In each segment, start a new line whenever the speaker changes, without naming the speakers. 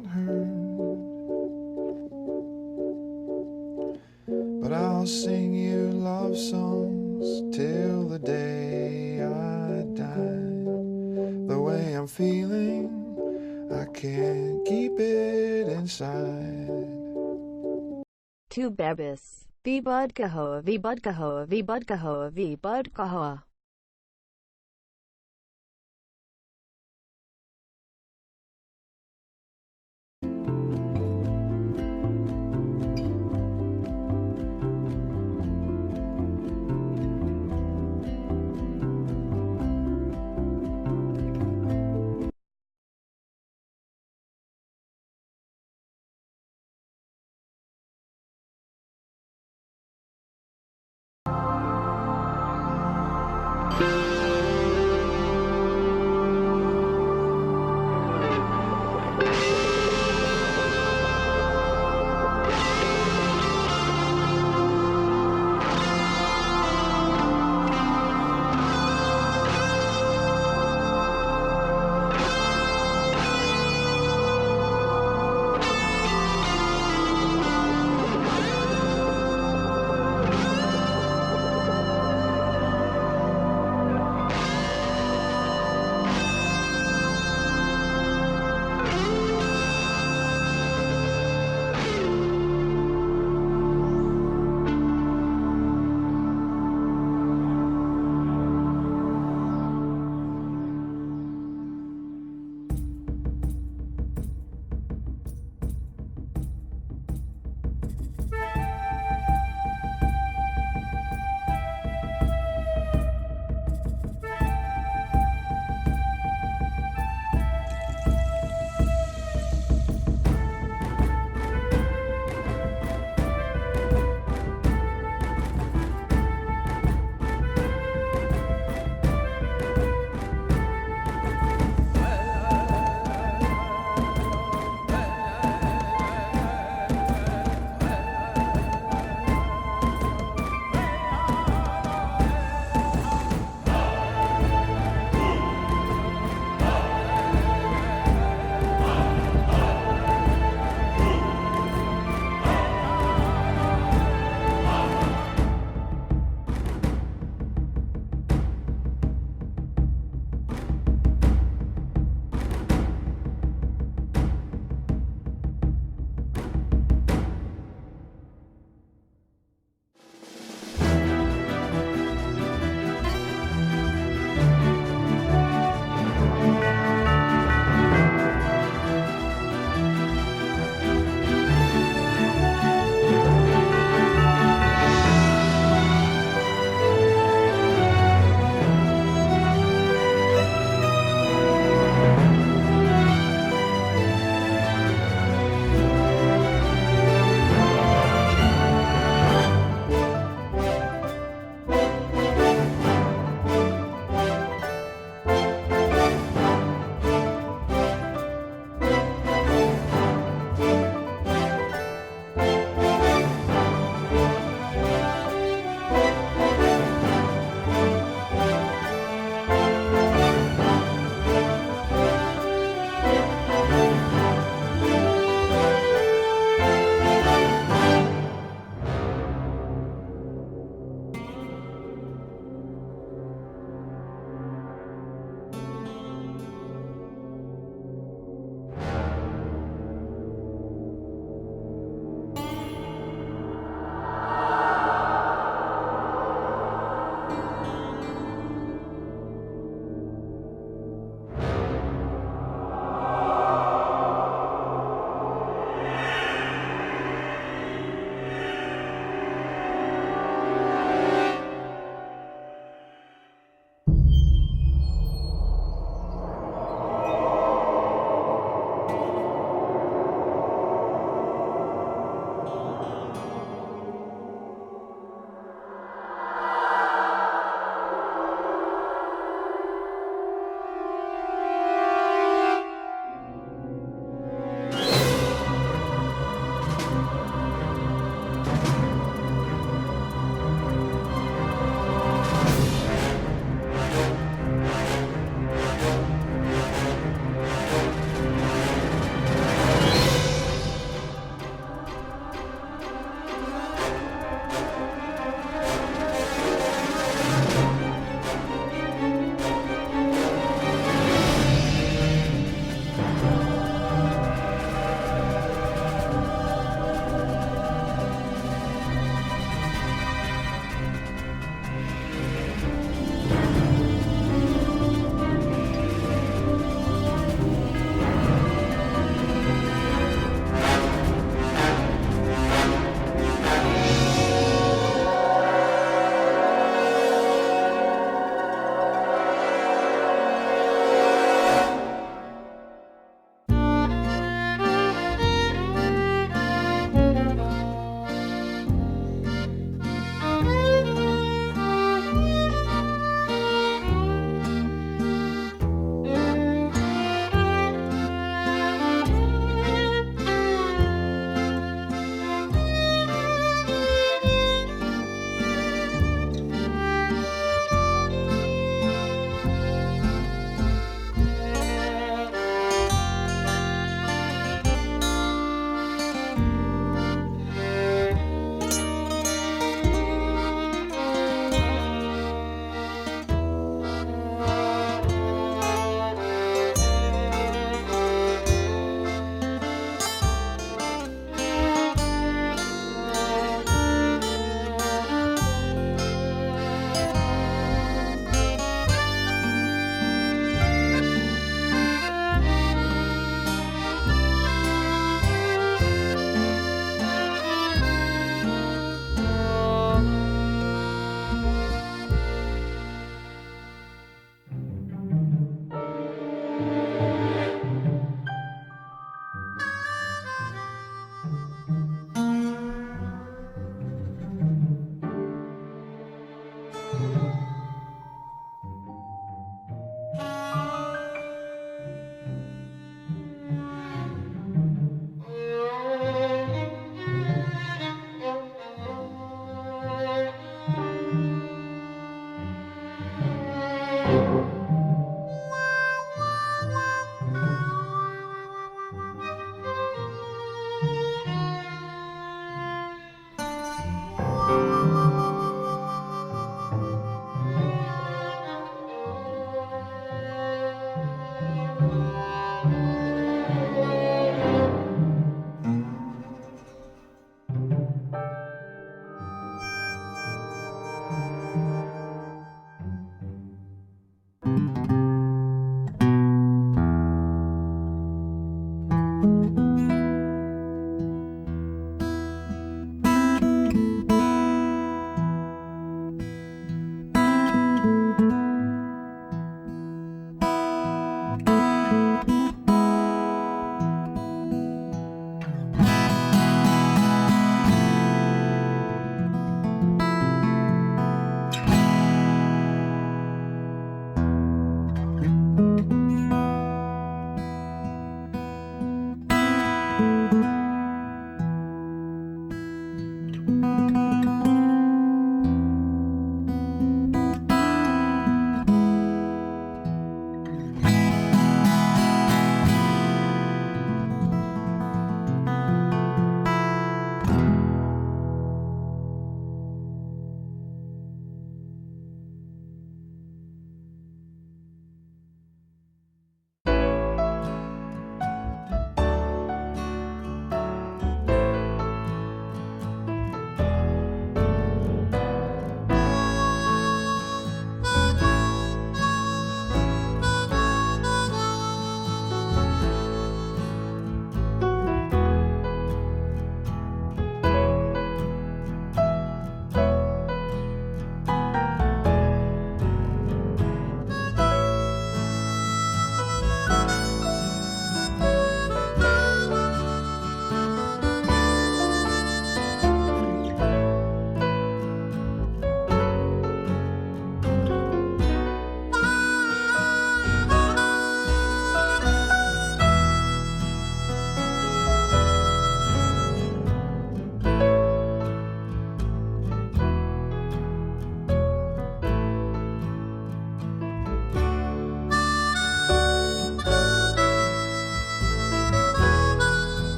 unheard. But I'll sing you love songs till the day I die. The way I'm feeling, I can't keep it inside.
Tu bebis, vi bud kahoa, vi bud kahoa, vi bud kahoa, vi bud kahoa.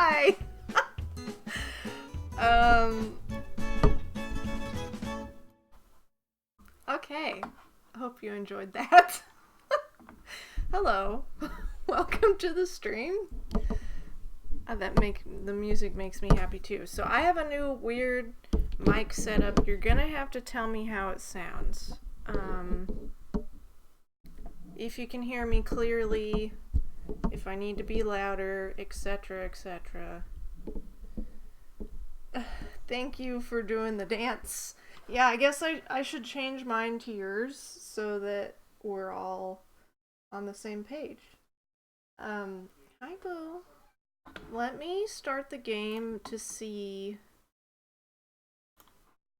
Hi! Okay. I hope you enjoyed that. Hello. Welcome to the stream. The music makes me happy too. So I have a new weird mic setup. You're gonna have to tell me how it sounds. If you can hear me clearly, if I need to be louder, etc., etc. Thank you for doing the dance. Yeah, I guess I should change mine to yours so that we're all on the same page. Hi, Boo. Let me start the game to see.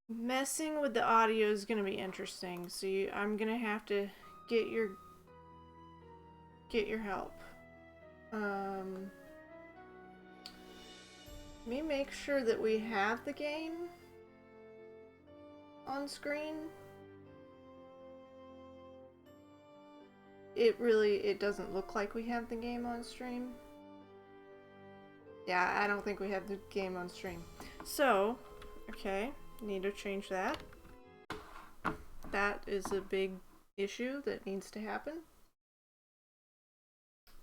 Messing with the audio is gonna be interesting, so I'm gonna have to get your help. Let me make sure that we have the game on screen. It doesn't look like we have the game on stream. Yeah, I don't think we have the game on stream. So, okay, need to change that. That is a big issue that needs to happen.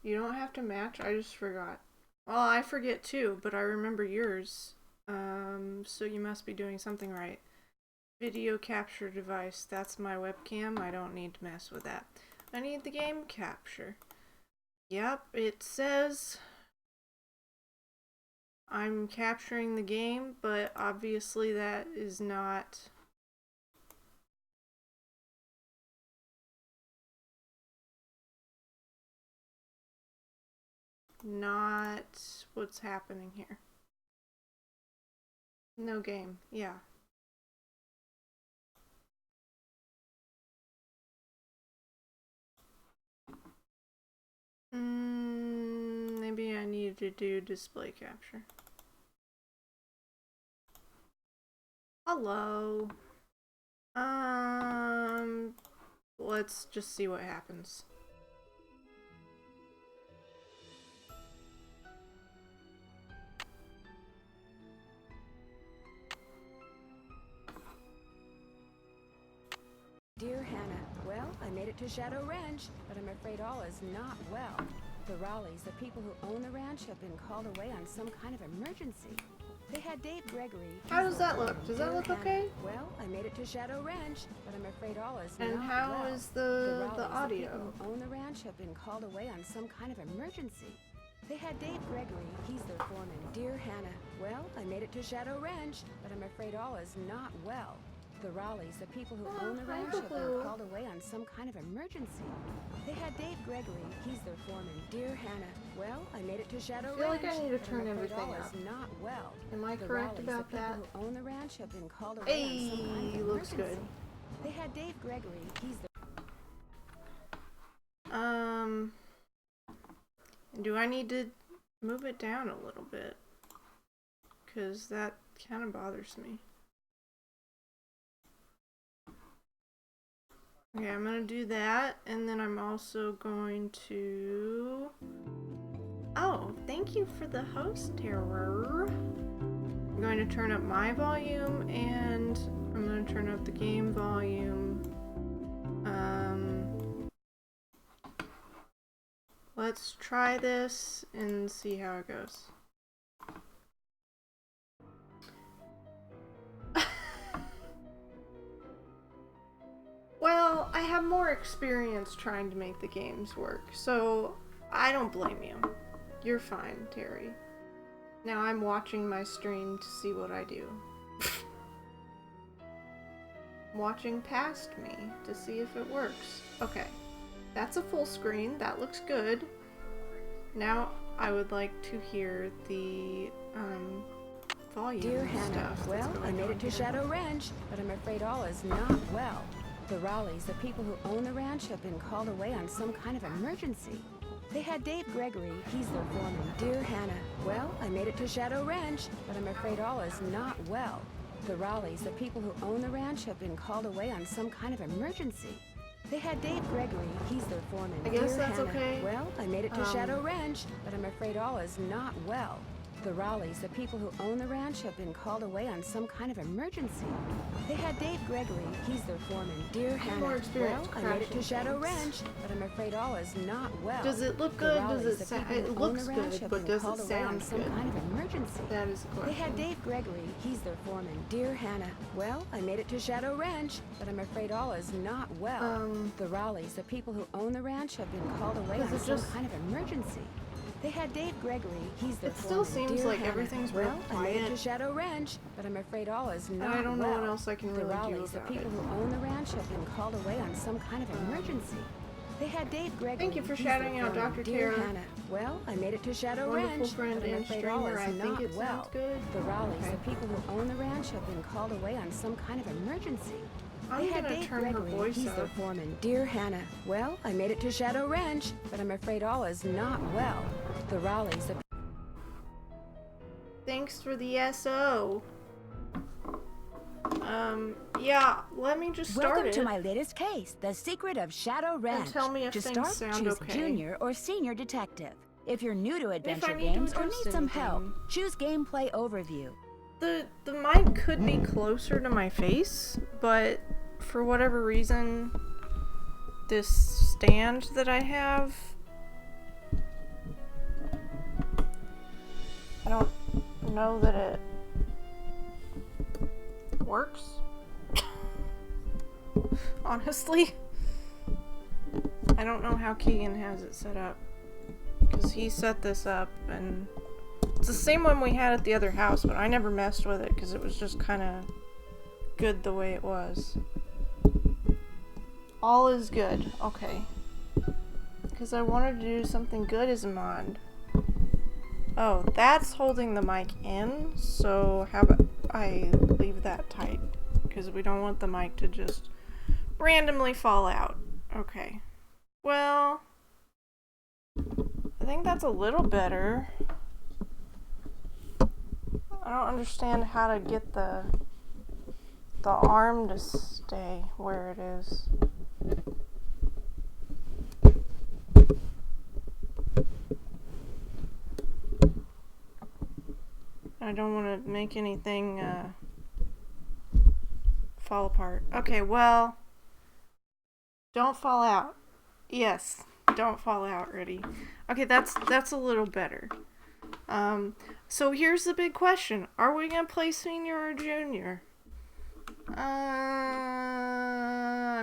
You don't have to match, I just forgot. Well, I forget too, but I remember yours. So you must be doing something right. Video capture device, that's my webcam. I don't need to mess with that. I need the game capture. Yep, it says I'm capturing the game, but obviously that is not what's happening here. No game, yeah. Maybe I need to do display capture. Hello. Let's just see what happens.
Dear Hannah, well, I made it to Shadow Ranch, but I'm afraid all is not well. The Raleighs, the people who own the ranch, have been called away on some kind of emergency. They had Dave Gregory.
How does that look? Does that look okay?
Well, I made it to Shadow Ranch, but I'm afraid all is not well.
And how is the audio?
The people who own the ranch have been called away on some kind of emergency. They had Dave Gregory, he's their foreman. Dear Hannah, well, I made it to Shadow Ranch, but I'm afraid all is not well. The Raleighs, the people who own the ranch, have been called away on some kind of emergency. They had Dave Gregory, he's their foreman. Dear Hannah, well, I made it to Shadow Ranch.
I feel like I need to turn everything
all
up.
Is not well.
Am I correct about that?
The people who own the ranch have been called away on some kind of
looks
emergency.
good.
They had Dave Gregory, he's their
do I need to move it down a little bit? Because that kind of bothers me. Okay, I'm gonna do that, and then I'm also going to... Oh, thank you for the host, Terror. I'm going to turn up my volume, and I'm going to turn up the game volume. Let's try this and see how it goes. Well, I have more experience trying to make the games work, so I don't blame you. You're fine, Terry. Now I'm watching my stream to see what I do. Watching past me to see if it works. Okay, that's a full screen. That looks good. Now I would like to hear the volume
Dear Hannah,
stuff.
well, I made it to Shadow Ranch, but I'm afraid all is not well. The Raleighs, the people who own the ranch, have been called away on some kind of emergency. They had Dave Gregory, he's their foreman. Dear Hannah, well, I made it to Shadow Ranch, but I'm afraid all is not well. The Raleighs, the people who own the ranch, have been called away on some kind of emergency. They had Dave Gregory, he's their foreman.
I guess
Dear
that's
Hannah,
okay.
well, I made it to Shadow Ranch, but I'm afraid all is not well. The Raleighs, the people who own the ranch, have been called away on some kind of emergency. They had Dave Gregory, he's their foreman. Dear Hannah,
more experience
well, I made it to
crashing
Shadow
things.
Ranch, but I'm afraid all is not well.
Does it look
The
good?
Raleighs,
Does it
the
sound?
people who
It
own
looks
the ranch,
good,
have
but
been
does
called
it
away on
sound
some
good?
kind of emergency.
That is the question.
They had Dave Gregory, he's their foreman. Dear Hannah, well, I made it to Shadow Ranch, but I'm afraid all is not well. The Raleighs, the people who own the ranch, have been called away
Does
on
it
some
just-
kind of emergency. They had Dave Gregory, he's their
It still
foreman.
seems
Dear
like
Hannah,
everything's real
well, I made it to
quiet.
Shadow Ranch, but I'm afraid all is not
I don't know
well.
what else I can
The
really do
Raleighs, the
about
people
it.
who own the ranch, have been called away on some kind of emergency. They had Dave Gregory.
Thank you for
he's their
shouting out,
foreman.
Dr.
Dear
Tara.
Hannah, well, I made it to Shadow
Wonderful
Ranch,
friend
but I'm
and
afraid all
streamer.
is
I think
not
it
well.
sounds good.
The Raleighs,
Okay.
the people who own the ranch, have been called away on some kind of emergency.
I'm
They had
gonna
Dave
turn her
Gregory,
voice
he's their
up.
foreman. Dear Hannah, well, I made it to Shadow Ranch, but I'm afraid all is not well. The Raleighs, the
Thanks for the SO. Yeah, let me just start
Welcome
it.
to my latest case, The Secret of Shadow Ranch.
tell me if
to
things
start,
sound
choose
okay.
junior or senior detective. If you're new to adventure
need to
games or
adjust
need some help,
anything.
choose gameplay overview.
The mic could be closer to my face, but for whatever reason, this stand that I have, I don't know that it works. Honestly, I don't know how Keegan has it set up, because he set this up and it's the same one we had at the other house, but I never messed with it because it was just kind of good the way it was. All is good. Okay. Because I wanted to do something good as a mod. Oh, that's holding the mic in, so how about I leave that tight? Because we don't want the mic to just randomly fall out. Okay. Well, I think that's a little better. I don't understand how to get the arm to stay where it is. I don't want to make anything fall apart. Okay, well, don't fall out. Yes, don't fall out. Ready? Okay, that's a little better. So here's the big question. Are we gonna play senior or junior? I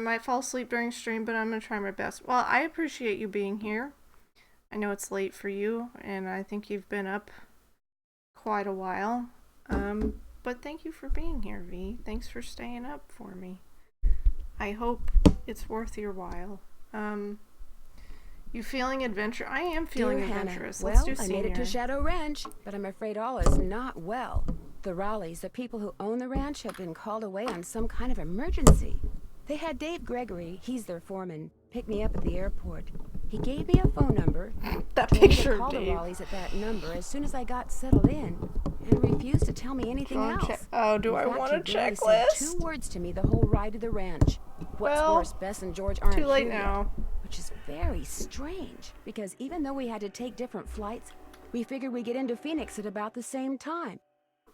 might fall asleep during stream, but I'm gonna try my best. Well, I appreciate you being here. I know it's late for you, and I think you've been up quite a while. But thank you for being here, V. Thanks for staying up for me. I hope it's worth your while. You feeling adventure? I am feeling
Dear Hannah,
adventurous.
well,
Let's do
I
senior.
made it to Shadow Ranch, but I'm afraid all is not well. The Raleighs, the people who own the ranch, have been called away on some kind of emergency. They had Dave Gregory, he's their foreman, pick me up at the airport. He gave me a phone number,
That
told me to
picture of
call the
Dave.
Raleighs at that number as soon as I got settled in, and refused to tell me anything
Wanna
else.
check- oh, do
In
I
fact,
want a
he barely said
checklist?
2 words to me the whole ride to the ranch. What's
Well,
worse, Bess and George aren't
Too late
here yet.
now.
Which is very strange, because even though we had to take different flights, we figured we'd get into Phoenix at about the same time.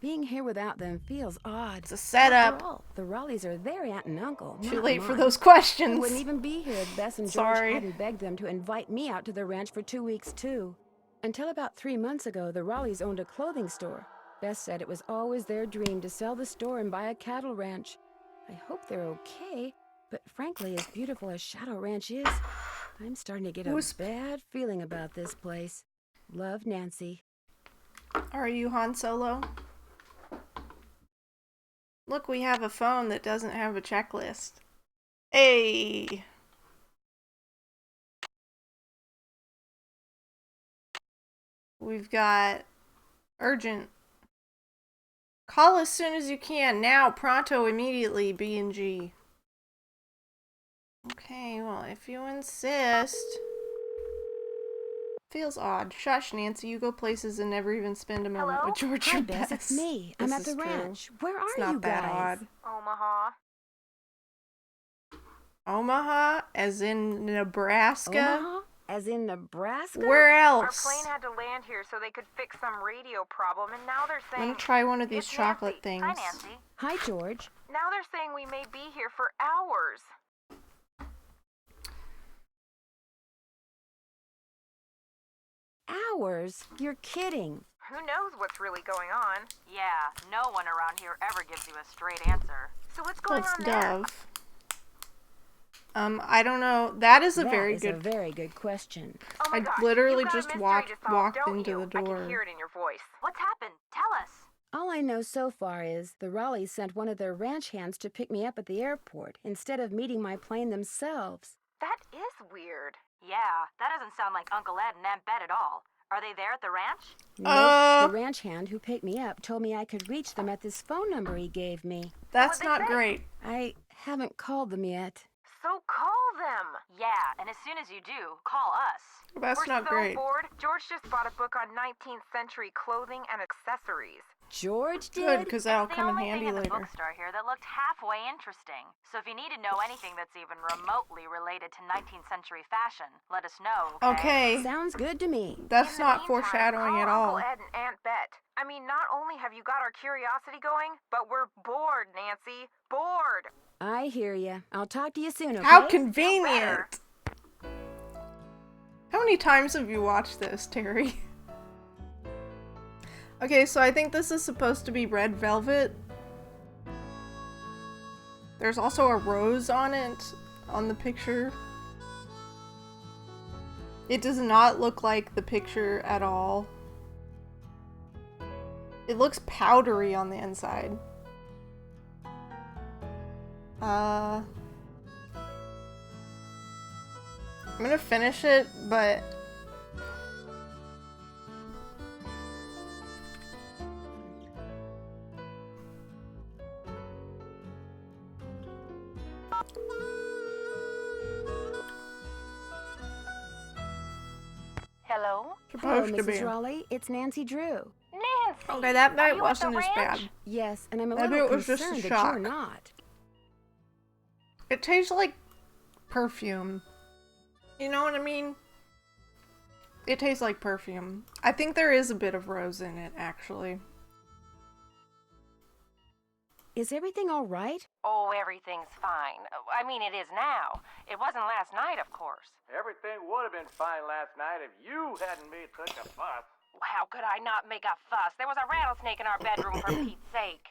Being here without them feels odd.
It's a setup.
After all, the Raleighs are their aunt and uncle.
Too
not
late for
mine.
those
I
questions.
wouldn't even be here if Bess and George
Sorry.
hadn't begged them to invite me out to the ranch for 2 weeks too. Until about 3 months ago, the Raleighs owned a clothing store. Bess said it was always their dream to sell the store and buy a cattle ranch. I hope they're okay, but frankly, as beautiful as Shadow Ranch is, I'm starting to get a
Wisp.
bad feeling about this place. Love, Nancy.
Are you Han Solo? Look, we have a phone that doesn't have a checklist. Hey! We've got urgent. Call as soon as you can. Now, pronto, immediately, B&G. Okay, well, if you insist. Feels odd. Shush, Nancy. You go places and never even spend a moment with George
Hi,
or
Bess. It's
Bess.
me. I'm
This
at the
is true.
ranch. Where are
It's
you
not
guys?
that odd.
Omaha.
Omaha, as in Nebraska?
Omaha? As in Nebraska?
Where
Our
else?
plane had to land here so they could fix some radio problem, and now they're
I'm
saying...
gonna try one of these
It's
chocolate
Nancy.
things.
Hi, Nancy.
Hi, George.
Now they're saying we may be here for hours.
Hours? You're kidding.
Who knows what's really going on? Yeah, no one around here ever gives you a straight answer. So what's going
That's
on there?
Dove. I don't know. That is a
That
very
is
good.
a very good question.
Oh my
I
gosh,
literally
you've got a
just
mystery
walked
to solve,
walked
don't
into
you?
the door.
I can hear it in your voice. What's happened? Tell us.
All I know so far is the Raleighs sent one of their ranch hands to pick me up at the airport instead of meeting my plane themselves.
That is weird. Yeah, that doesn't sound like Uncle Ed and Aunt Bet at all. Are they there at the ranch?
Nope, the ranch hand who picked me up told me I could reach them at this phone number he gave me.
That's
What'd they
not
say?
great.
I haven't called them yet.
So call them. Yeah, and as soon as you do, call us.
That's
We're
not
so
great.
bored. George just bought a book on 19th century clothing and accessories.
George did?
Good, because that'll
It's
come in
the only
handy
thing in the
later.
bookstore here that looked halfway interesting. So if you need to know anything that's even remotely related to 19th century fashion, let us know.
Okay,
Sounds good to me.
that's
In the
not
meantime,
foreshadowing
call
at all.
Uncle Ed and Aunt Bet. I mean, not only have you got our curiosity going, but we're bored, Nancy. Bored.
I hear ya. I'll talk to you soon, okay?
How convenient! How many times have you watched this, Terry? Okay, so I think this is supposed to be red velvet. There's also a rose on it, on the picture. It does not look like the picture at all. It looks powdery on the inside. I'm gonna finish it, but
Hello?
Hello,
supposed to be.
Mrs. Raleigh. It's Nancy Drew.
Nancy!
Okay, that
Are
bit
you at the
wasn't as
ranch?
bad.
Yes, and I'm a
Maybe
little
it was just a
concerned that
shock.
you're not.
It tastes like perfume. You know what I mean? It tastes like perfume. I think there is a bit of rose in it, actually.
Is everything all right?
Oh, everything's fine. I mean, it is now. It wasn't last night, of course.
Everything would have been fine last night if you hadn't made such a fuss.
How could I not make a fuss? There was a rattlesnake in our bedroom, for Pete's sake.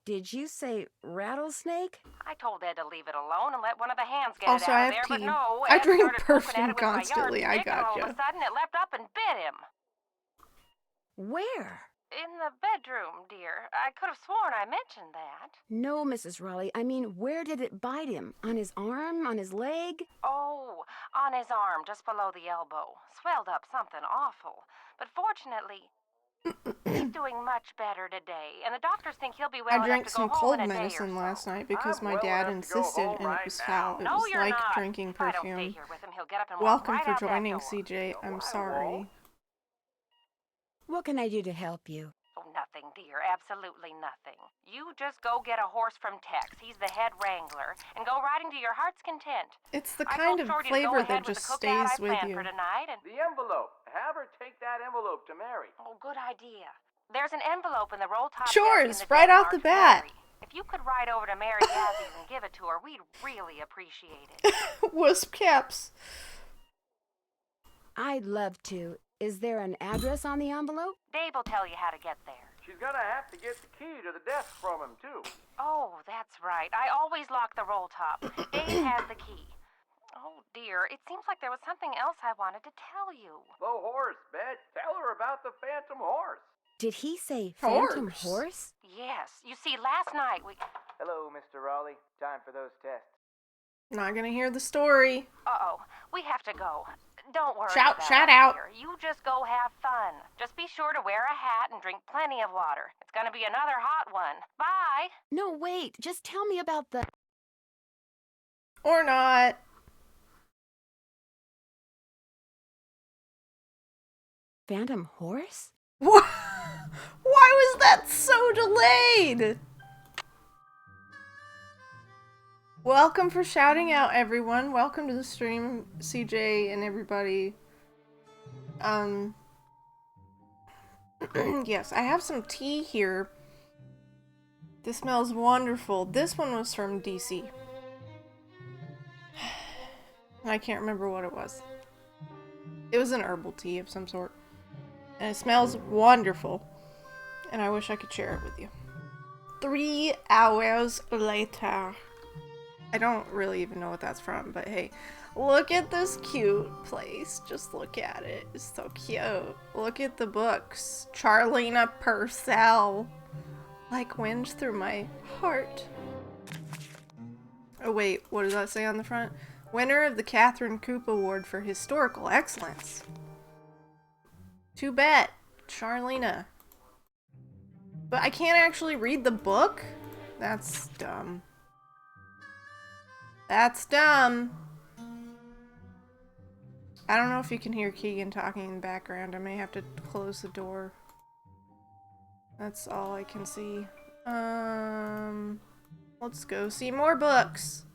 Did you say rattlesnake?
I told Ed to leave it alone and let one of the hands get
Also,
it out
I
of
have
there, but
tea.
no,
I
Ed
drink
started poking at
perfume
it with my
constantly, I
yardstick, and all of
gotcha.
a sudden it leapt up and bit him.
Where?
In the bedroom, dear. I could have sworn I mentioned that.
No, Mrs. Raleigh. I mean, where did it bite him? On his arm? On his leg?
Oh, on his arm, just below the elbow. Swelled up something awful. But fortunately, he's doing much better today, and the doctors think he'll be well
I
enough
drank
to
some
go home
cold
in a day or
medicine
so.
last night because
I'm
my
well
dad
enough to go
insisted
home
and it
right
was
now.
foul. It
No,
was
you're
like
not.
drinking
If I don't stay
perfume.
here with him, he'll get up and walk
Welcome
right
for
out that
joining,
door.
CJ. I'm
I
sorry.
won't.
What can I do to help you?
Oh, nothing, dear. Absolutely nothing. You just go get a horse from Tex. He's the head wrangler, and go riding to your heart's content.
It's the
I
kind
told
of
Shorty to go
flavor
ahead
that
with
just
the cookout
stays
I
with
planned
you.
for tonight, and
The envelope. Have her take that envelope to Mary.
oh, good idea. There's an envelope in the roll top
Chores,
desk in the
right
den
off the
marked
bat.
Mary. If you could ride over to Mary Yazzy's and give it to her, we'd really appreciate it.
Wisp caps.
I'd love to. Is there an address on the envelope?
Dave will tell you how to get there.
She's gonna have to get the key to the desk from him, too.
Oh, that's right. I always lock the roll top. Dave has the key. Oh, dear. It seems like there was something else I wanted to tell you.
The horse, Bet. Tell her about the phantom horse.
Did he say phantom
Horse.
horse?
Yes. You see, last night we...
Hello, Mr. Raleigh. Time for those tests.
Not gonna hear the story.
Uh-oh. We have to go. Don't worry
Shout-
about
shout
it,
out.
dear. You just go have fun. Just be sure to wear a hat and drink plenty of water. It's gonna be another hot one. Bye!
No, wait. Just tell me about the...
Or not.
Phantom horse?
Why was that so delayed? Welcome for shouting out, everyone. Welcome to the stream, CJ and everybody. Yes, I have some tea here. This smells wonderful. This one was from DC. I can't remember what it was. It was an herbal tea of some sort. And it smells wonderful. And I wish I could share it with you. 3 hours later. I don't really even know what that's from, but hey. Look at this cute place. Just look at it. It's so cute. Look at the books. Charlena Purcell. Like winds through my heart. Oh wait, what does that say on the front? Winner of the Catherine Coop Award for Historical Excellence. Too bad, Charlena. But I can't actually read the book? That's dumb. That's dumb. I don't know if you can hear Keegan talking in the background. I may have to close the door. That's all I can see. Let's go see more books.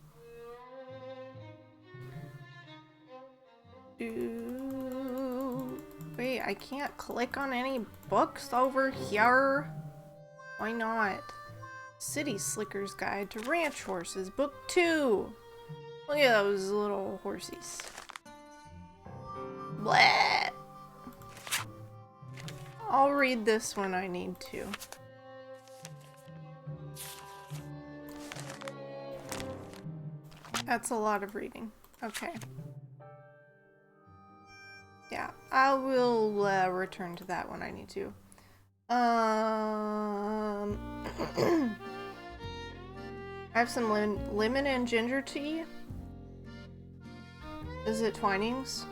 Wait, I can't click on any books over here. Why not? City Slicker's Guide to Ranch Horses, Book 2. Look at those little horsies. Blah. I'll read this when I need to. That's a lot of reading. Okay. Yeah, I will return to that when I need to. I have some lemon and ginger tea. Is it Twinings?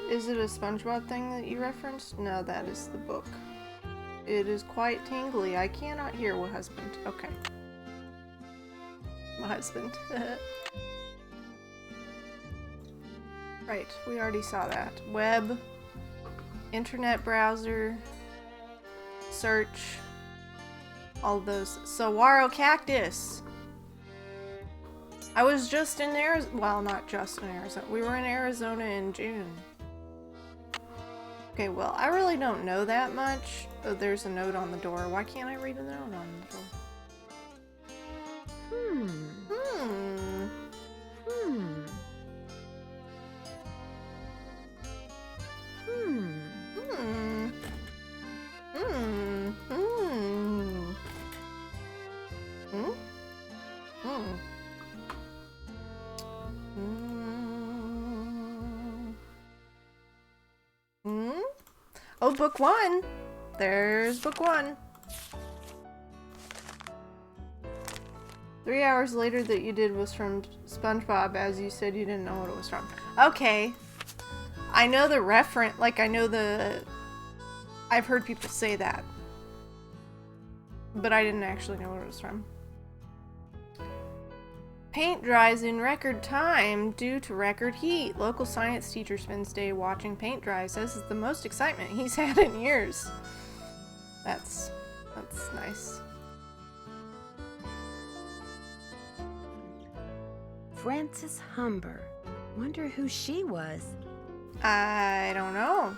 Is it a SpongeBob thing that you referenced? No, that is the book. It is quite tingly. I cannot hear my husband. Okay. My husband. Right, we already saw that. Web, internet browser, search, all those. Saguaro cactus. I was just in Arizona. Well, not just in Arizona. We were in Arizona in June. Okay, well, I really don't know that much. Oh, there's a note on the door. Why can't I read a note on the door? Oh, book 1. There's book 1. 3 hours later that you did was from SpongeBob, as you said you didn't know what it was from. Okay. I know the reference, like I know the... I've heard people say that. But I didn't actually know what it was from. Paint dries in record time due to record heat. Local science teacher spends day watching paint dry. Says it's the most excitement he's had in years. That's nice.
Frances Humber. Wonder who she was.
I don't know.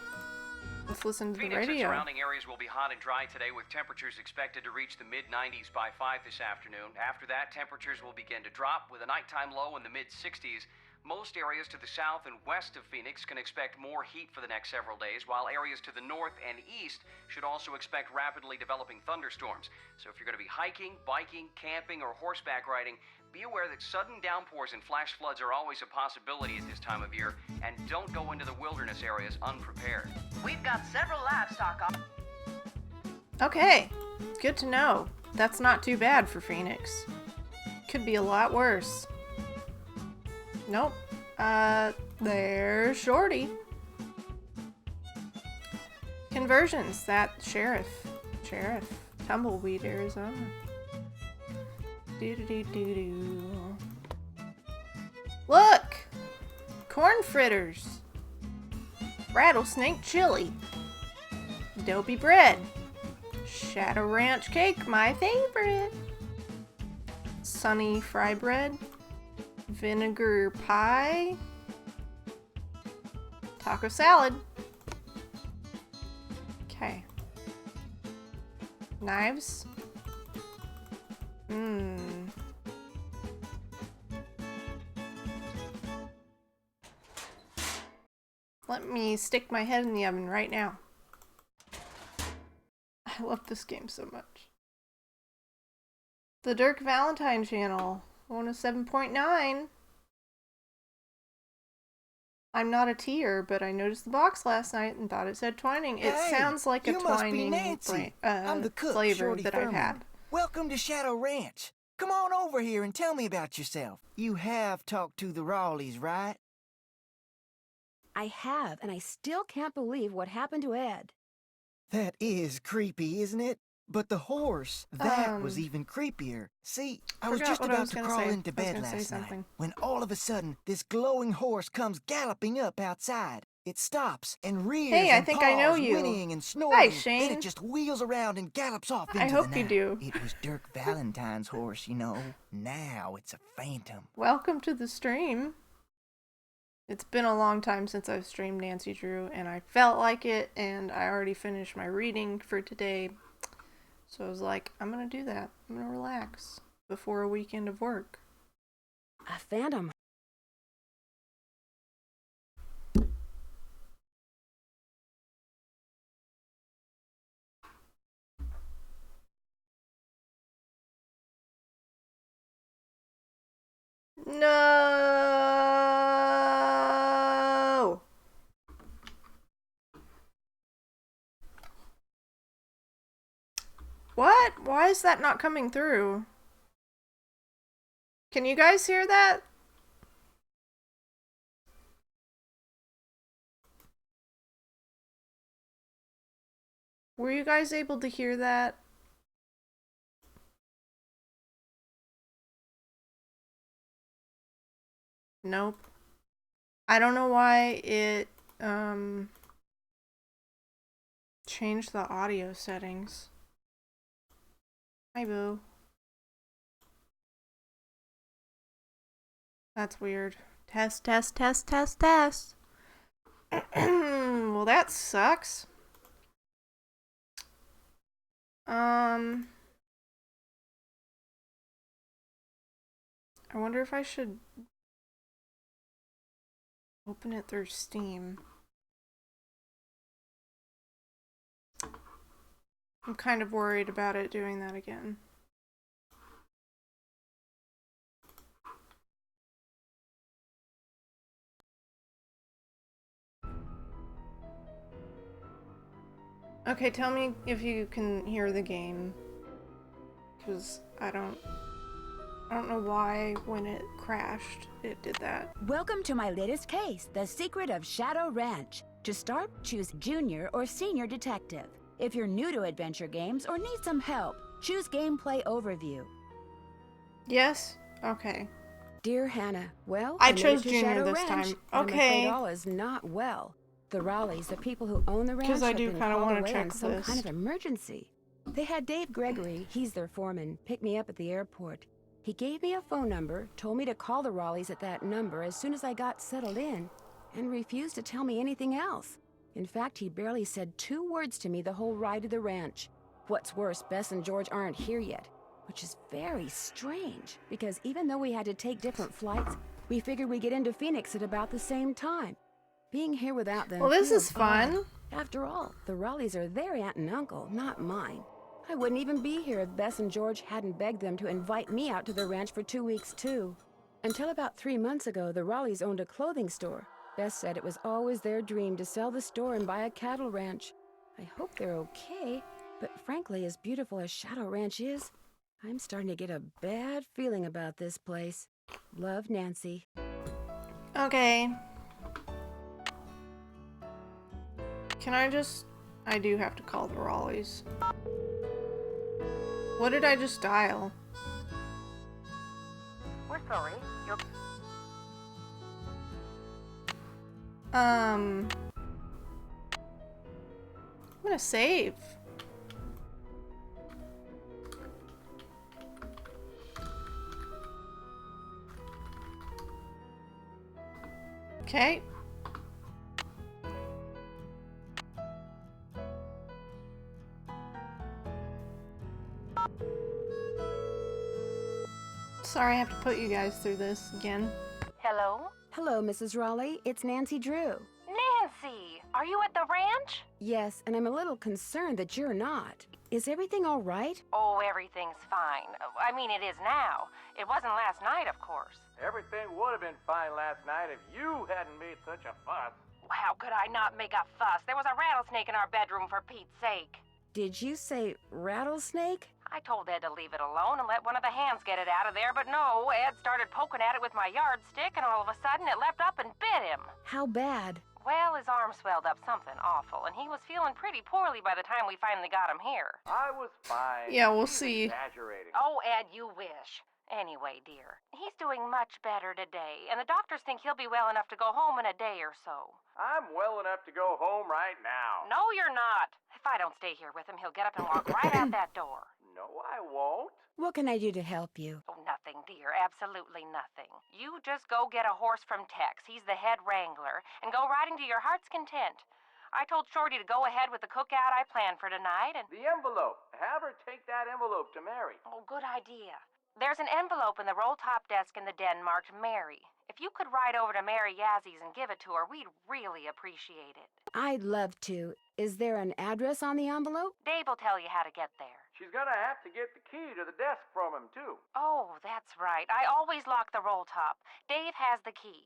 Let's listen to the
Phoenix and
radio.
surrounding areas will be hot and dry today, with temperatures expected to reach the mid-90s by 5 this afternoon. After that, temperatures will begin to drop, with a nighttime low in the mid-60s. Most areas to the south and west of Phoenix can expect more heat for the next several days, while areas to the north and east should also expect rapidly developing thunderstorms. So if you're going to be hiking, biking, camping, or horseback riding, be aware that sudden downpours and flash floods are always a possibility at this time of year, and don't go into the wilderness areas unprepared.
We've got several livestock on.
Okay, good to know. That's not too bad for Phoenix. Could be a lot worse. Nope. There's Shorty. Conversions. That Sheriff. Tumbleweed, Arizona. Do-do-do-do-do. Look! Corn fritters. Rattlesnake chili. Dopey bread. Shadow Ranch cake, my favorite. sunny fry bread, vinegar pie, taco salad. Okay. Knives. Let me stick my head in the oven right now. I love this game so much. The Dirk Valentine channel, 107.9. I'm not a tier, but I noticed the box last night and thought it said Twining. It sounds like a Twining
I'm the cook,
flavor
Shorty
that
Thurman.
I've had.
Welcome to Shadow Ranch. Come on over here and tell me about yourself. You have talked to the Rawleys, right?
I have, and I still can't believe what happened to Ed.
That is creepy, isn't it? But the horse, that was even creepier. See, I was just about to crawl into bed last night when all of a sudden this glowing horse comes galloping up outside. It stops and rears
Hey, I
and
think
paws,
I know you.
whinnying and snorting.
Hi, Shane.
Then it just wheels around and gallops off into
I hope
the
you
night.
do.
It was Dirk Valentine's horse, you know. Now it's a phantom.
Welcome to the stream. It's been a long time since I've streamed Nancy Drew, and I felt like it, and I already finished my reading for today. So I was like, I'm gonna do that. I'm gonna relax before a weekend of work.
A phantom.
No. What? Why is that not coming through? Can you guys hear that? Were you guys able to hear that? Nope. I don't know why it changed the audio settings. Hi, Boo. That's weird. Test, test, test, test, test. Well, that sucks. I wonder if I should open it through Steam. I'm kind of worried about it doing that again. Okay, tell me if you can hear the game. Because I don't know why when it crashed it did that.
Welcome to my latest case, The Secret of Shadow Ranch. To start, choose Junior or Senior Detective. If you're new to adventure games or need some help, choose Gameplay Overview.
Yes? Okay.
Dear Hannah, well,
I
made
chose
it to
Junior
Shadow
this
Ranch,
time.
and I'm afraid
Okay.
all is not well. The Raleighs, the people who own the ranch,
Because I
have
do
been
kind of
called
want to
away
check
on some
this.
kind of emergency. They had Dave Gregory, he's their foreman, pick me up at the airport. He gave me a phone number, told me to call the Raleighs at that number as soon as I got settled in, and refused to tell me anything else. In fact, he barely said 2 words to me the whole ride to the ranch. What's worse, Bess and George aren't here yet, which is very strange, because even though we had to take different flights, we figured we'd get into Phoenix at about the same time. Being here without them
Well, this
feels
is fun.
odd. After all, the Raleighs are their aunt and uncle, not mine. I wouldn't even be here if Bess and George hadn't begged them to invite me out to the ranch for 2 weeks, too. Until about 3 months ago, the Raleighs owned a clothing store. Bess said it was always their dream to sell the store and buy a cattle ranch. I hope they're okay, but frankly, as beautiful as Shadow Ranch is, I'm starting to get a bad feeling about this place. Love, Nancy.
Okay. Can I do have to call the Raleighs. What did I just dial?
We're sorry.
I'm gonna save. Okay. Sorry I have to put you guys through this again.
Hello?
Hello, Mrs. Raleigh. It's Nancy Drew.
Nancy, are you at the ranch?
Yes, and I'm a little concerned that you're not. Is everything all right?
Oh, everything's fine. I mean, it is now. It wasn't last night, of course.
Everything would have been fine last night if you hadn't made such a fuss.
How could I not make a fuss? There was a rattlesnake in our bedroom, for Pete's sake.
Did you say rattlesnake?
I told Ed to leave it alone and let one of the hands get it out of there, but no, Ed started poking at it with my yardstick, and all of a sudden it leapt up and bit him.
How bad?
Well, his arm swelled up something awful, and he was feeling pretty poorly by the time we finally got him here.
I was fine.
Yeah, we'll
He's
see.
Exaggerating.
Oh, Ed, you wish. Anyway, dear, he's doing much better today, and the doctors think he'll be well enough to go home in a day or so.
I'm well enough to go home right now.
No, you're not. If I don't stay here with him, he'll get up and walk right out that door.
No, I won't.
What can I do to help you?
Oh, nothing, dear. Absolutely nothing. You just go get a horse from Tex. He's the head wrangler, and go riding to your heart's content. I told Shorty to go ahead with the cookout I planned for tonight, and...
The envelope. Have her take that envelope to Mary.
Oh, good idea. There's an envelope in the roll-top desk in the den marked Mary. If you could ride over to Mary Yazzy's and give it to her, we'd really appreciate it.
I'd love to. Is there an address on the envelope?
Dave will tell you how to get there.
She's gonna have to get the key to the desk from him, too.
Oh, that's right. I always lock the roll-top. Dave has the key.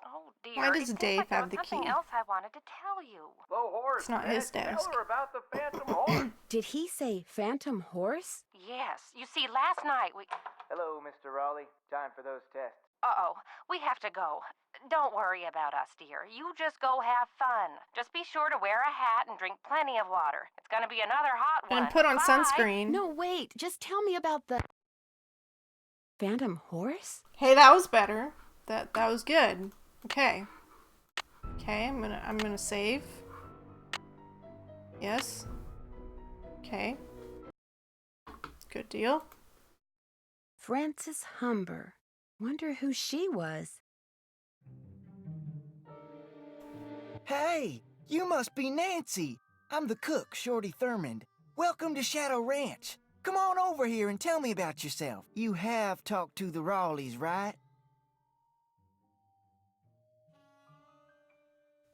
Oh, dear.
Why does
it seems
Dave
like there
have
was
the
something
key?
else I wanted to tell you.
The horse.
It's not
Ed.
his desk.
Tell her about the phantom horse.
Did he say phantom horse?
Yes. You see, last night we...
Hello, Mr. Raleigh. Time for those tests.
Uh-oh. We have to go. Don't worry about us, dear. You just go have fun. Just be sure to wear a hat and drink plenty of water. It's gonna be another hot one.
And put on
Bye.
sunscreen.
No, wait. Just tell me about the... phantom horse?
Hey, that was better. That was good. Okay. Okay, I'm gonna save. Yes. Okay. Good deal.
Frances Humber. Wonder who she was.
Hey, you must be Nancy. I'm the cook, Shorty Thurmond. Welcome to Shadow Ranch. Come on over here and tell me about yourself. You have talked to the Raleighs, right?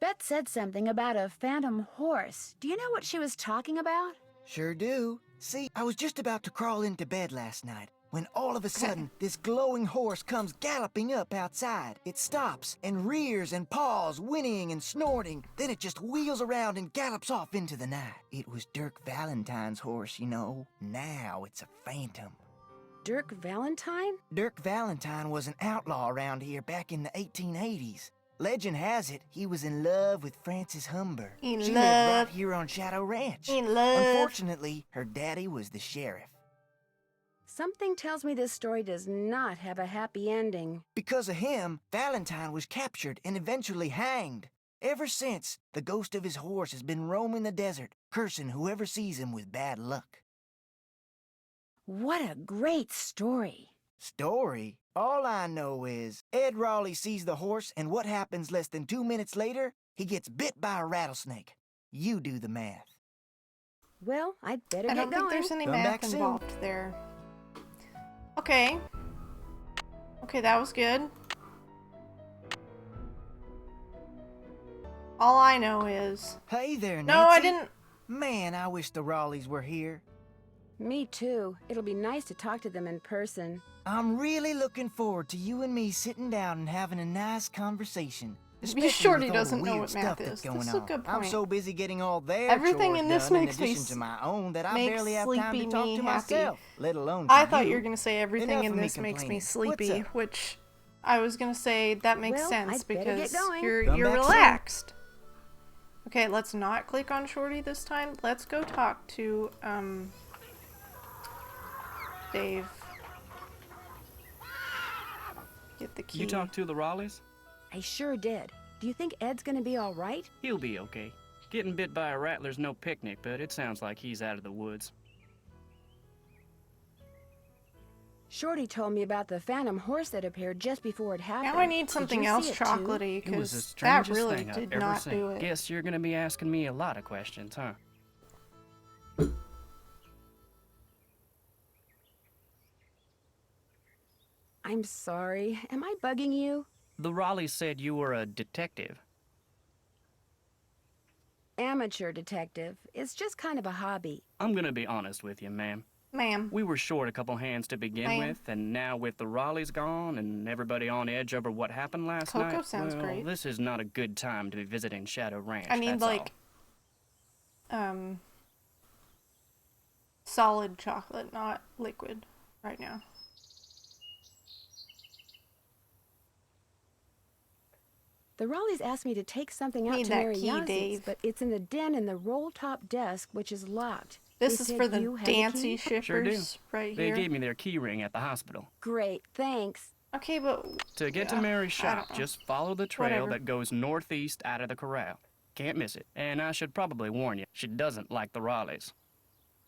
Bet said something about a phantom horse. Do you know what she was talking about?
Sure do. See, I was just about to crawl into bed last night when all of a sudden this glowing horse comes galloping up outside. It stops and rears and paws, whinnying and snorting. Then it just wheels around and gallops off into the night. It was Dirk Valentine's horse, you know. Now it's a phantom.
Dirk Valentine?
Dirk Valentine was an outlaw around here back in the 1880s. Legend has it he was in love with Frances Humber.
In
she
love.
lived right here on Shadow Ranch.
In love.
Unfortunately, her daddy was the sheriff.
Something tells me this story does not have a happy ending.
Because of him, Valentine was captured and eventually hanged. Ever since, the ghost of his horse has been roaming the desert, cursing whoever sees him with bad luck.
What a great story.
Story? All I know is Ed Raleigh sees the horse, and what happens less than 2 minutes later? He gets bit by a rattlesnake. You do the math.
Well, I'd better
I
get
don't
going.
think there's any
Come
math
back soon.
involved there. Okay. Okay, that was good. All I know is...
Hey there, Nancy.
No, I didn't...
Man, I wish the Raleighs were here.
Me too. It'll be nice to talk to them in person.
I'm really looking forward to you and me sitting down and having a nice conversation.
Maybe Shorty
with all the
doesn't know
weird
what math
stuff
is.
that's going
This is a
on.
good
I'm
point.
so busy getting all their
Everything
chores
in this
done
makes me
addition to my own that I
makes
barely have time to
sleepy
talk
me
to
happy.
myself, let alone
I
to
thought you were
you.
going to say everything
Enough
in
of me
this makes me
complaining.
sleepy,
What's up?
which I was going to say that makes
Well,
sense
I'd better get
because
going.
you're
Come back soon.
relaxed. Okay, let's not click on Shorty this time. Let's go talk to Dave. Get the key.
You talked to the Raleighs?
I sure did. Do you think Ed's gonna be all right?
He'll be okay. Getting bit by a rattler's no picnic, but it sounds like he's out of the woods.
Shorty told me about the phantom horse that appeared just before it happened.
Now I need something else chocolatey,
It was the
because that
strangest
really
thing I've
did
ever
not
seen.
do it.
Guess you're gonna be asking me a lot of questions, huh?
I'm sorry. Am I bugging you?
The Raleighs said you were a detective.
Amateur detective. It's just kind of a hobby.
I'm gonna be honest with you, ma'am.
Ma'am.
We were short a couple hands to begin with, and now with the Raleighs gone and everybody on edge over what happened last night,
Cocoa sounds
well,
great.
this is not a good time to be visiting Shadow Ranch.
I need,
that's
like, solid chocolate, not liquid, right now.
The Raleighs asked me to take something out
Need
to
that
Mary
key,
Yancey's,
Dave.
but it's in the den in the roll-top desk, which is locked.
This
They
is
said
for the
you had a
Dancy
key?
Sure do.
shippers right
They
here.
gave me their key ring at the hospital.
Great, thanks.
Okay, but...
To get to
yeah,
Mary's
I
shop,
don't know.
just follow the trail
Whatever.
that goes northeast out of the corral. Can't miss it. And I should probably warn you, she doesn't like the Raleighs.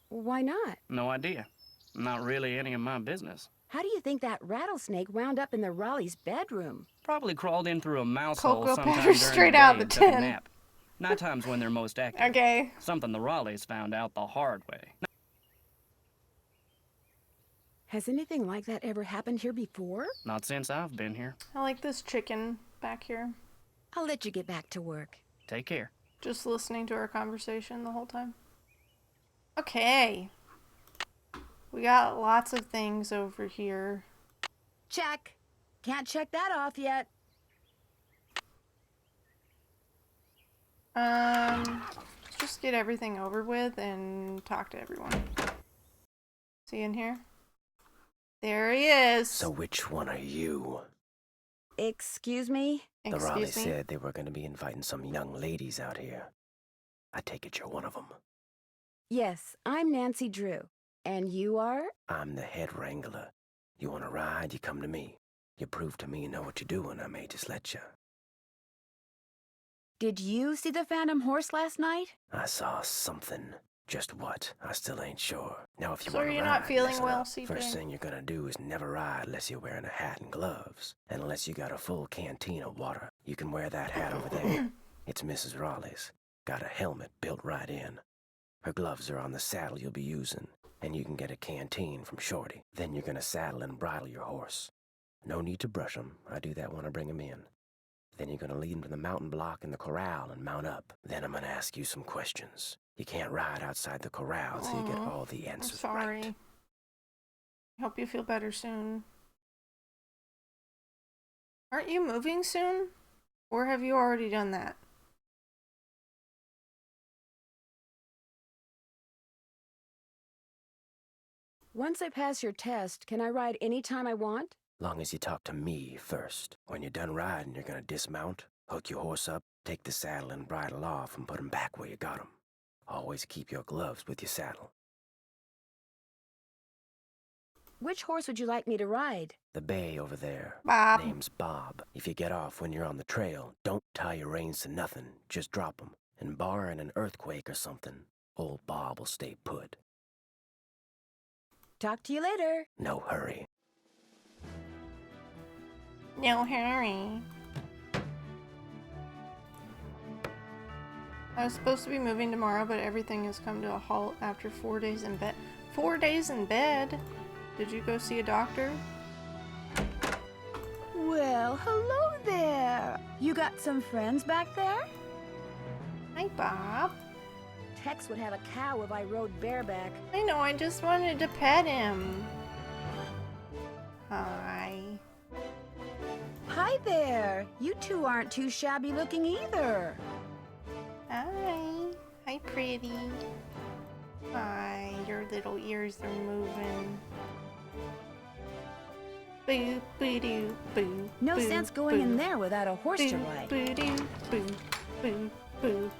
Why not?
No idea. Not really any of my business.
How do you think that rattlesnake wound up in the Raleighs' bedroom?
Probably crawled in through a mouse
Cocoa
hole sometime
powder
during
straight
the
out
day
the
and took a
tin.
nap. Nighttime's when they're most active.
Okay.
Something the Raleighs found out the hard way.
Has anything like that ever happened here before?
Not since I've been here.
I like this chicken back here.
I'll let you get back to work.
Take care.
Just listening to our conversation the whole time. Okay. We got lots of things over here.
Check. Can't check that off yet.
Let's just get everything over with and talk to everyone. Is he in here? There he is.
So which one are you?
Excuse me?
The Raleighs said they were going to be inviting some young ladies out here. I take it you're one of them.
Yes, I'm Nancy Drew. And you are?
I'm the head wrangler. You want to ride, you come to me. You prove to me you know what you're doing, I may just let you.
Did you see the phantom horse last night?
I saw something. Just what? I still ain't sure. Now, if you
So
want
are
to
you
ride,
not feeling
listen
well,
up.
CJ?
First thing you're gonna do is never ride unless you're wearing a hat and gloves. And unless you got a full canteen of water. You can wear that hat over there. It's Mrs. Raleigh's. Got a helmet built right in. Her gloves are on the saddle you'll be using. And you can get a canteen from Shorty. Then you're gonna saddle and bridle your horse. No need to brush him. I do that when I bring him in. Then you're gonna lead him to the mountain block in the corral and mount up. Then I'm gonna ask you some questions. You can't ride outside the corral till you get all the answers
I'm sorry.
right.
Hope you feel better soon. Aren't you moving soon? Or have you already done that?
Once I pass your test, can I ride any time I want?
Long as you talk to me first. When you're done riding, you're gonna dismount, hook your horse up, take the saddle and bridle off and put 'em back where you got 'em. Always keep your gloves with your saddle.
Which horse would you like me to ride?
The bay over there.
Bob.
Name's Bob. If you get off when you're on the trail, don't tie your reins to nothing. Just drop 'em. And barring an earthquake or something, old Bob will stay put.
Talk to you later.
No hurry.
No hurry. I was supposed to be moving tomorrow, but everything has come to a halt after 4 days in bed. 4 days in bed? Did you go see a doctor?
Well, hello there. You got some friends back there?
Hi, Bob.
Tex would have a cow if I rode bareback.
I know, I just wanted to pet him. Hi.
Hi there. You two aren't too shabby looking either.
Hi. Hi, pretty. Hi, your little ears are moving. Boo, boo, doo, boo.
No
boo,
sense going in
boo.
there without a horse to
Boo,
ride.
boo, doo, boo, boo, boo.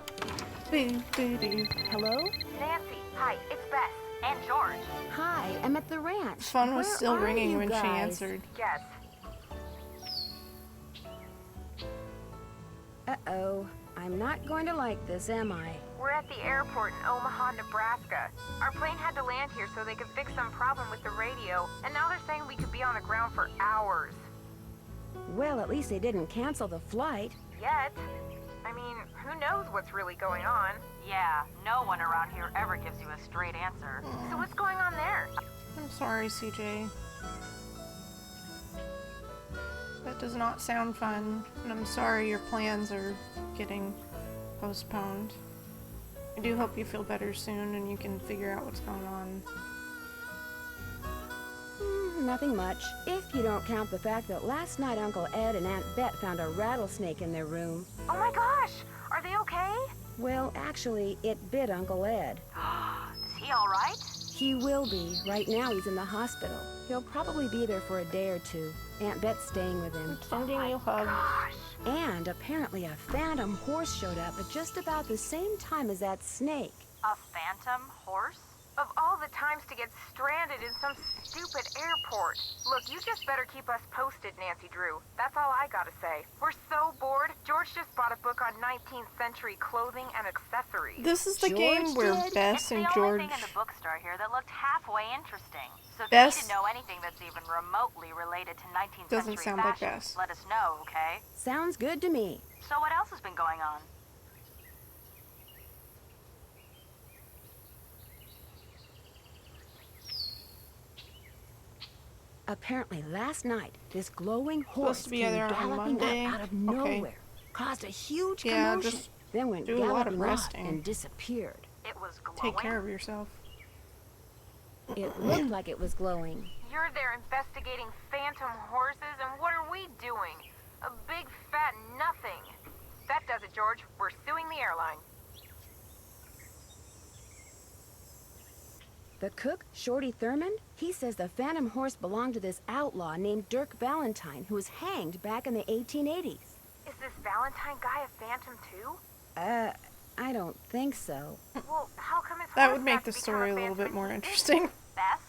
Boo, boo, doo.
Hello?
Nancy, hi, it's Beth and George.
Hi, I'm at the ranch.
The phone was
Where
still
are
ringing
you
when she
guys?
answered.
Yes.
Uh-oh. I'm not going to like this, am I?
We're at the airport in Omaha, Nebraska. Our plane had to land here so they could fix some problem with the radio, and now they're saying we could be on the ground for hours.
Well, at least they didn't cancel the flight.
Yet. I mean, who knows what's really going on? Yeah, no one around here ever gives you a straight answer. So what's going on there?
I'm sorry, CJ. That does not sound fun, and I'm sorry your plans are getting postponed. I do hope you feel better soon and you can figure out what's going on.
Nothing much, if you don't count the fact that last night Uncle Ed and Aunt Bet found a rattlesnake in their room.
Oh my gosh! Are they okay?
Well, actually, it bit Uncle Ed.
Is he alright?
He will be. Right now he's in the hospital. He'll probably be there for a day or two. Aunt Bet's staying with him.
Sending you hugs.
And apparently a phantom horse showed up at just about the same time as that snake.
A phantom horse? Of all the times to get stranded in some stupid airport. Look, you just better keep us posted, Nancy Drew. That's all I gotta say. We're so bored. George just bought a book on 19th century clothing and accessories.
This is the game where Bess and George...
It's the only thing in the bookstore here that looked halfway interesting. So if
Bess...
you need to know anything that's even remotely related to 19th
Doesn't
century
sound like
fashion,
Bess.
let us know, okay?
Sounds good to me.
So what else has been going on?
Apparently last night, this glowing horse
to be
came
there on
galloping
Monday.
up out of
Okay.
nowhere, caused a huge
Yeah,
commotion,
just
then went
do a lot of
galloping off
resting.
and disappeared.
It was glowing?
Take care of yourself.
It looked like it was glowing.
You're there investigating phantom horses, and what are we doing? A big fat nothing. That does it, George. We're suing the airline.
The cook, Shorty Thurman, he says the phantom horse belonged to this outlaw named Dirk Valentine, who was hanged back in the 1880s.
Is this Valentine guy a phantom too?
I don't think so.
Well, how come his
That
horse
would make
got
the
to become
story a little
phantom
bit more
instead?
interesting.
Bess,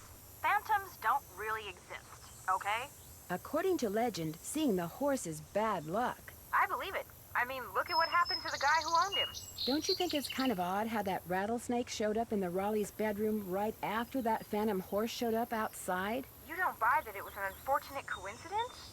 phantoms don't really exist, okay?
According to legend, seeing the horse is bad luck.
I believe it. I mean, look at what happened to the guy who owned him.
Don't you think it's kind of odd how that rattlesnake showed up in the Raleigh's bedroom right after that phantom horse showed up outside?
You don't buy that it was an unfortunate coincidence?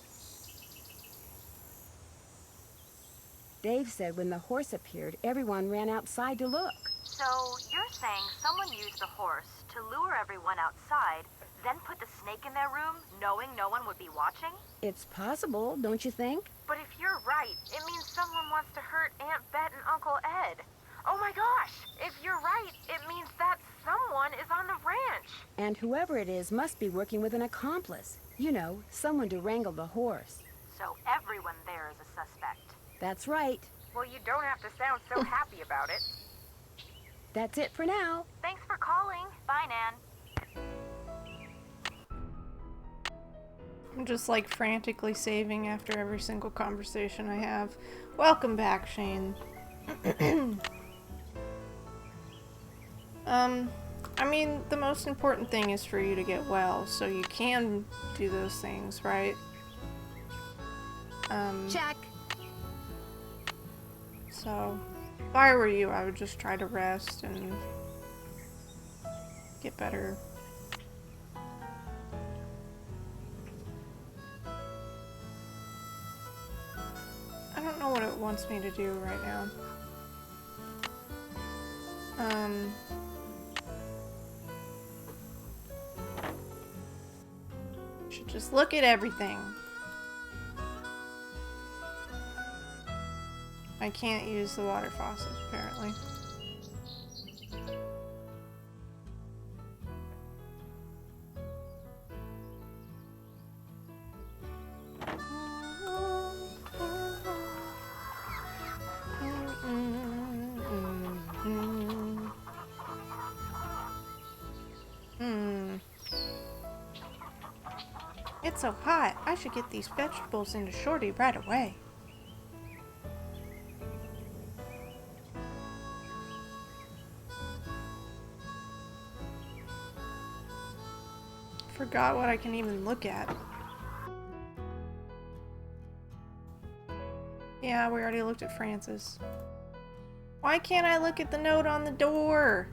Dave said when the horse appeared, everyone ran outside to look.
So, you're saying someone used the horse to lure everyone outside, then put the snake in their room, knowing no one would be watching?
It's possible, don't you think?
But if you're right, it means someone wants to hurt Aunt Bet and Uncle Ed. Oh my gosh! If you're right, it means that someone is on the ranch.
And whoever it is must be working with an accomplice. You know, someone to wrangle the horse.
So everyone there is a suspect.
That's right.
Well, you don't have to sound so happy about it.
That's it for now.
Thanks for calling. Bye, Nan.
I'm just like frantically saving after every single conversation I have. Welcome back, Shane. I mean, the most important thing is for you to get well, so you can do those things, right?
Check.
So, if I were you, I would just try to rest and get better. I don't know what it wants me to do right now. Should just look at everything. I can't use the water faucet, apparently. It's so hot. I should get these vegetables into Shorty right away. Forgot what I can even look at. Yeah, we already looked at Francis. Why can't I look at the note on the door?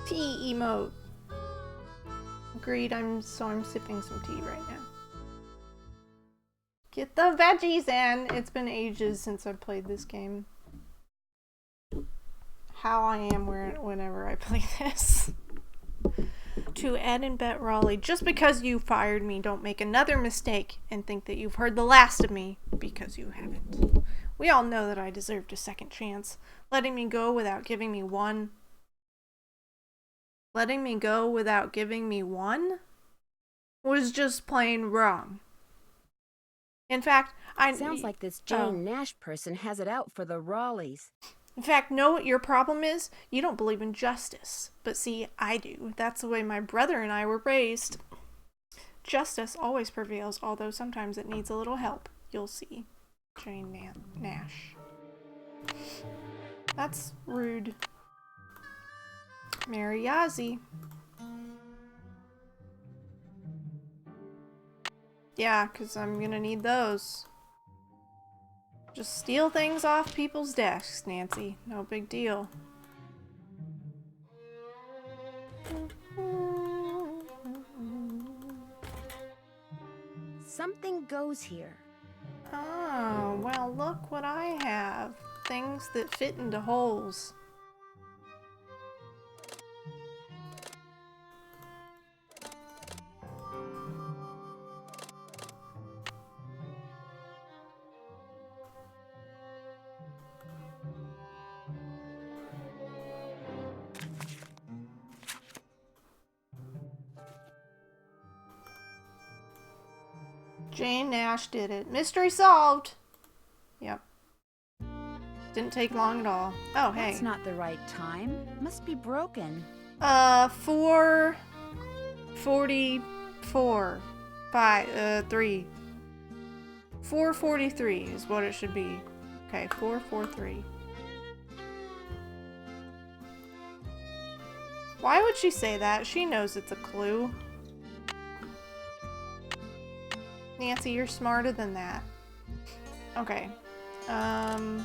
Tea emote. Agreed, I'm sipping some tea right now. Get the veggies in! It's been ages since I've played this game. How I am whenever I play this. To Ed and Bet Raleigh, just because you fired me, don't make another mistake and think that you've heard the last of me, because you haven't. We all know that I deserved a second chance. Letting me go without giving me one was just plain wrong. In fact,
Sounds like this Jane Nash person has it out for the Raleighs.
In fact, know what your problem is? You don't believe in justice. But see, I do. That's the way my brother and I were raised. Justice always prevails, although sometimes it needs a little help. You'll see. Jane Nash. That's rude. Mary Yazzie. Yeah, because I'm gonna need those. Just steal things off people's desks, Nancy. No big deal.
Something goes here.
Oh, well, look what I have. Things that fit into holes. Jane Nash did it. Mystery solved! Yep. Didn't take long at all. Oh, hey.
That's not the right time. Must be broken.
4:44. 3. 4:43 is what it should be. Okay, 4:43. Why would she say that? She knows it's a clue. Nancy, you're smarter than that. Okay. I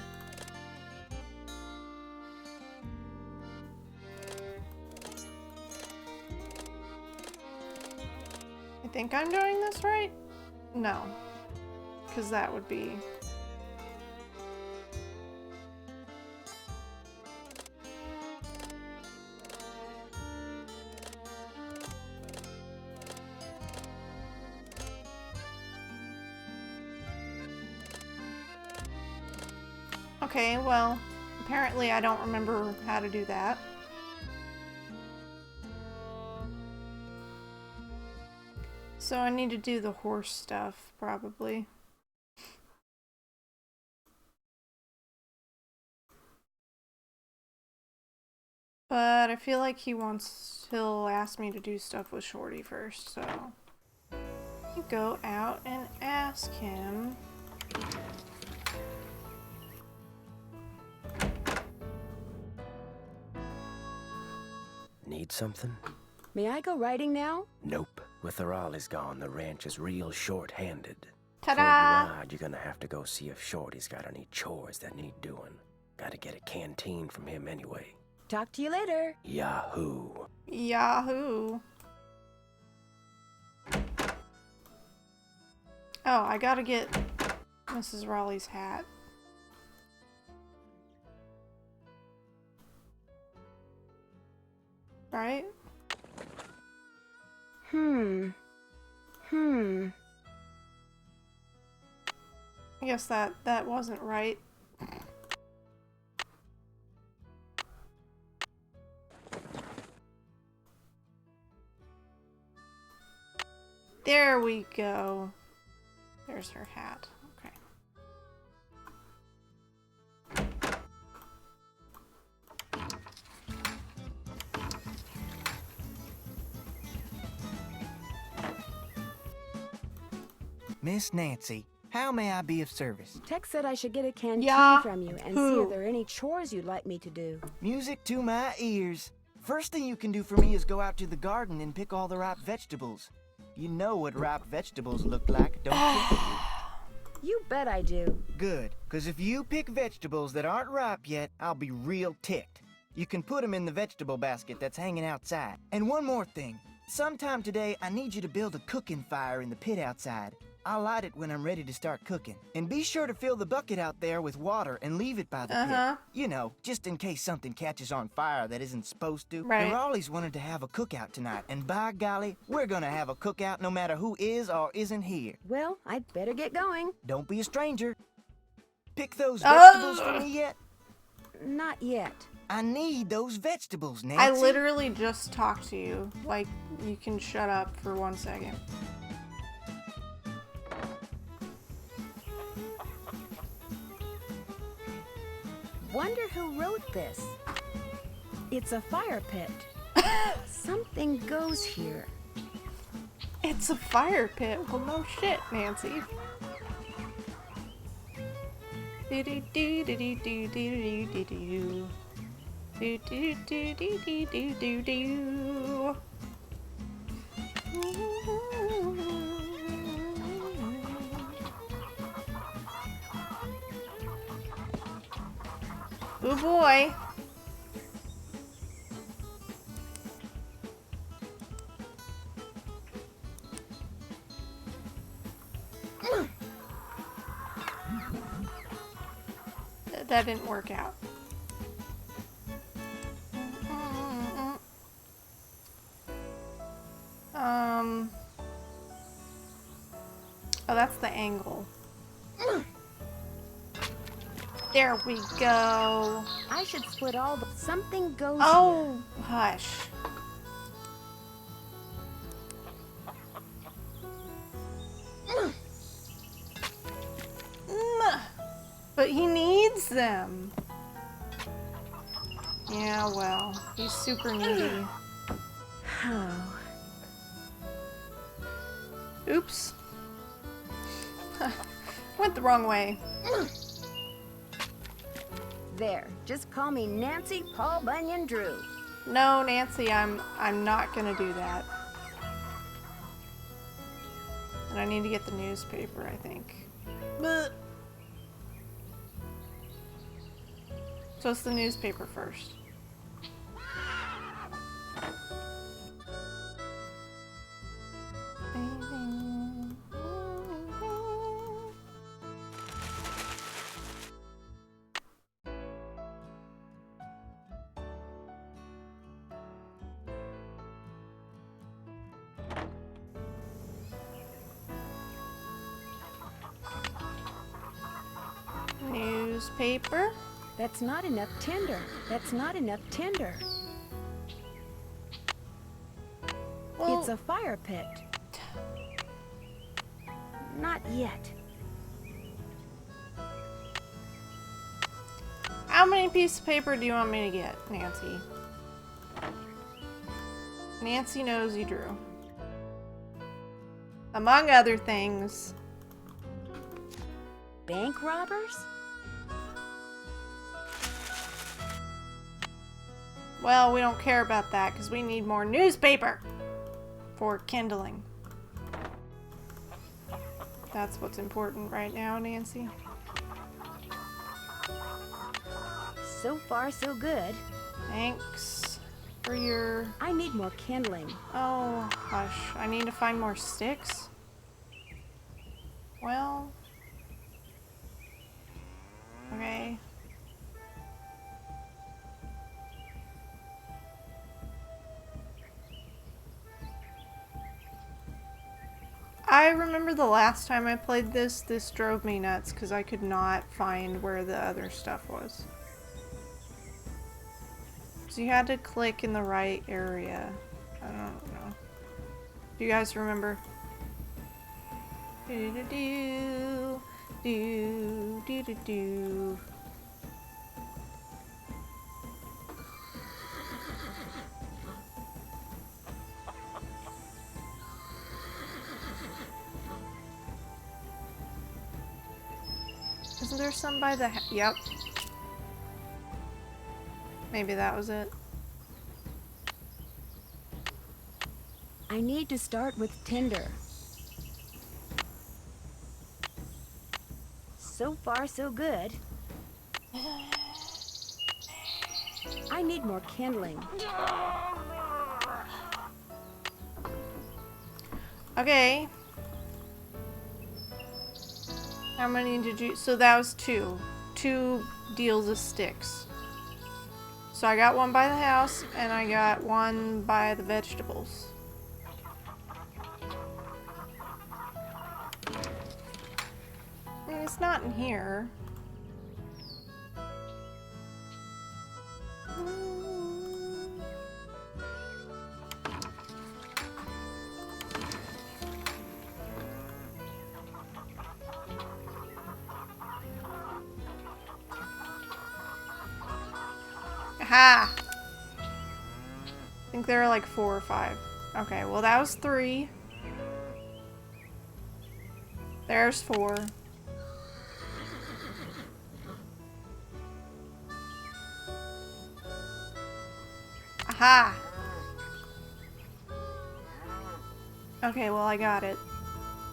think I'm doing this right? No. Because that would be... Okay, well, apparently I don't remember how to do that. So I need to do the horse stuff, probably. But I feel like he'll ask me to do stuff with Shorty first, so... Go out and ask him...
Need something?
May I go riding now?
Nope. With the Raleighs gone, the ranch is real short-handed.
Ta-da!
Before you ride, you're gonna have to go see if Shorty's got any chores that need doing. Gotta get a canteen from him anyway.
Talk to you later.
Yahoo!
Yahoo! Oh, I gotta get Mrs. Raleigh's hat. Right? I guess that wasn't right. There we go. There's her hat. Okay.
Miss Nancy, how may I be of service?
Tex said I should get a canteen from you and see if there are any chores you'd like me to do.
Music to my ears. First thing you can do for me is go out to the garden and pick all the ripe vegetables. You know what ripe vegetables look like, don't you?
You bet I do.
Good, because if you pick vegetables that aren't ripe yet, I'll be real ticked. You can put them in the vegetable basket that's hanging outside. And one more thing. Sometime today, I need you to build a cooking fire in the pit outside. I'll light it when I'm ready to start cooking. And be sure to fill the bucket out there with water and leave it by the pit. You know, just in case something catches on fire that isn't supposed to.
Right.
And Raleigh's wanted to have a cookout tonight. And by golly, we're gonna have a cookout no matter who is or isn't here.
Well, I'd better get going.
Don't be a stranger. Pick those vegetables for me yet?
Not yet.
I need those vegetables, Nancy.
I literally just talked to you. Like, you can shut up for 1 second.
Wonder who wrote this. It's a fire pit. Something goes here.
It's a fire pit. Well, no shit, Nancy. Oh boy. That didn't work out. Oh, that's the angle. There we go.
I should split all the... Something goes
Oh,
here.
hush. But he needs them. Yeah, well, he's super needy.
Oh.
Oops. Went the wrong way.
There, just call me Nancy Paul Bunyan Drew.
No, Nancy, I'm not gonna do that. And I need to get the newspaper, I think. But so it's the newspaper first. Newspaper.
That's not enough tinder. That's not enough tinder.
Well,
it's a fire pit. Not yet.
How many pieces of paper do you want me to get, Nancy? Nancy Nosy Drew. Among other things.
Bank robbers?
Well, we don't care about that because we need more newspaper for kindling. That's what's important right now, Nancy.
So far, so good.
Thanks for your...
I need more kindling.
Oh, hush. I need to find more sticks? Well... Okay. I remember the last time I played this drove me nuts because I could not find where the other stuff was. So you had to click in the right area. I don't know. Do you guys remember? Do do do do do. Isn't there some by the yep. Maybe that was it.
I need to start with tinder. So far, so good. I need more kindling.
Okay. How many did you... So that was 2. 2 deals of sticks. So I got one by the house, and I got one by the vegetables. I mean, it's not in here. Aha! I think there are like 4 or 5. Okay, well that was 3. There's 4. Aha! Okay, well I got it.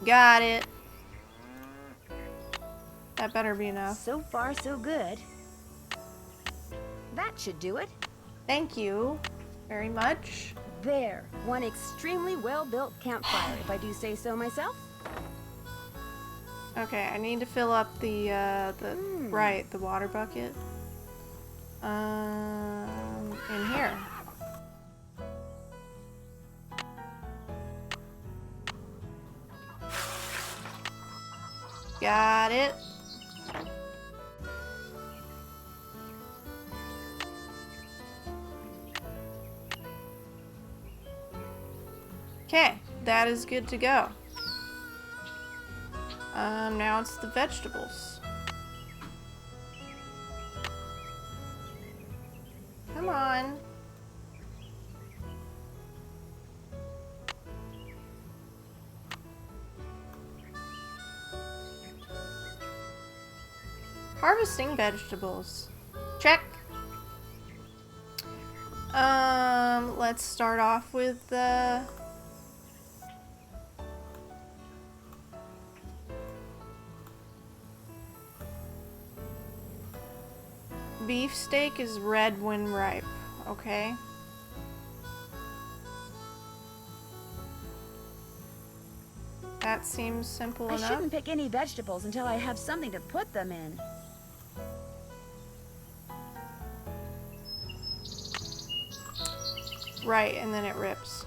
Got it! That better be enough.
So far, so good. That should do it.
Thank you very much.
There, one extremely well-built campfire, if I do say so myself.
Okay, I need to fill up the right, the water bucket. In here. Got it. Okay, that is good to go. Now it's the vegetables. Come on. Harvesting vegetables. Check. Let's start off with the beefsteak is red when ripe, okay? That seems simple enough.
I shouldn't pick any vegetables until I have something to put them in.
Right, and then it rips.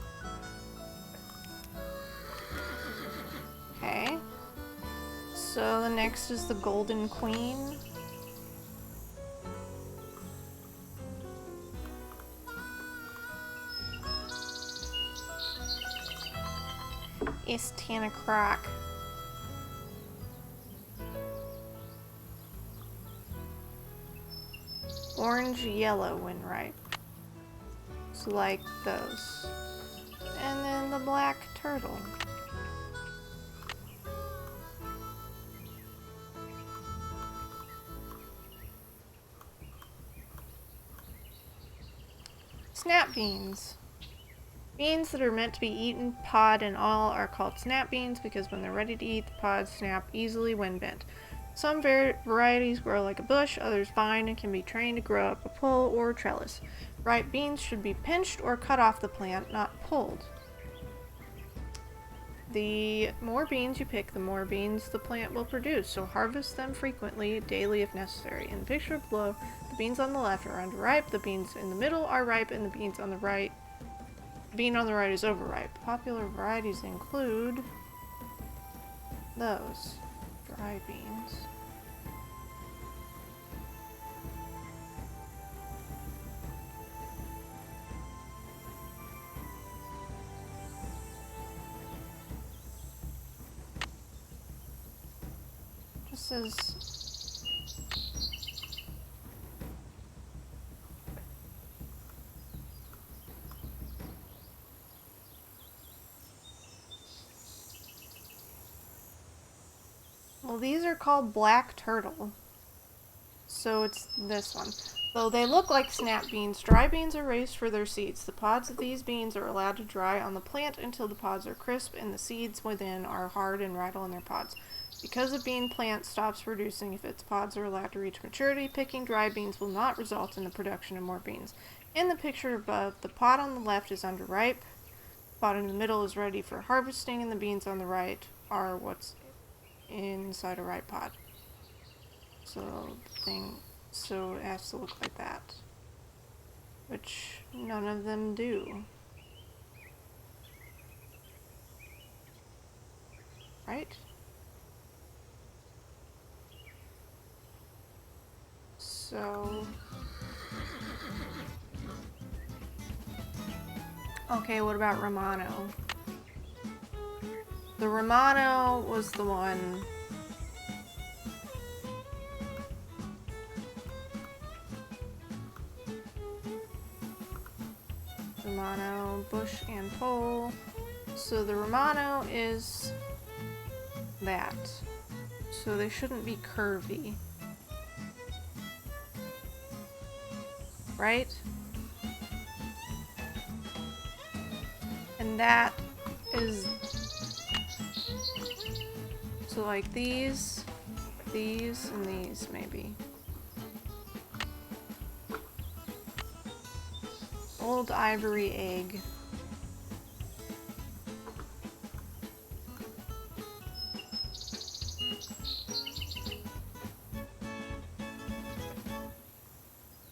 Okay. So the next is the Golden Queen. It's 10 o'clock. Orange, yellow when ripe. So like those. And then the black turtle. Snap beans. Beans that are meant to be eaten, pod and all, are called snap beans because when they're ready to eat, the pods snap easily when bent. Some varieties grow like a bush, others vine and can be trained to grow up a pole or trellis. Ripe beans should be pinched or cut off the plant, not pulled. The more beans you pick, the more beans the plant will produce, so harvest them frequently, daily if necessary. In the picture below, the beans on the left are underripe, the beans in the middle are ripe, and the beans on the right bean on the right is overripe. Popular varieties include those dry beans. is... Well, these are called black turtle. So it's this one. Though they look like snap beans, dry beans are raised for their seeds. The pods of these beans are allowed to dry on the plant until the pods are crisp and the seeds within are hard and rattle in their pods. Because a bean plant stops producing if its pods are allowed to reach maturity, picking dry beans will not result in the production of more beans. In the picture above, the pod on the left is underripe, the pod in the middle is ready for harvesting, and the beans on the right are what's inside a ripe pod. So it has to look like that, which none of them do, right? So, okay, what about Romano? The Romano was the one. Romano, bush, and pole. So the Romano is that. So they shouldn't be curvy. Right? And that is... So like these, and these maybe. Old ivory egg.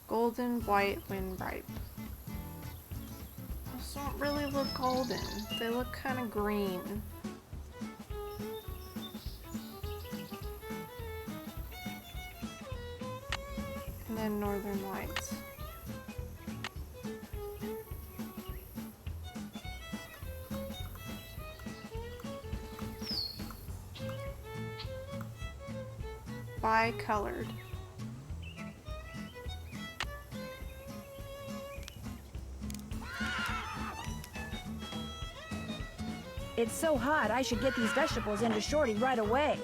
Golden white windripe. Those don't really look golden. They look kind of green. And then northern lights. Bi-colored.
It's so hot, I should get these vegetables into Shorty right away.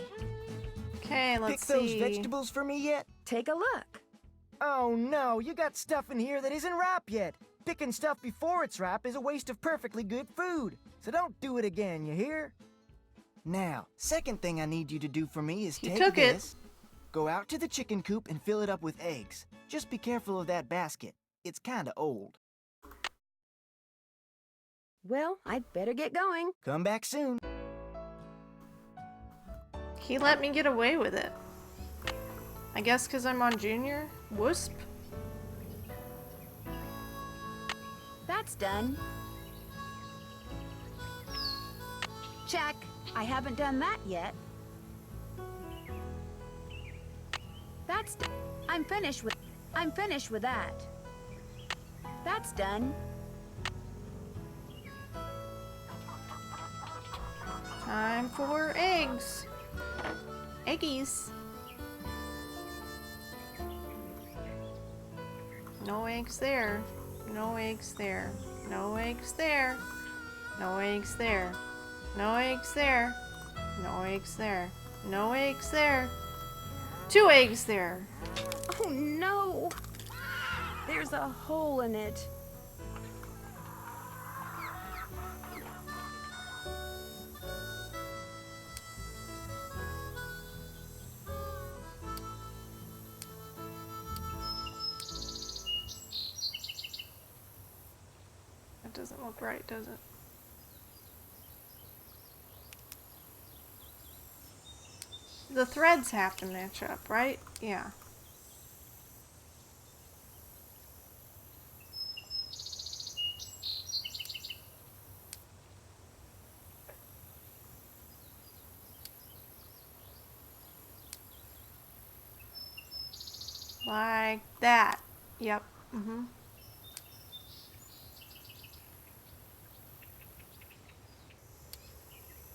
Okay, let's see.
Pick those vegetables for me yet?
Take a look.
Oh no, you got stuff in here that isn't ripe yet. Picking stuff before it's ripe is a waste of perfectly good food. So don't do it again, you hear? Now, second thing I need you to do for me is take this, go out to the chicken coop and fill it up with eggs. Just be careful of that basket. It's kinda old.
Well, I'd better get going.
Come back soon.
He let me get away with it. I guess because I'm on Junior? Wisp?
That's done. Check. I haven't done that yet. That's done. I'm finished with that. That's done.
Time for eggs. Eggies. No eggs there. No eggs there. No eggs there. No eggs there. No eggs there. No eggs there. No eggs there. 2 eggs there.
Oh no! There's a hole in it.
That doesn't look right, does it? The threads have to match up, right? Yeah. Like that. Yep. Mm-hmm.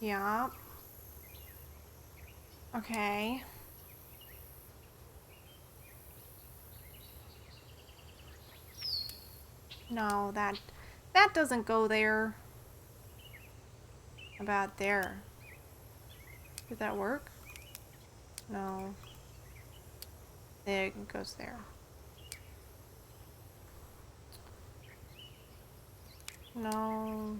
Yeah. Okay. No, that doesn't go there. About there. Did that work? No. There, it goes there. No.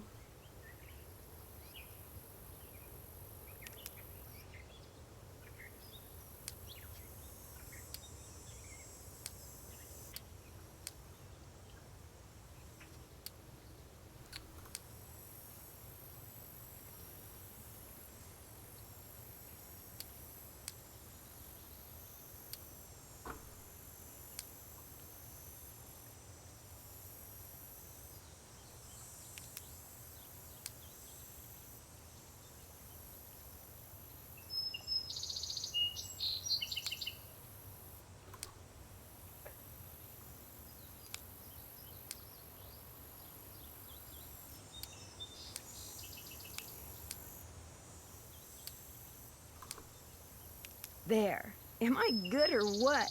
There. Am I good or what?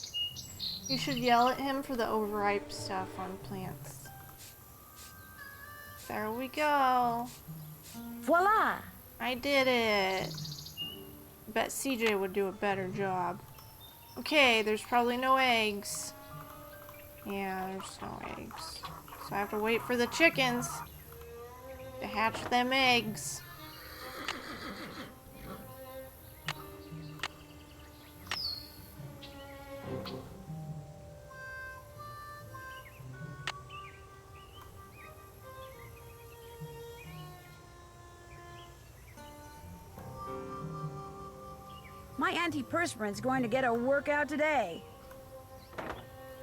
You should yell at him for the overripe stuff on plants. There we go.
Voila!
I did it. Bet CJ would do a better job. Okay, there's probably no eggs. Yeah, there's no eggs. So I have to wait for the chickens to hatch them eggs.
My antiperspirant's going to get a workout today.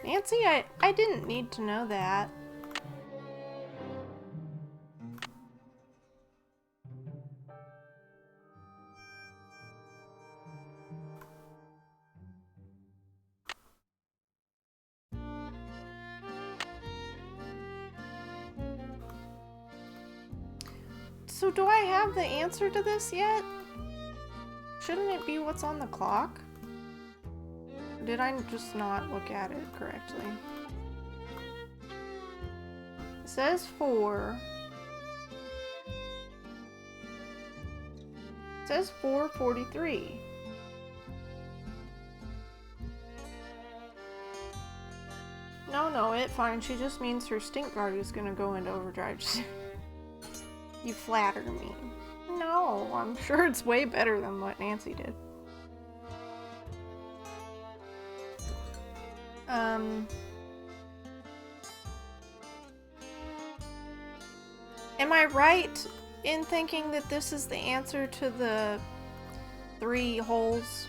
Nancy, I didn't need to know that. So do I have the answer to this yet? Shouldn't it be what's on the clock? Or did I just not look at it correctly? It says 4. It says 4:43. No, it's fine. She just means her stink guard is gonna go into overdrive. You flatter me. No, I'm sure it's way better than what Nancy did. Am I right in thinking that this is the answer to the 3 holes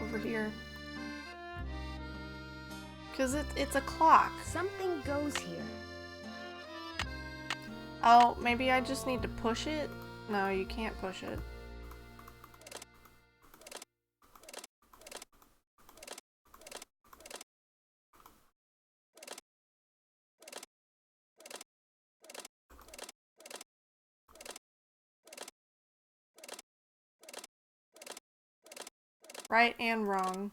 over here? Because it's a clock.
Something goes here.
Oh, maybe I just need to push it? No, you can't push it. Right and wrong.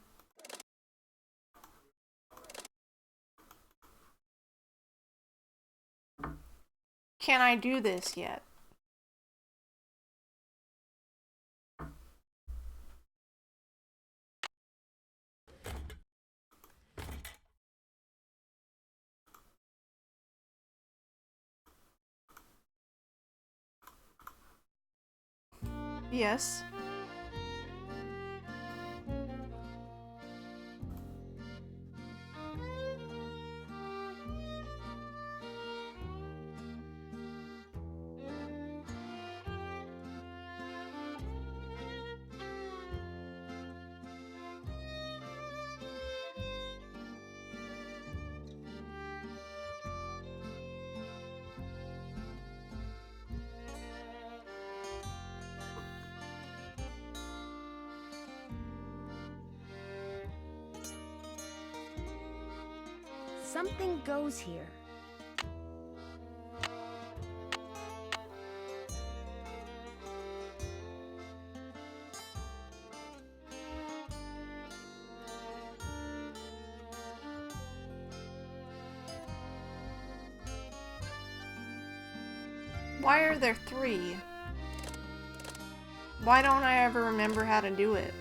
Can I do this yet? Yes.
Something goes here.
Why are there 3? Why don't I ever remember how to do it?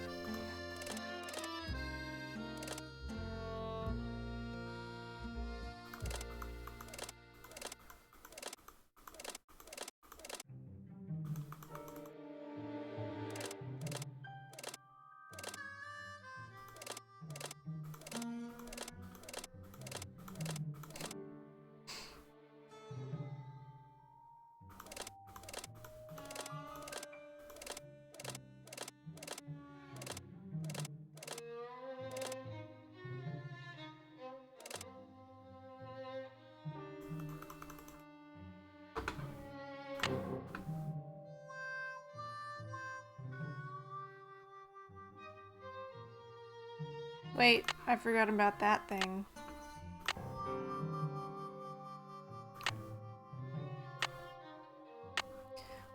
Wait, I forgot about that thing.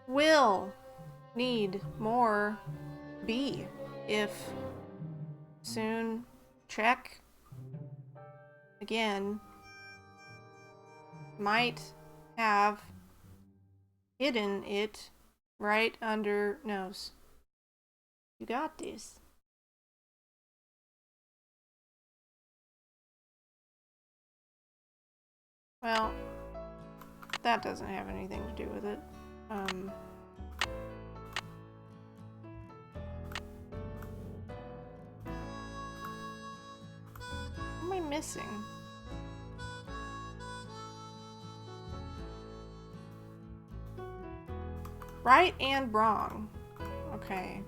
Will need more B if soon. Check again. Might have hidden it right under nose. You got this. Well, that doesn't have anything to do with it. What am I missing? Right and wrong. Okay.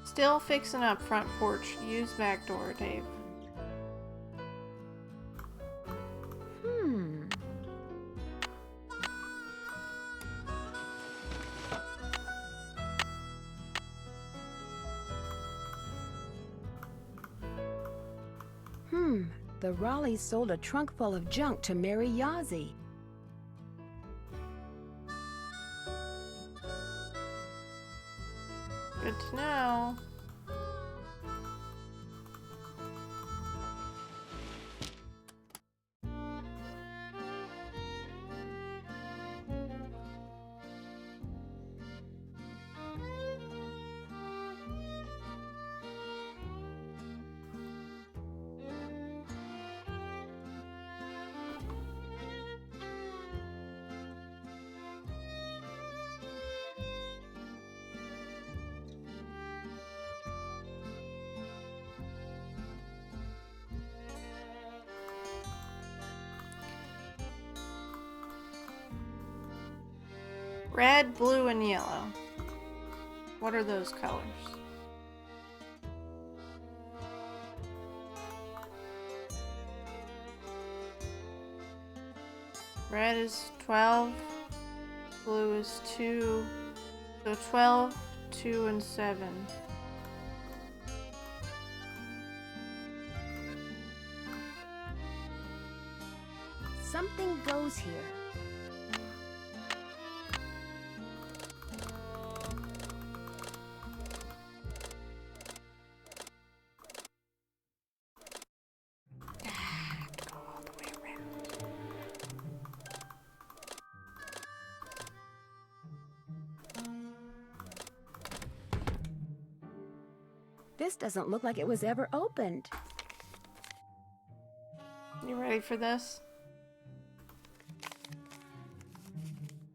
Still fixing up front porch. Use back door, Dave.
The Raleighs sold a trunk full of junk to Mary Yazzie.
Good to know. Red, blue, and yellow. What are those colors? Red is 12, blue is 2, so 12, 2, and 7.
Something goes here. This doesn't look like it was ever opened.
You ready for this?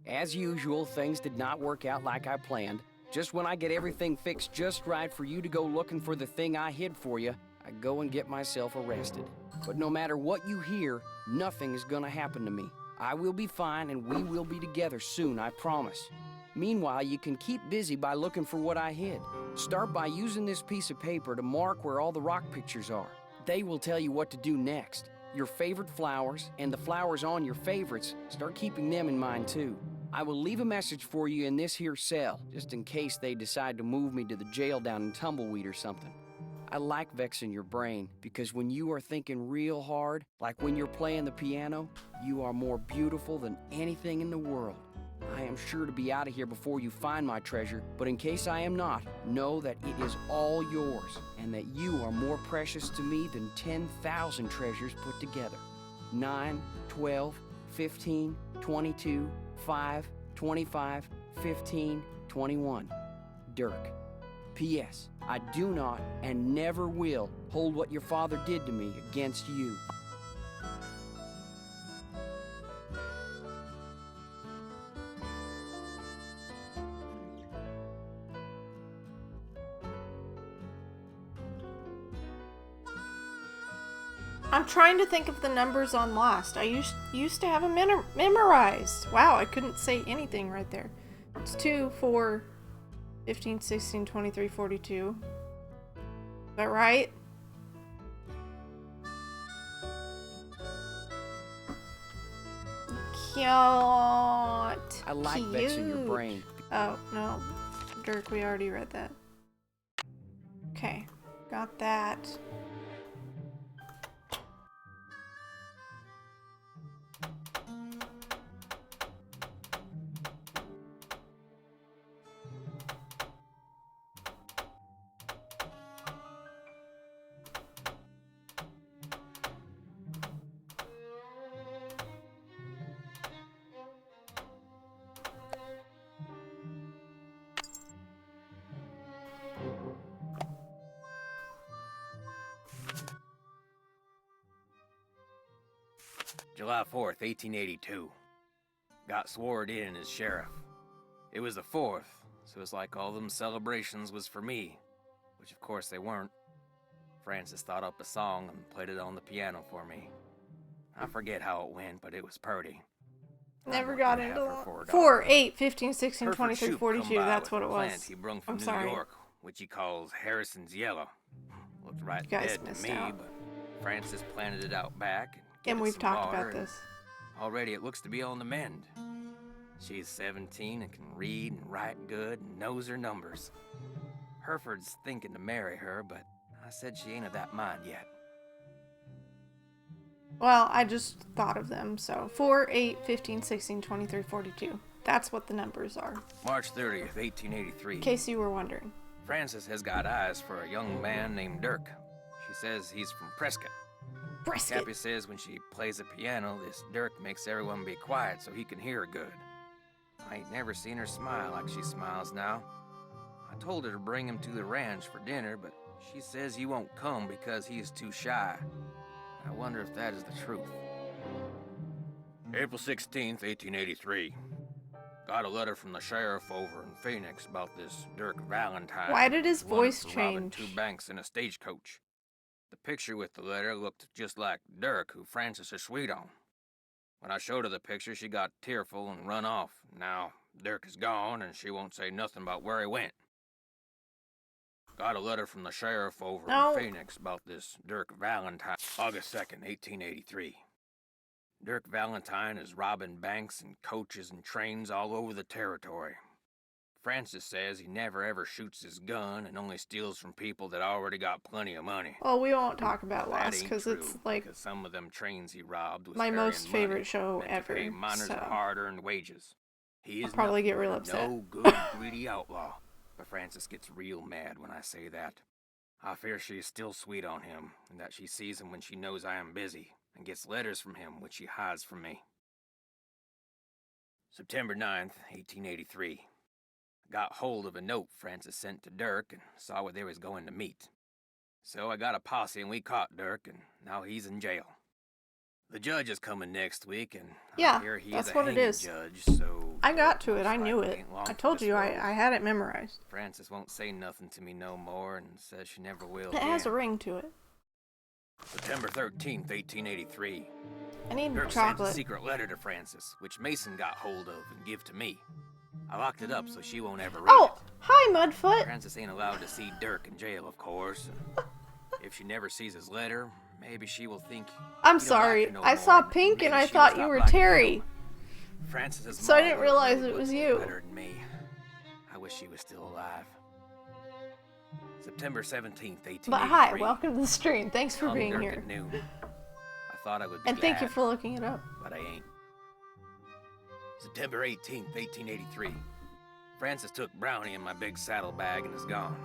As usual, things did not work out like I planned. Just when I get everything fixed just right for you to go looking for the thing I hid for you, I go and get myself arrested. But no matter what you hear, nothing is gonna happen to me. I will be fine and we will be together soon, I promise. Meanwhile, you can keep busy by looking for what I hid. Start by using this piece of paper to mark where all the rock pictures are. They will tell you what to do next. Your favorite flowers and the flowers on your favorites, start keeping them in mind too. I will leave a message for you in this here cell, just in case they decide to move me to the jail down in Tumbleweed or something. I like vexing your brain, because when you are thinking real hard, like when you're playing the piano, you are more beautiful than anything in the world.
I am sure to be out of here before you find my treasure, but in case I am not, know that it is all yours, and that you are more precious to me than 10,000 treasures put together. 9, 12, 15, 22, 5, 25, 15, 21. Dirk. P.S. I do not and never will hold what your father did to me against you.
I'm trying to think of the numbers on Lost. I used to have them memorized. Wow, I couldn't say anything right there. It's 2, 4, 15, 16, 23, 42. Is that right? Cute.
I like vexing your brain.
Oh, no. Dirk, we already read that. Okay, got that.
July 4th, 1882. Got sworn in as sheriff. It was the 4th, so it's like all them celebrations was for me, which of course they weren't. Francis thought up a song and played it on the piano for me. I forget how it went, but it was purty.
Never got into that. 4, 8, 15, 16, 23, 42. That's what it was.
He brung from
I'm
New
sorry.
York, which he calls Harrison's Yellow. Looked right dead to me, but Francis planted it out back.
And we've talked about this.
Already it looks to be on the mend. She's 17 and can read and write good and knows her numbers. Hereford's thinking to marry her, but I said she ain't of that mind yet.
Well, I just thought of them, so 4, 8, 15, 16, 23, 42. That's what the numbers are.
March 30th, 1883.
In case you were wondering.
Frances has got eyes for a young man named Dirk. She says he's from Prescott.
Prescott.
Cappy says when she plays the piano, this Dirk makes everyone be quiet so he can hear her good. I ain't never seen her smile like she smiles now. I told her to bring him to the ranch for dinner, but she says he won't come because he is too shy. I wonder if that is the truth. April 16th, 1883. Got a letter from the sheriff over in Phoenix about this Dirk Valentine.
Why did his voice
robbing
change?
2 banks in a stagecoach. The picture with the letter looked just like Dirk, who Francis is sweet on. When I showed her the picture, she got tearful and run off. Now, Dirk is gone, and she won't say nothing about where he went. Got a letter from the sheriff over in Phoenix about this Dirk Valentine. August 2nd, 1883. Dirk Valentine is robbing banks and coaches and trains all over the territory. Francis says he never ever shoots his gun and only steals from people that already got plenty of money.
Well, we won't talk about
That
Lost
ain't
because
true,
it's like
because some of them trains he robbed was
my
carrying
most favorite
money
show
meant to
ever.
pay miners
So
hard-earned wages. He
I'll
is
probably
nothing
get real
but
upset.
no good, greedy outlaw. But Francis gets real mad when I say that. I fear she is still sweet on him, and that she sees him when she knows I am busy, and gets letters from him which she hides from me. September 9th, 1883. Got hold of a note Francis sent to Dirk and saw where they was going to meet. So I got a posse and we caught Dirk, and now he's in jail. The judge is coming next week, and I hear he
that's
is a
what it
hanging
is.
judge, so
I got to it. I knew it.
ain't long
I
for
told
this
you
world.
I had it memorized.
Francis won't say nothing to me no more and says she never will
It has a
again.
ring to it.
September 13th, 1883.
I need
Dirk sent a
chocolate.
secret letter to Francis, which Mason got hold of and give to me. I locked it up so she won't ever read
Oh,
it.
hi, Mudfoot.
Francis ain't allowed to see Dirk in jail, of course. And if she never sees his letter, maybe she will think.
I'm
he don't like
sorry.
her no
I
more,
saw
and
Pink
maybe
and I
she will
thought you
stop
were
liking
Terry.
him. Francis's
So I
mom
didn't
would've
realize
wrote
it was
books
you.
better than me. I wish she was still alive. September 17th, 1883.
But hi, welcome to the stream. Thanks for
Hung
being
Dirk
here.
at noon. I thought I would be
And thank you
glad,
for looking it up.
but I ain't.
September 18th, 1883. Frances took Brownie in my big saddlebag and is gone.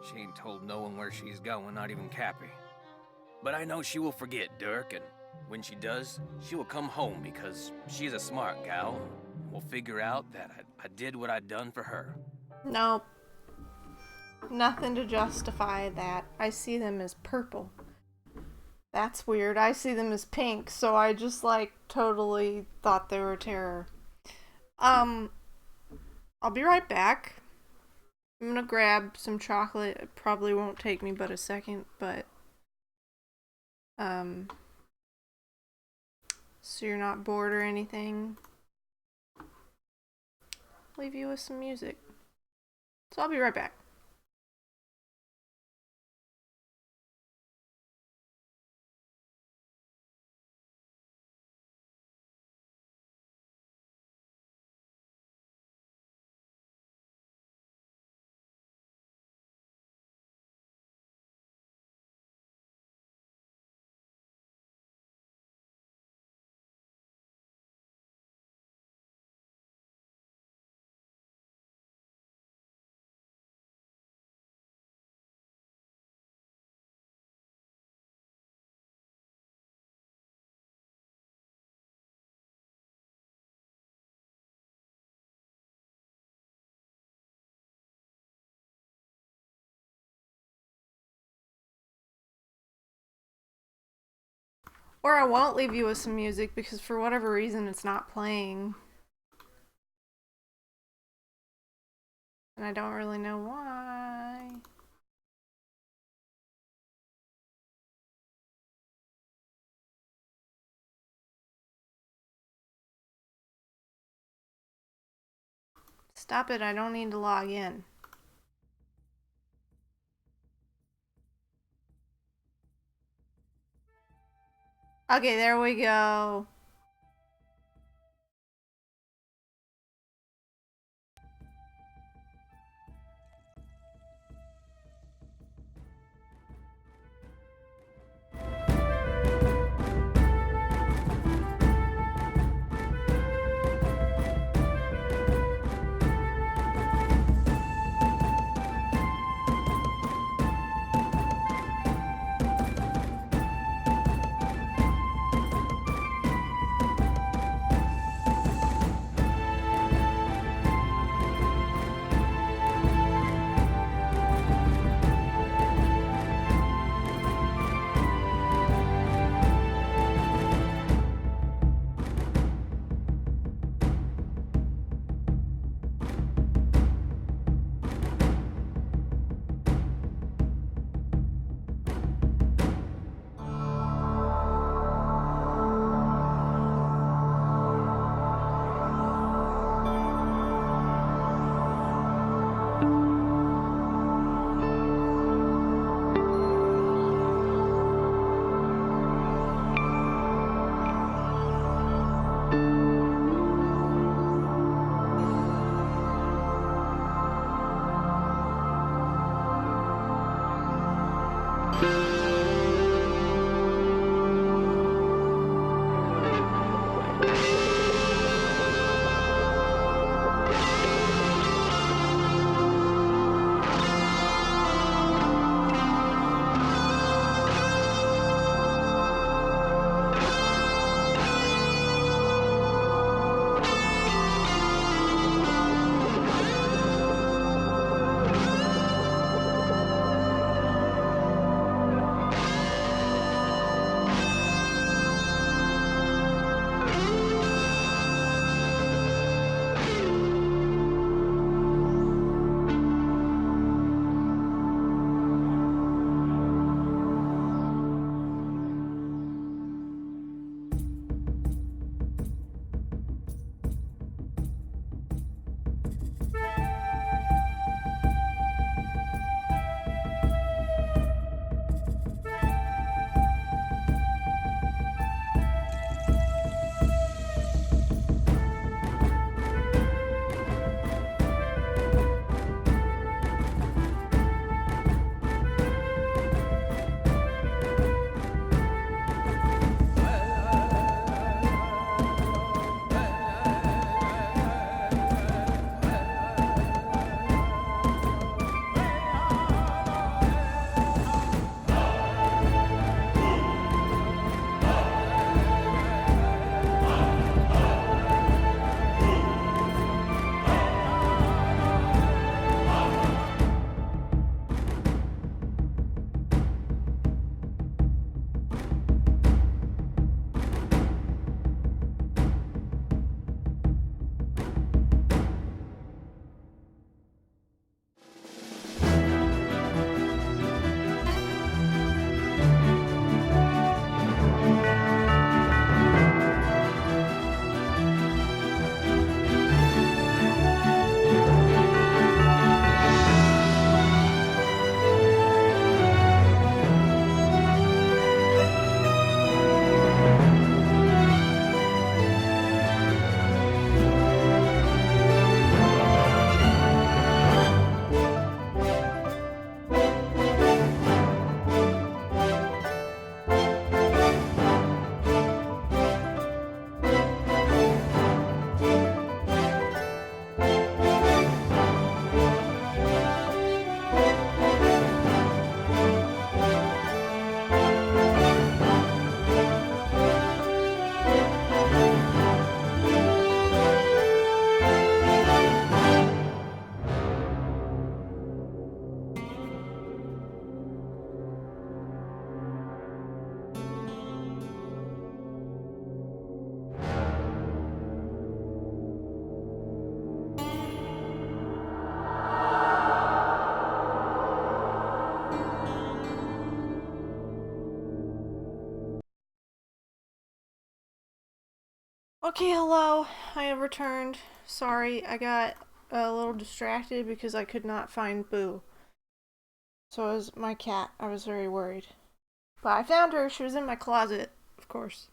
She ain't told no one where she's going, not even Cappy. But I know she will forget Dirk, and when she does, she will come home because she's a smart gal and will figure out that I did what I'd done for her.
Nope. Nothing to justify that. I see them as purple. That's weird. I see them as pink, so I just, like, totally thought they were terror. I'll be right back. I'm gonna grab some chocolate. It probably won't take me but a second, but, so you're not bored or anything. Leave you with some music. So I'll be right back. Or I won't leave you with some music because for whatever reason it's not playing. And I don't really know why. Stop it, I don't need to log in. Okay, there we go. Okay, hello. I have returned. Sorry, I got a little distracted because I could not find Boo. So it was my cat. I was very worried. But I found her. She was in my closet, of course.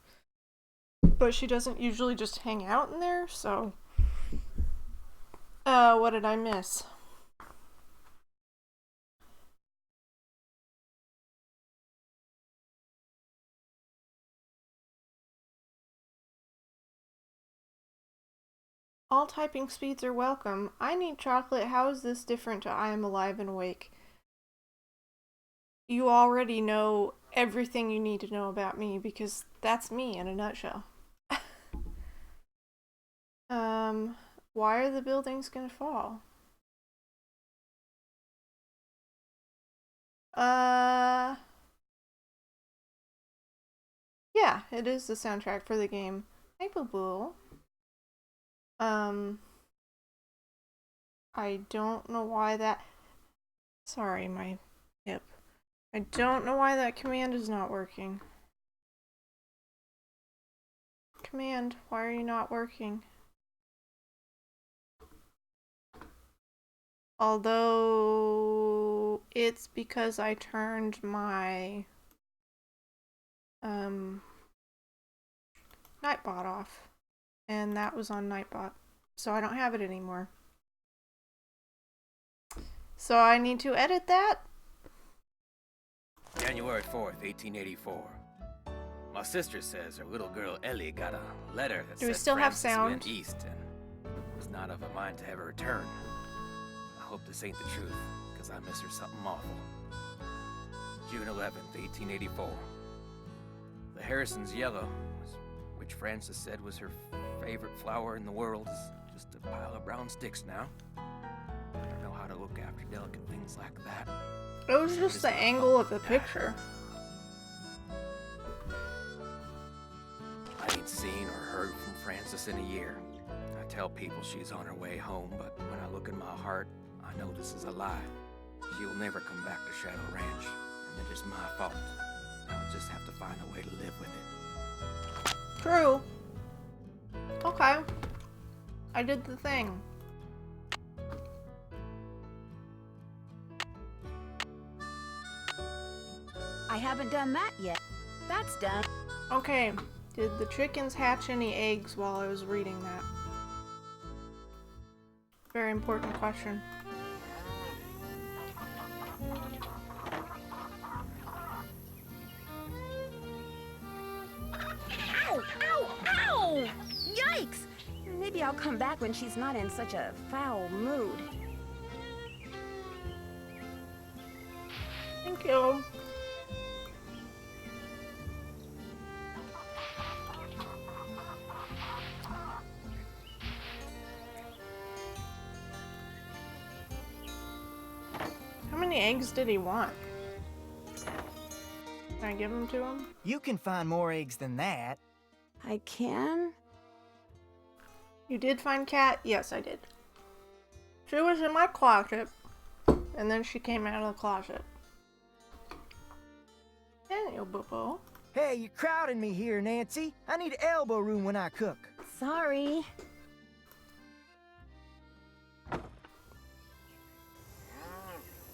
But she doesn't usually just hang out in there, so... what did I miss? All typing speeds are welcome. I need chocolate. How is this different to I am alive and awake? You already know everything you need to know about me because that's me in a nutshell. Why are the buildings gonna fall? Yeah, it is the soundtrack for the game. Hey, Boo Boo. I don't know why that... Sorry, my hip. I don't know why that command is not working. Command, why are you not working? Although it's because I turned my Nightbot off, and that was on Nightbot, so I don't have it anymore. So I need to edit that.
January 4th, 1884. My sister says her little girl Ellie got a letter that
Do we
said
still have
Francis
sound?
went east and was not of a mind to ever return. I hope this ain't the truth, because I miss her something awful. June 11th, 1884. The Harrison's yellow, which Francis said was her favorite flower in the world, is just a pile of brown sticks now. I don't know how to look after delicate things like that.
It was just the angle of the picture.
I ain't seen or heard from Francis in a year. I tell people she's on her way home, but when I look in my heart, I know this is a lie. She'll never come back to Shadow Ranch, and it is my fault. I'll just have to find a way to live with it.
True. Okay. I did the thing.
I haven't done that yet. That's done.
Okay. Did the chickens hatch any eggs while I was reading that? Very important question.
Ow! Ow! Ow! Yikes! Maybe I'll come back when she's not in such a foul mood.
Thank you. How many eggs did he want? Can I give them to him?
You can find more eggs than that.
I can? You did find Cat? Yes, I did. She was in my closet, and then she came out of the closet. Hey, Boo-Boo.
Hey, you're crowding me here, Nancy. I need elbow room when I cook.
Sorry.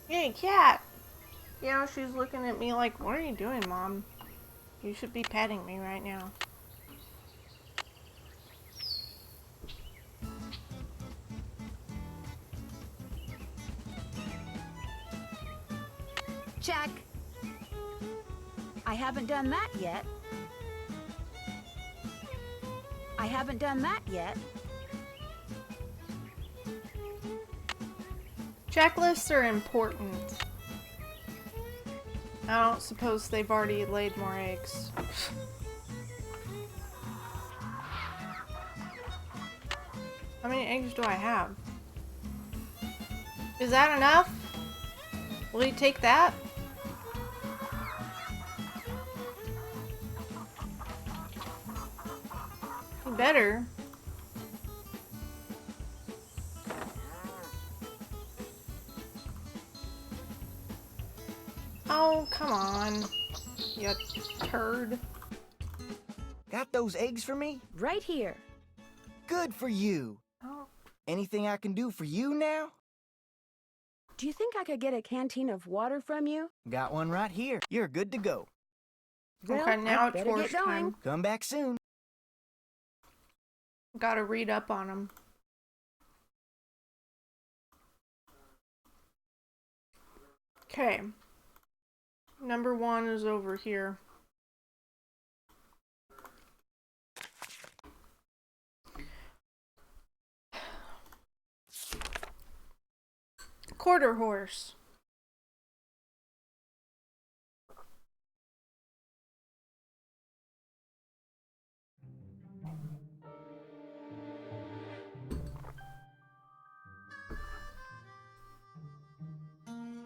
Hey, Cat! You know, she's looking at me like, what are you doing, Mom? You should be petting me right now.
Check. I haven't done that yet. I haven't done that yet.
Checklists are important. I don't suppose they've already laid more eggs. How many eggs do I have? Is that enough? Will you take that? You better. Oh, come on, you turd.
Got those eggs for me?
Right here.
good for you.
Oh.
Anything I can do for you now?
Do you think I could get a canteen of water from you?
Got one right here. You're good to go.
Well,
Okay, now
I'd
it's
better
horse
get going.
time.
Come back soon.
Gotta read up on them. Okay. Number 1 is over here. Quarter horse.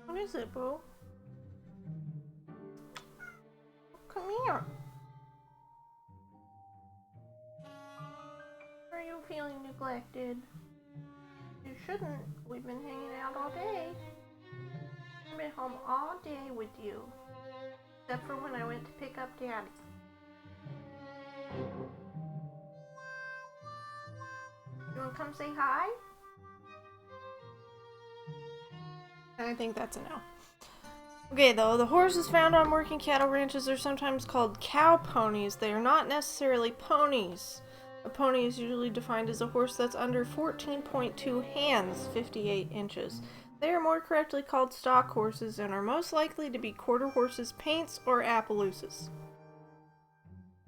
What is it, Boo? Come here. Are you feeling neglected? You shouldn't. We've been hanging out all day. I've been home all day with you. Except for when I went to pick up Daddy. You wanna come say hi? I think that's a no. Okay, though, the horses found on working cattle ranches are sometimes called cow ponies. They are not necessarily ponies. A pony is usually defined as a horse that's under 14.2 hands, 58 inches. They are more correctly called stock horses and are most likely to be quarter horses, paints, or Appaloosas.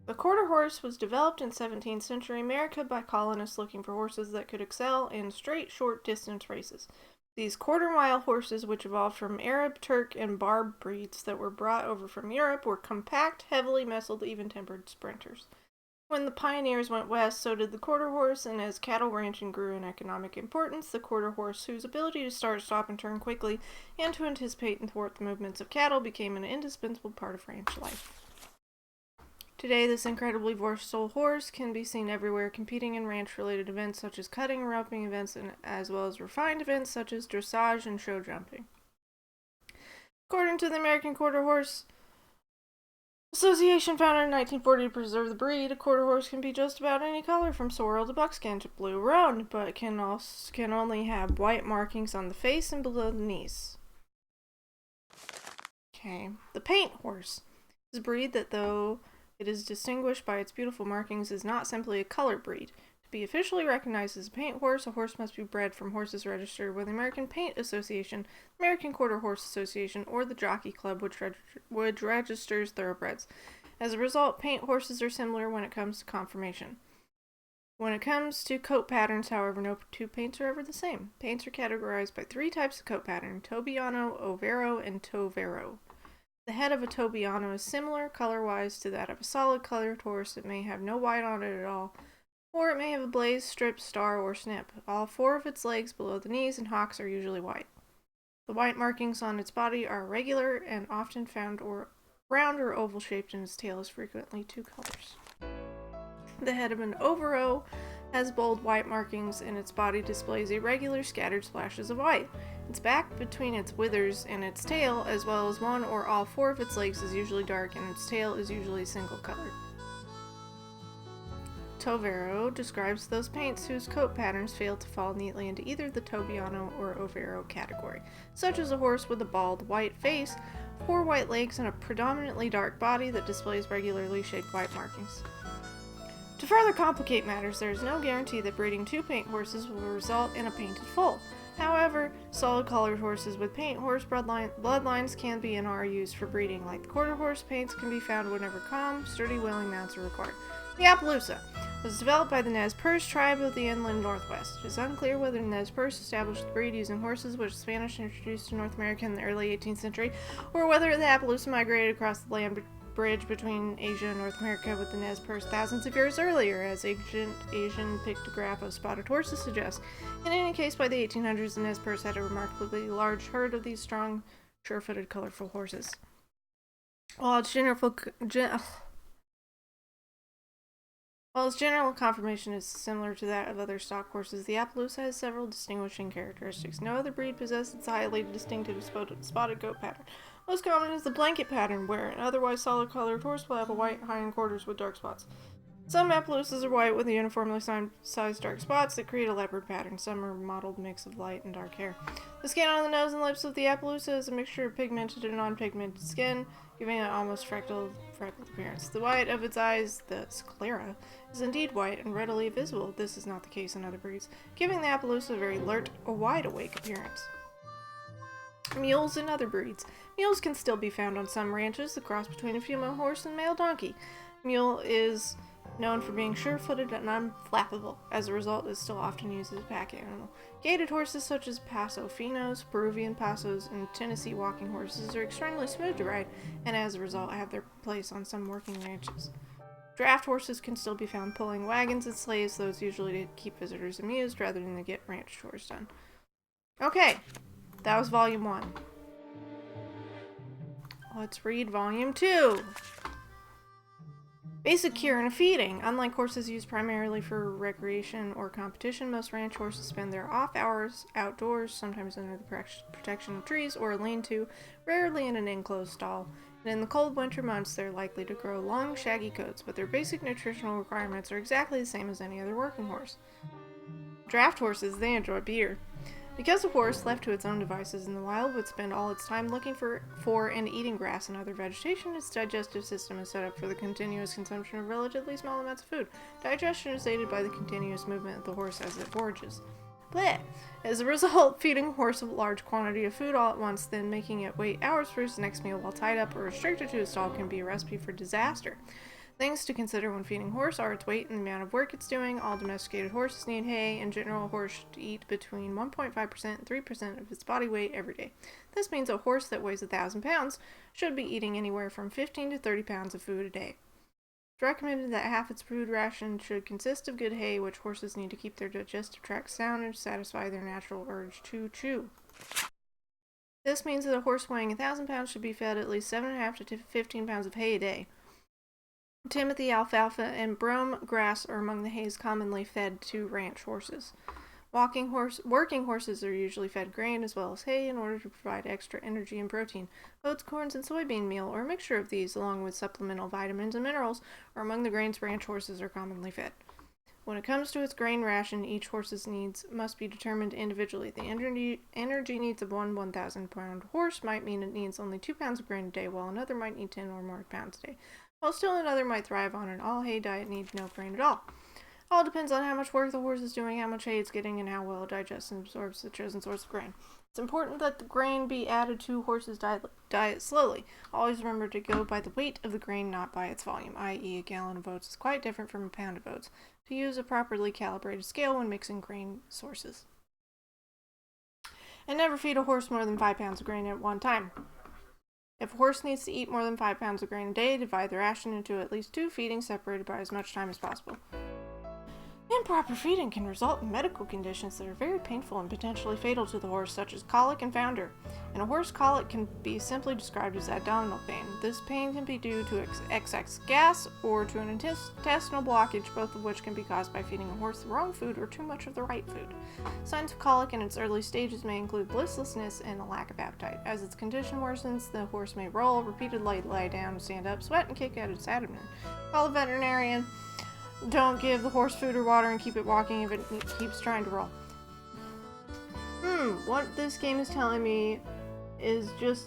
The quarter horse was developed in 17th century America by colonists looking for horses that could excel in straight, short distance races. These quarter-mile horses, which evolved from Arab, Turk, and Barb breeds that were brought over from Europe, were compact, heavily muscled, even-tempered sprinters. When the pioneers went west, so did the quarter horse, and as cattle ranching grew in economic importance, the quarter horse, whose ability to start, stop, and turn quickly, and to anticipate and thwart the movements of cattle, became an indispensable part of ranch life. Today, this incredibly versatile horse can be seen everywhere, competing in ranch-related events such as cutting and roping events, and as well as refined events such as dressage and show jumping. According to the American Quarter Horse Association, founded in 1940 to preserve the breed, a quarter horse can be just about any color from sorrel to buckskin to blue roan, but can only have white markings on the face and below the knees. Okay, the paint horse is a breed that, though it is distinguished by its beautiful markings, is not simply a color breed. To be officially recognized as a paint horse, a horse must be bred from horses registered with the American Paint Association, American Quarter Horse Association, or the Jockey Club, which registers thoroughbreds. As a result, paint horses are similar when it comes to conformation. When it comes to coat patterns, however, no two paints are ever the same. Paints are categorized by 3 types of coat pattern: Tobiano, Overo, and Tovero. The head of a Tobiano is similar, color-wise, to that of a solid-colored horse. It may have no white on it at all, or it may have a blaze, strip, star, or snip. All 4 of its legs below the knees and hocks are usually white. The white markings on its body are regular and often found or round or oval-shaped, and its tail is frequently 2 colors. The head of an Overo has bold white markings, and its body displays irregular, scattered splashes of white. Its back between its withers and its tail, as well as 1 or all 4 of its legs, is usually dark, and its tail is usually single colored. Tovero describes those paints whose coat patterns fail to fall neatly into either the Tobiano or Overo category, such as a horse with a bald, white face, 4 white legs, and a predominantly dark body that displays regularly shaped white markings. To further complicate matters, there is no guarantee that breeding 2 paint horses will result in a painted foal. However, solid-colored horses with paint horse bloodlines can be and are used for breeding. Like the quarter horse, paints can be found whenever calm, sturdy, willing mounts are required. The Appaloosa was developed by the Nez Perce tribe of the inland Northwest. It is unclear whether the Nez Perce established the breed using horses which the Spanish introduced to North America in the early 18th century, or whether the Appaloosa migrated across the land bridge between Asia and North America with the Nez Perce thousands of years earlier, as ancient Asian pictograph of spotted horses suggests. In any case, by the 1800s, the Nez Perce had a remarkably large herd of these strong, sure-footed, colorful horses. While its general conformation is similar to that of other stock horses, the Appaloosa has several distinguishing characteristics. No other breed possesses its highly distinctive spotted coat pattern. Most common is the blanket pattern, where an otherwise solid-colored horse will have a white hindquarters with dark spots. Some Appaloosas are white with uniformly sized dark spots that create a leopard pattern. Some are a mottled mix of light and dark hair. The skin on the nose and lips of the Appaloosa is a mixture of pigmented and non-pigmented skin, giving it an almost freckled appearance. The white of its eyes, the sclera, is indeed white and readily visible. This is not the case in other breeds, giving the Appaloosa a very alert or wide-awake appearance. Mules in other breeds. Mules can still be found on some ranches, the cross between a female horse and male donkey. Mule is known for being sure-footed and unflappable. As a result, it is still often used as a pack animal. Gaited horses such as Paso Finos, Peruvian Pasos, and Tennessee walking horses are extremely smooth to ride, and as a result have their place on some working ranches. Draft horses can still be found pulling wagons and sleighs, those usually to keep visitors amused rather than to get ranch chores done. Okay, that was Volume 1. Let's read Volume 2. Basic care and feeding. Unlike horses used primarily for recreation or competition, most ranch horses spend their off hours outdoors, sometimes under the protection of trees or a lean-to, rarely in an enclosed stall. And in the cold winter months, they're likely to grow long, shaggy coats, but their basic nutritional requirements are exactly the same as any other working horse. Draft horses, they enjoy beer. Because a horse, left to its own devices in the wild, would spend all its time looking for and eating grass and other vegetation, its digestive system is set up for the continuous consumption of relatively small amounts of food. Digestion is aided by the continuous movement of the horse as it forages. Blech! As a result, feeding a horse a large quantity of food all at once, then making it wait hours for its next meal while tied up or restricted to a stall can be a recipe for disaster. Things to consider when feeding a horse are its weight and the amount of work it's doing. All domesticated horses need hay. In general, a horse should eat between 1.5% and 3% of its body weight every day. This means a horse that weighs 1,000 pounds should be eating anywhere from 15 to 30 pounds of food a day. It's recommended that half its food ration should consist of good hay, which horses need to keep their digestive tract sound and satisfy their natural urge to chew. This means that a horse weighing 1,000 pounds should be fed at least 7.5 to 15 pounds of hay a day. Timothy, alfalfa, and brome grass are among the hays commonly fed to ranch horses. Working horses are usually fed grain as well as hay in order to provide extra energy and protein. Oats, corns, and soybean meal, or a mixture of these, along with supplemental vitamins and minerals, are among the grains ranch horses are commonly fed. When it comes to its grain ration, each horse's needs must be determined individually. The energy needs of one 1,000-pound horse might mean it needs only 2 pounds of grain a day, while another might need 10 or more pounds a day, while still another might thrive on an all-hay diet and need no grain at all. All depends on how much work the horse is doing, how much hay it's getting, and how well it digests and absorbs the chosen source of grain. It's important that the grain be added to horse's diet slowly. Always remember to go by the weight of the grain, not by its volume, i.e. a gallon of oats is quite different from a pound of oats. To use a properly calibrated scale when mixing grain sources. And never feed a horse more than 5 pounds of grain at one time. If a horse needs to eat more than 5 pounds of grain a day, divide the ration into at least 2 feedings separated by as much time as possible. Improper feeding can result in medical conditions that are very painful and potentially fatal to the horse, such as colic and founder. In a horse, colic can be simply described as abdominal pain. This pain can be due to excess gas or to an intestinal blockage, both of which can be caused by feeding a horse the wrong food or too much of the right food. Signs of colic in its early stages may include listlessness and a lack of appetite. As its condition worsens, the horse may roll, repeatedly lie down, stand up, sweat, and kick at its abdomen. Call a veterinarian. Don't give the horse food or water and keep it walking if it keeps trying to roll. What this game is telling me is just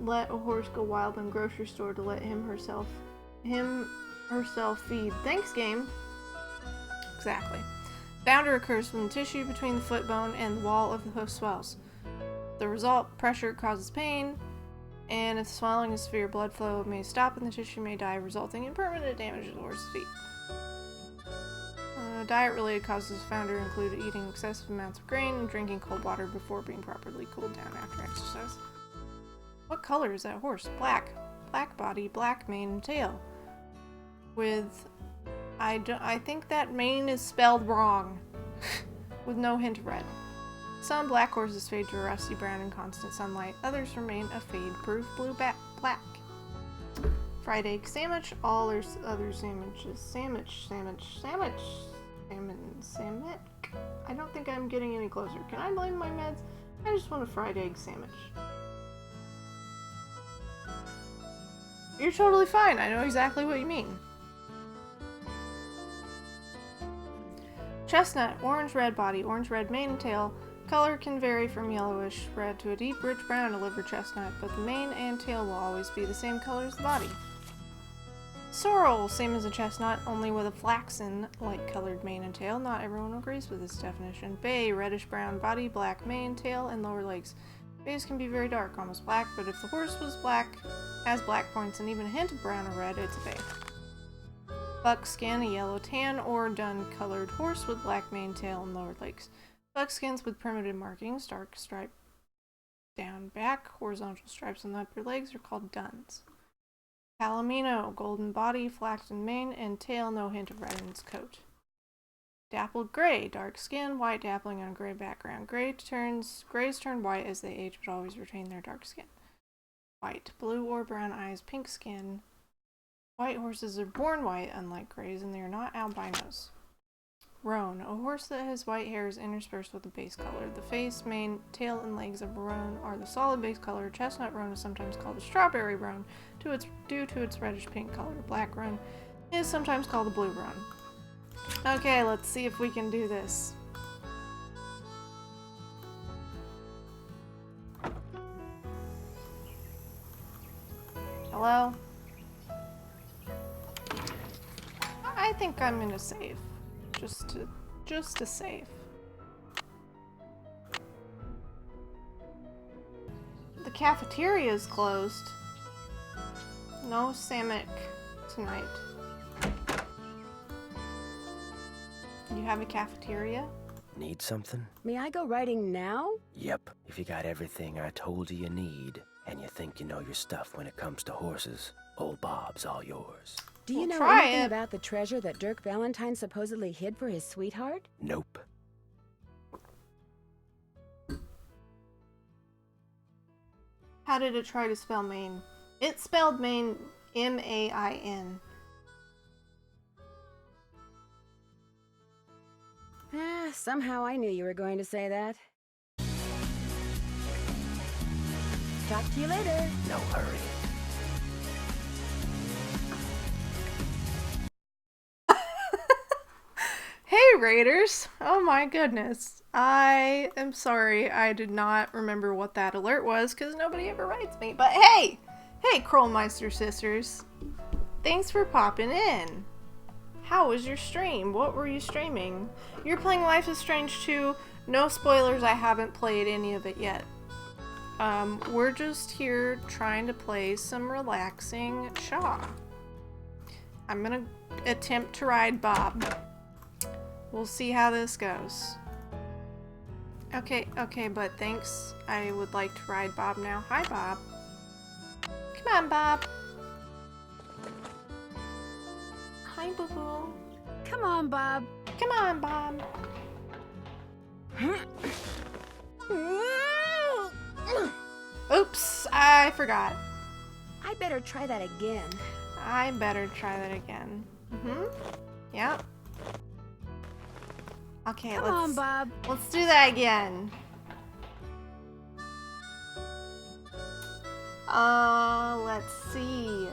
let a horse go wild in grocery store to let herself feed. Thanks, game. Exactly. Founder occurs when the tissue between the foot bone and the wall of the hoof swells. The result, pressure causes pain, and if the swelling is severe, blood flow may stop and the tissue may die, resulting in permanent damage to the horse's feet. Diet-related causes of founder include eating excessive amounts of grain and drinking cold water before being properly cooled down after exercise. What color is that horse? Black. Black body, black mane and tail. With, I think that mane is spelled wrong. With no hint of red. Some black horses fade to a rusty brown in constant sunlight. Others remain a fade-proof blue black. Fried egg sandwich, all or other sandwiches. Sandwich. I don't think I'm getting any closer. Can I blame my meds? I just want a fried egg sandwich. You're totally fine. I know exactly what you mean. Chestnut, orange-red body, orange-red mane and tail. Color can vary from yellowish red to a deep, rich brown to liver chestnut, but the mane and tail will always be the same color as the body. Sorrel, same as a chestnut, only with a flaxen-like colored mane and tail. Not everyone agrees with this definition. Bay, reddish-brown body, black mane, tail, and lower legs. Bays can be very dark, almost black, but if the horse was black, has black points, and even a hint of brown or red, it's a bay. Buckskin, a yellow tan or dun-colored horse with black mane, tail, and lower legs. Buckskins with primitive markings, dark stripe down back, horizontal stripes on the upper legs are called duns. Palomino, golden body, flaxen mane, and tail, no hint of red in its coat. Dappled gray, dark skin, white dappling on a gray background. Grays turn white as they age, but always retain their dark skin. White, blue or brown eyes, pink skin. White horses are born white, unlike grays, and they are not albinos. Roan, a horse that has white hairs interspersed with a base color. The face, mane, tail, and legs of a roan are the solid base color. Chestnut roan is sometimes called a strawberry roan due to its reddish-pink color. Black roan is sometimes called a blue roan. Okay, let's see if we can do this. Hello? I think I'm gonna save. Just to save. The cafeteria is closed. No Samick tonight. You have a cafeteria?
Need something?
May I go riding now?
Yep, if you got everything I told you need, and you think you know your stuff when it comes to horses, old Bob's all yours.
Do you know anything about the treasure that Dirk Valentine supposedly hid for his sweetheart?
Nope.
How did it try to spell Maine? It spelled Maine M-A-I-N.
Somehow I knew you were going to say that. Talk to you later.
No hurry.
Hey Raiders! Oh my goodness. I am sorry I did not remember what that alert was because nobody ever writes me. But hey! Hey Krollmeister sisters! Thanks for popping in. How was your stream? What were you streaming? You're playing Life is Strange 2. No spoilers, I haven't played any of it yet. We're just here trying to play some relaxing Shaw. I'm gonna attempt to ride Bob. We'll see how this goes. Okay, but thanks. I would like to ride Bob now. Hi, Bob. Come on, Bob. Hi, boo-boo.
Come on, Bob.
Come on, Bob. Oops, I forgot.
I better try that again.
I better try that again. Yep. Okay,
Come on, Bob.
Let's do that again. Let's see.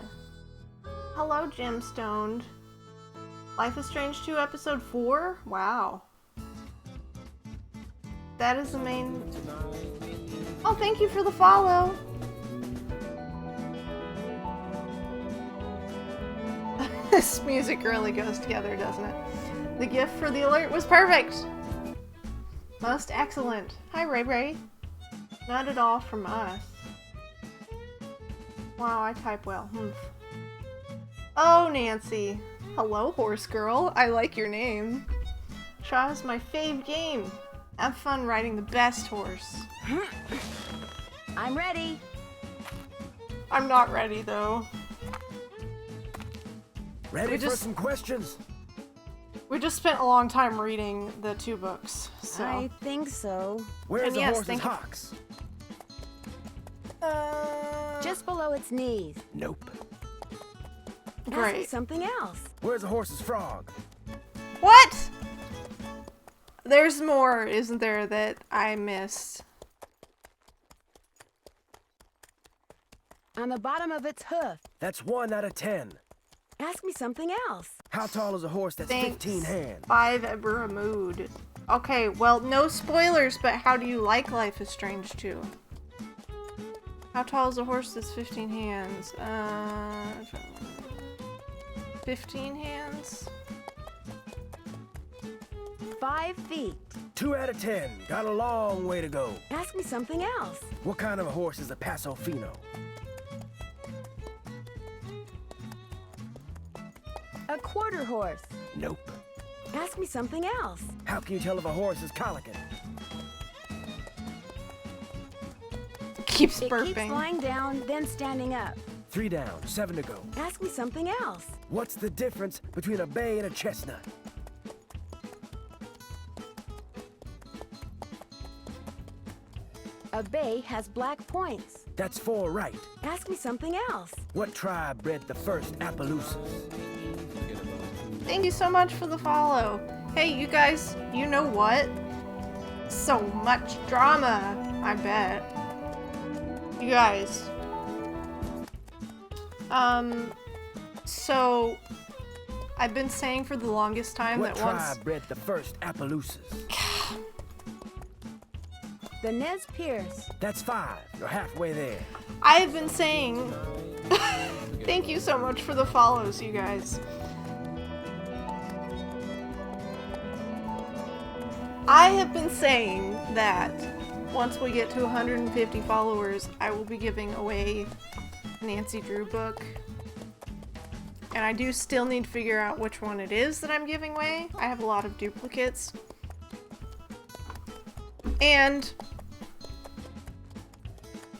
Hello, Gemstoned. Life is Strange 2, Episode 4? Wow. That is the main... Oh, thank you for the follow. This music really goes together, doesn't it? The gift for the alert was perfect. Most excellent. Hi, Ray Ray. Not at all from us. Wow, I type well. Oh, Nancy. Hello, horse girl. I like your name. Shaw is my fave game. Have fun riding the best horse.
I'm ready.
I'm not ready, though.
Ready for some questions?
We just spent a long time reading the 2 books, so...
I think so.
Where's the horse's hocks?
Just below its knees.
Nope.
Great.
Ask me something else.
Where's the horse's frog?
What? There's more, isn't there, that I missed?
On the bottom of its hoof.
That's 1 out of 10.
Ask me something else.
How tall is a horse that's 15 hands?
5 ever a mood. Okay, well, no spoilers, but how do you like Life is Strange 2? How tall is a horse that's 15 hands? 15 hands?
5 feet.
2 out of 10. Got a long way to go.
Ask me something else.
What kind of a horse is a Paso Fino?
A quarter horse.
Nope.
Ask me something else.
How can you tell if a horse is colicky?
Keeps
It
burping.
keeps lying down, then standing up.
3 down, 7 to go.
Ask me something else.
What's the difference between a bay and a chestnut?
A bay has black points.
That's 4 right.
Ask me something else.
What tribe bred the first Appaloosas?
Thank you so much for the follow. Hey, you guys, you know what? So much drama, I bet. You guys. So I've been saying for the longest time
what
that once
tribe bred the first Appaloosas?
The Nez Perce.
That's 5. You're halfway there.
I've been saying thank you so much for the follows, you guys. I have been saying that once we get to 150 followers, I will be giving away a Nancy Drew book. And I do still need to figure out which one it is that I'm giving away. I have a lot of duplicates. And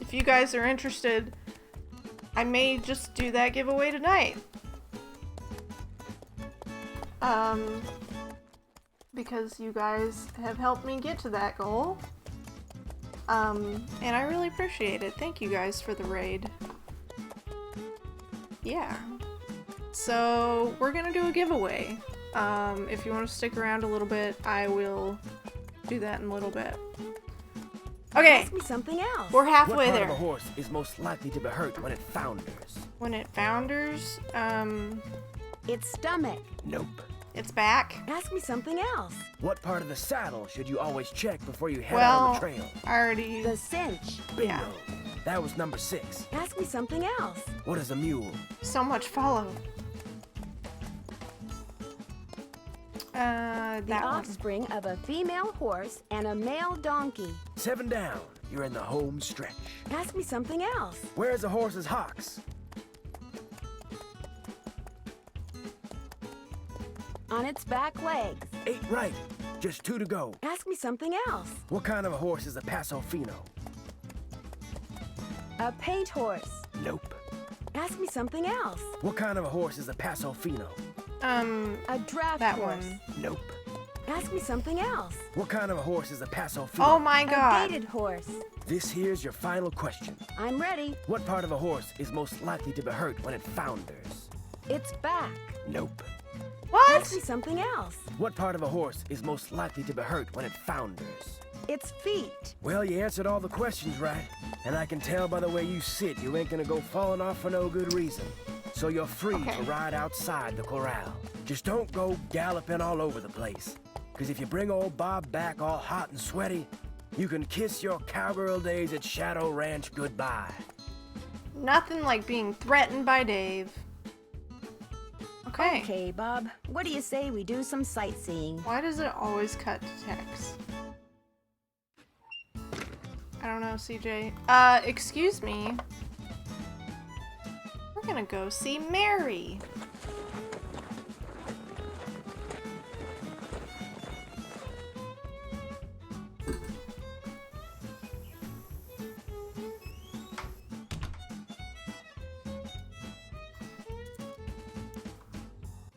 if you guys are interested, I may just do that giveaway tonight. Because you guys have helped me get to that goal. And I really appreciate it. Thank you guys for the raid. Yeah. So we're gonna do a giveaway. If you want to stick around a little bit, I will do that in a little bit. Okay.
Ask me something else.
We're halfway
what part
there.
Of a horse is most likely to be hurt when it founders?
When it founders,
its stomach.
Nope.
Its back.
Ask me something else.
What part of the saddle should you always check before you head out on the trail?
I already.
The cinch.
Bingo.
Yeah.
That was number 6.
Ask me something else.
What is a mule?
So much follow.
The offspring of a female horse and a male donkey.
7 down. You're in the home stretch.
Ask me something else.
Where's a horse's hocks?
On its back legs.
8 right. Just 2 to go.
Ask me something else.
What kind of a horse is a Paso Fino?
A paint horse.
Nope.
Ask me something else.
What kind of a horse is a Paso Fino?
A draft horse.
One.
Nope.
Ask me something else.
What kind of a horse is a Paso Fino?
Oh my god.
A gaited horse.
This here's your final question.
I'm ready.
What part of a horse is most likely to be hurt when it founders?
Its back.
Nope.
What?
Ask me something else.
What part of a horse is most likely to be hurt when it founders?
Its feet.
Well, you answered all the questions right. And I can tell by the way you sit, you ain't gonna go falling off for no good reason. So you're free to ride outside the corral. Just don't go galloping all over the place. Because if you bring old Bob back all hot and sweaty, you can kiss your cowgirl days at Shadow Ranch goodbye.
Nothing like being threatened by Dave. Okay.
Okay, Bob. What do you say we do some sightseeing?
Why does it always cut to text? I don't know, CJ. Excuse me. We're gonna go see Mary.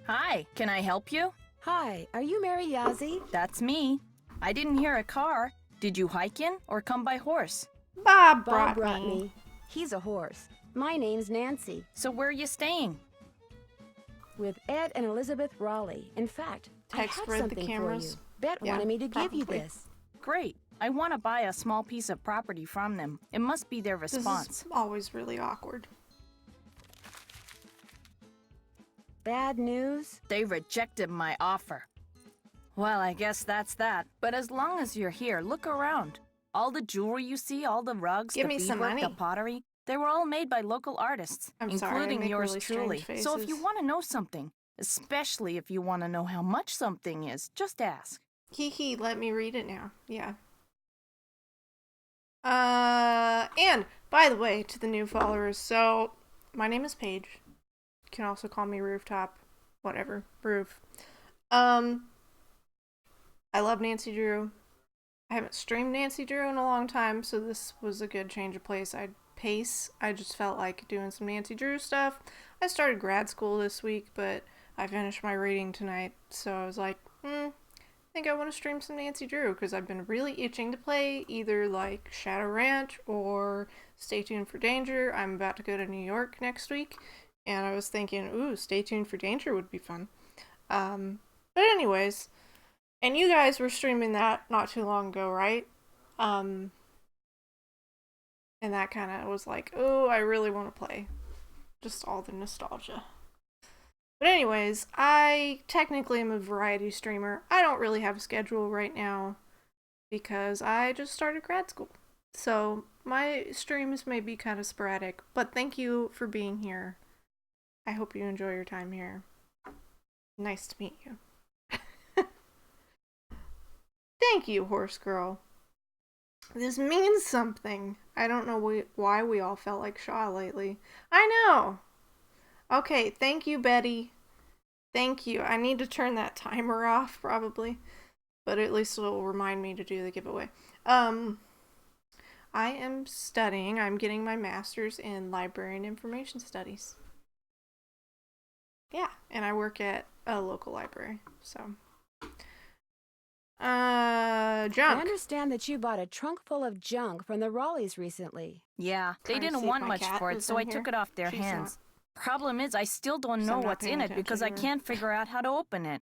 Hi, can I help you?
Hi, are you Mary Yazzie?
That's me. I didn't hear a car. Did you hike in or come by horse?
Bob
brought
me.
me. He's a horse. My name's Nancy.
So where are you staying?
With Ed and Elizabeth Raleigh. In fact,
Text
I have
read the
something
cameras.
for you. Bet
Yeah,
wanted me to give you
probably.
this.
Great. I want to buy a small piece of property from them. It must be their response.
This is always really awkward.
Bad news?
They rejected my offer. Well, I guess that's that. But as long as you're here, look around. All the jewelry you see, all the rugs,
Give
the
me some
beadwork,
money.
the pottery, they were all made by local artists,
I'm sorry, I
including
make
yours
really
truly.
strange
So if you
faces.
want to know something, especially if you want to know how much something is, just ask.
Hee, let me read it now. Yeah. And by the way, to the new followers, so my name is Paige. You can also call me Rooftop, whatever, Roof. I love Nancy Drew. I haven't streamed Nancy Drew in a long time, so this was a good change of pace. I just felt like doing some Nancy Drew stuff. I started grad school this week, but I finished my reading tonight, so I was like, I think I want to stream some Nancy Drew, because I've been really itching to play either like Shadow Ranch or Stay Tuned for Danger. I'm about to go to New York next week, and I was thinking, ooh, Stay Tuned for Danger would be fun. But anyways, and you guys were streaming that not too long ago, right? And that kind of was like, oh, I really want to play. Just all the nostalgia. But anyways, I technically am a variety streamer. I don't really have a schedule right now because I just started grad school. So my streams may be kind of sporadic, but thank you for being here. I hope you enjoy your time here. Nice to meet you. Thank you, Horse Girl. This means something. I don't know why we all felt like Shaw lately. I know. Okay, thank you, Betty. Thank you. I need to turn that timer off, probably. But at least it'll remind me to do the giveaway. I am studying. I'm getting my master's in library and information studies. Yeah, and I work at a local library, so... junk.
I understand that you bought a trunk full of junk from the Raleighs recently.
Yeah, they
Trying to
didn't
see if
want
my
much
cat
for it,
is
so
in
I took
here.
it off their
She's
hands. Problem is, I still don't know
I'm not
what's
paying
in it
attention
because
to
I
her.
can't figure out how to open it.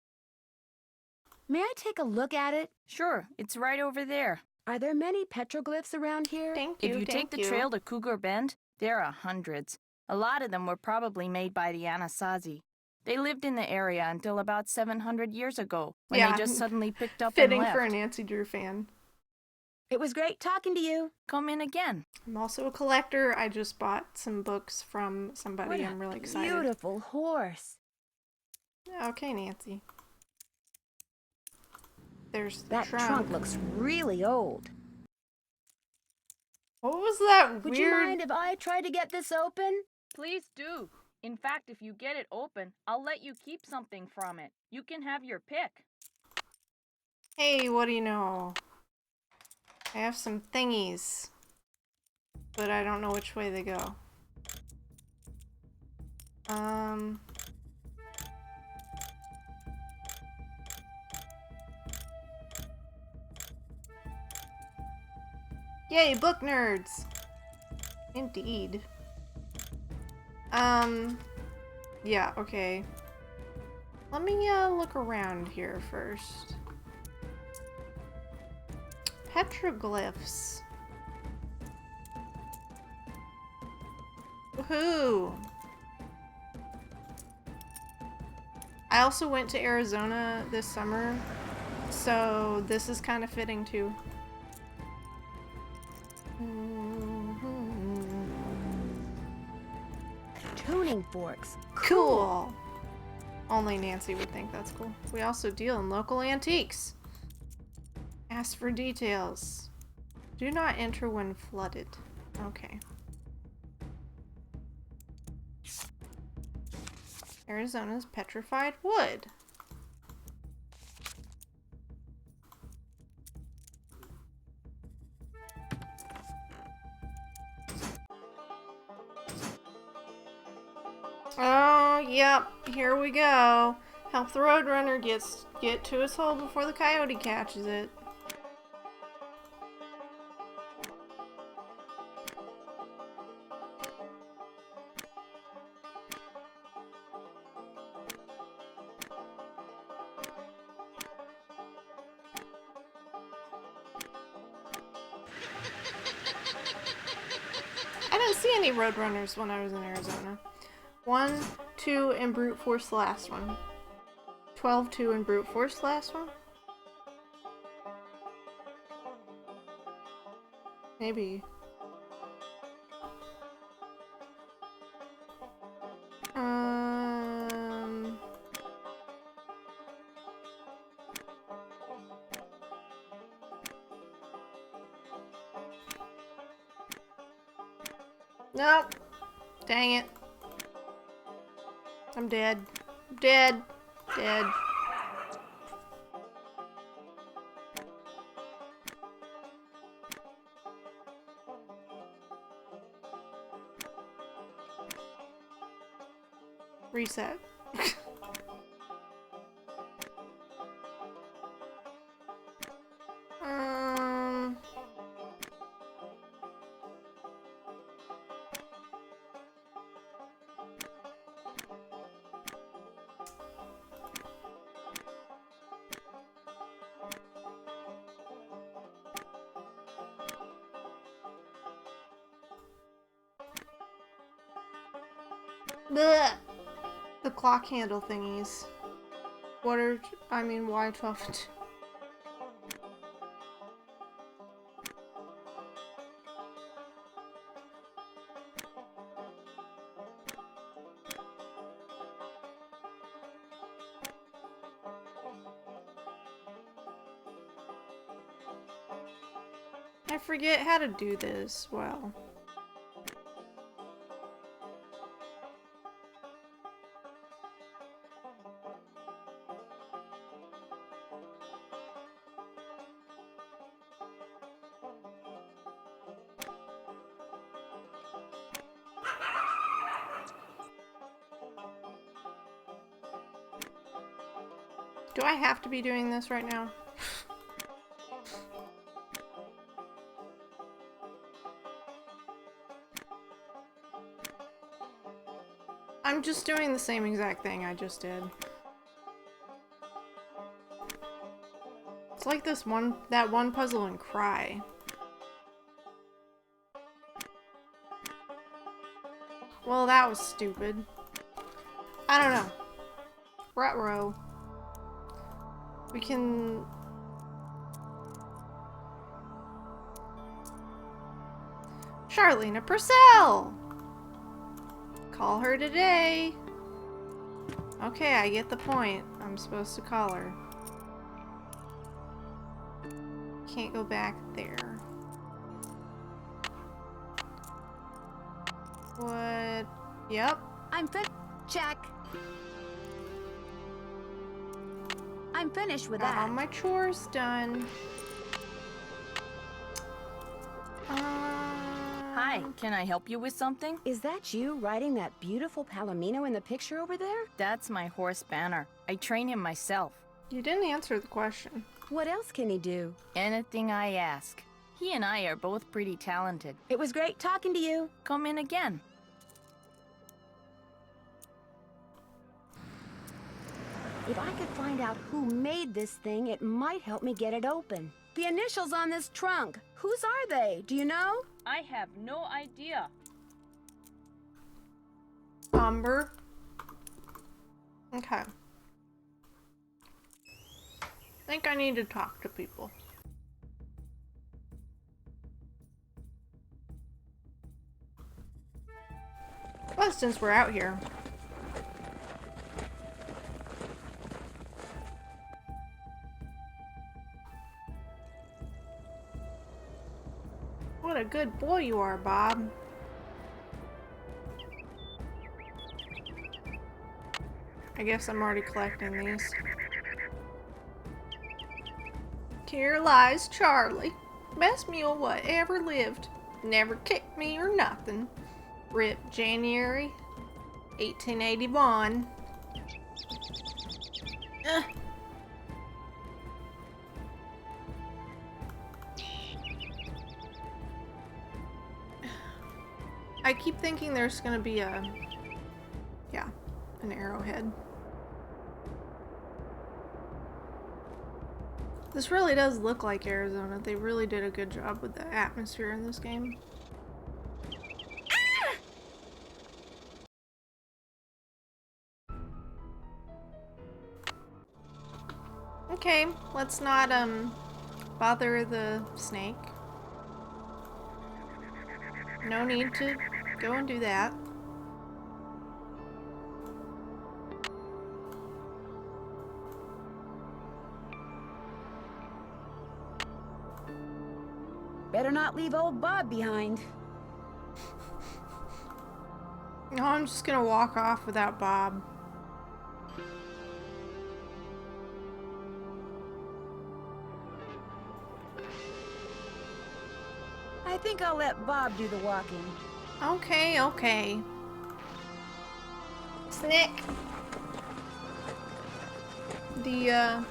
May I take a look at it?
Sure, it's right over there.
Are there many petroglyphs around here?
Thank you,
If you take the trail to Cougar Bend, there are hundreds. A lot of them were probably made by the Anasazi. They lived in the area until about 700 years ago, when
Yeah.
they just suddenly picked up
Fitting
and left.
for a Nancy Drew fan.
It was great talking to you.
Come in again.
I'm also a collector. I just bought some books from somebody.
What
I'm really
a
excited.
beautiful horse.
Okay, Nancy. There's the
That trunk looks really old.
What was that
Would
weird...
you mind if I tried to get this open?
Please do. In fact, if you get it open, I'll let you keep something from it. You can have your pick.
Hey, what do you know? I have some thingies. But I don't know which way they go. Yay, book nerds! Indeed. Yeah, okay. Let me, look around here first. Petroglyphs. Woohoo! I also went to Arizona this summer, so this is kind of fitting too.
Tuning forks.
Cool! Only Nancy would think that's cool. We also deal in local antiques. Ask for details. Do not enter when flooded. Okay. Arizona's petrified wood. Oh, yep. Here we go. Help the Roadrunner get to its hole before the coyote catches it. I didn't see any Roadrunners when I was in Arizona. 1, 2 and brute force the last one. 12-2 and brute force the last one? Maybe. Nope. Dang it. I'm dead. Dead. Dead. Reset. Blech. The clock handle thingies. What are, I mean, why 12? I forget how to do this well. Do I have to be doing this right now? I'm just doing the same exact thing I just did. It's like that one puzzle in Cry. Well, that was stupid. I don't know. Ruh-roh. We can... Charlena Purcell! Call her today. Okay, I get the point. I'm supposed to call her. Can't go back there. What? Yep.
I'm check. I'm finished with that.
All my chores done.
Hi, can I help you with something?
Is that you riding that beautiful Palomino in the picture over there?
That's my horse Banner. I train him myself.
You didn't answer the question.
What else can he do?
Anything I ask. He and I are both pretty talented.
It was great talking to you.
Come in again.
If I could find out who made this thing, it might help me get it open. The initials on this trunk, whose are they? Do you know?
I have no idea.
Umber. Okay. I think I need to talk to people. Well, since we're out here. What a good boy you are, Bob. I guess I'm already collecting these. Here lies Charlie. Best mule what ever lived. Never kicked me or nothing. Rip January 1881. I keep thinking there's gonna be an arrowhead. This really does look like Arizona. They really did a good job with the atmosphere in this game. Okay, let's not, bother the snake. No need to go and do that.
Better not leave old Bob behind.
No, I'm just gonna walk off without Bob.
I think I'll let Bob do the walking.
Okay, okay. Snick. The,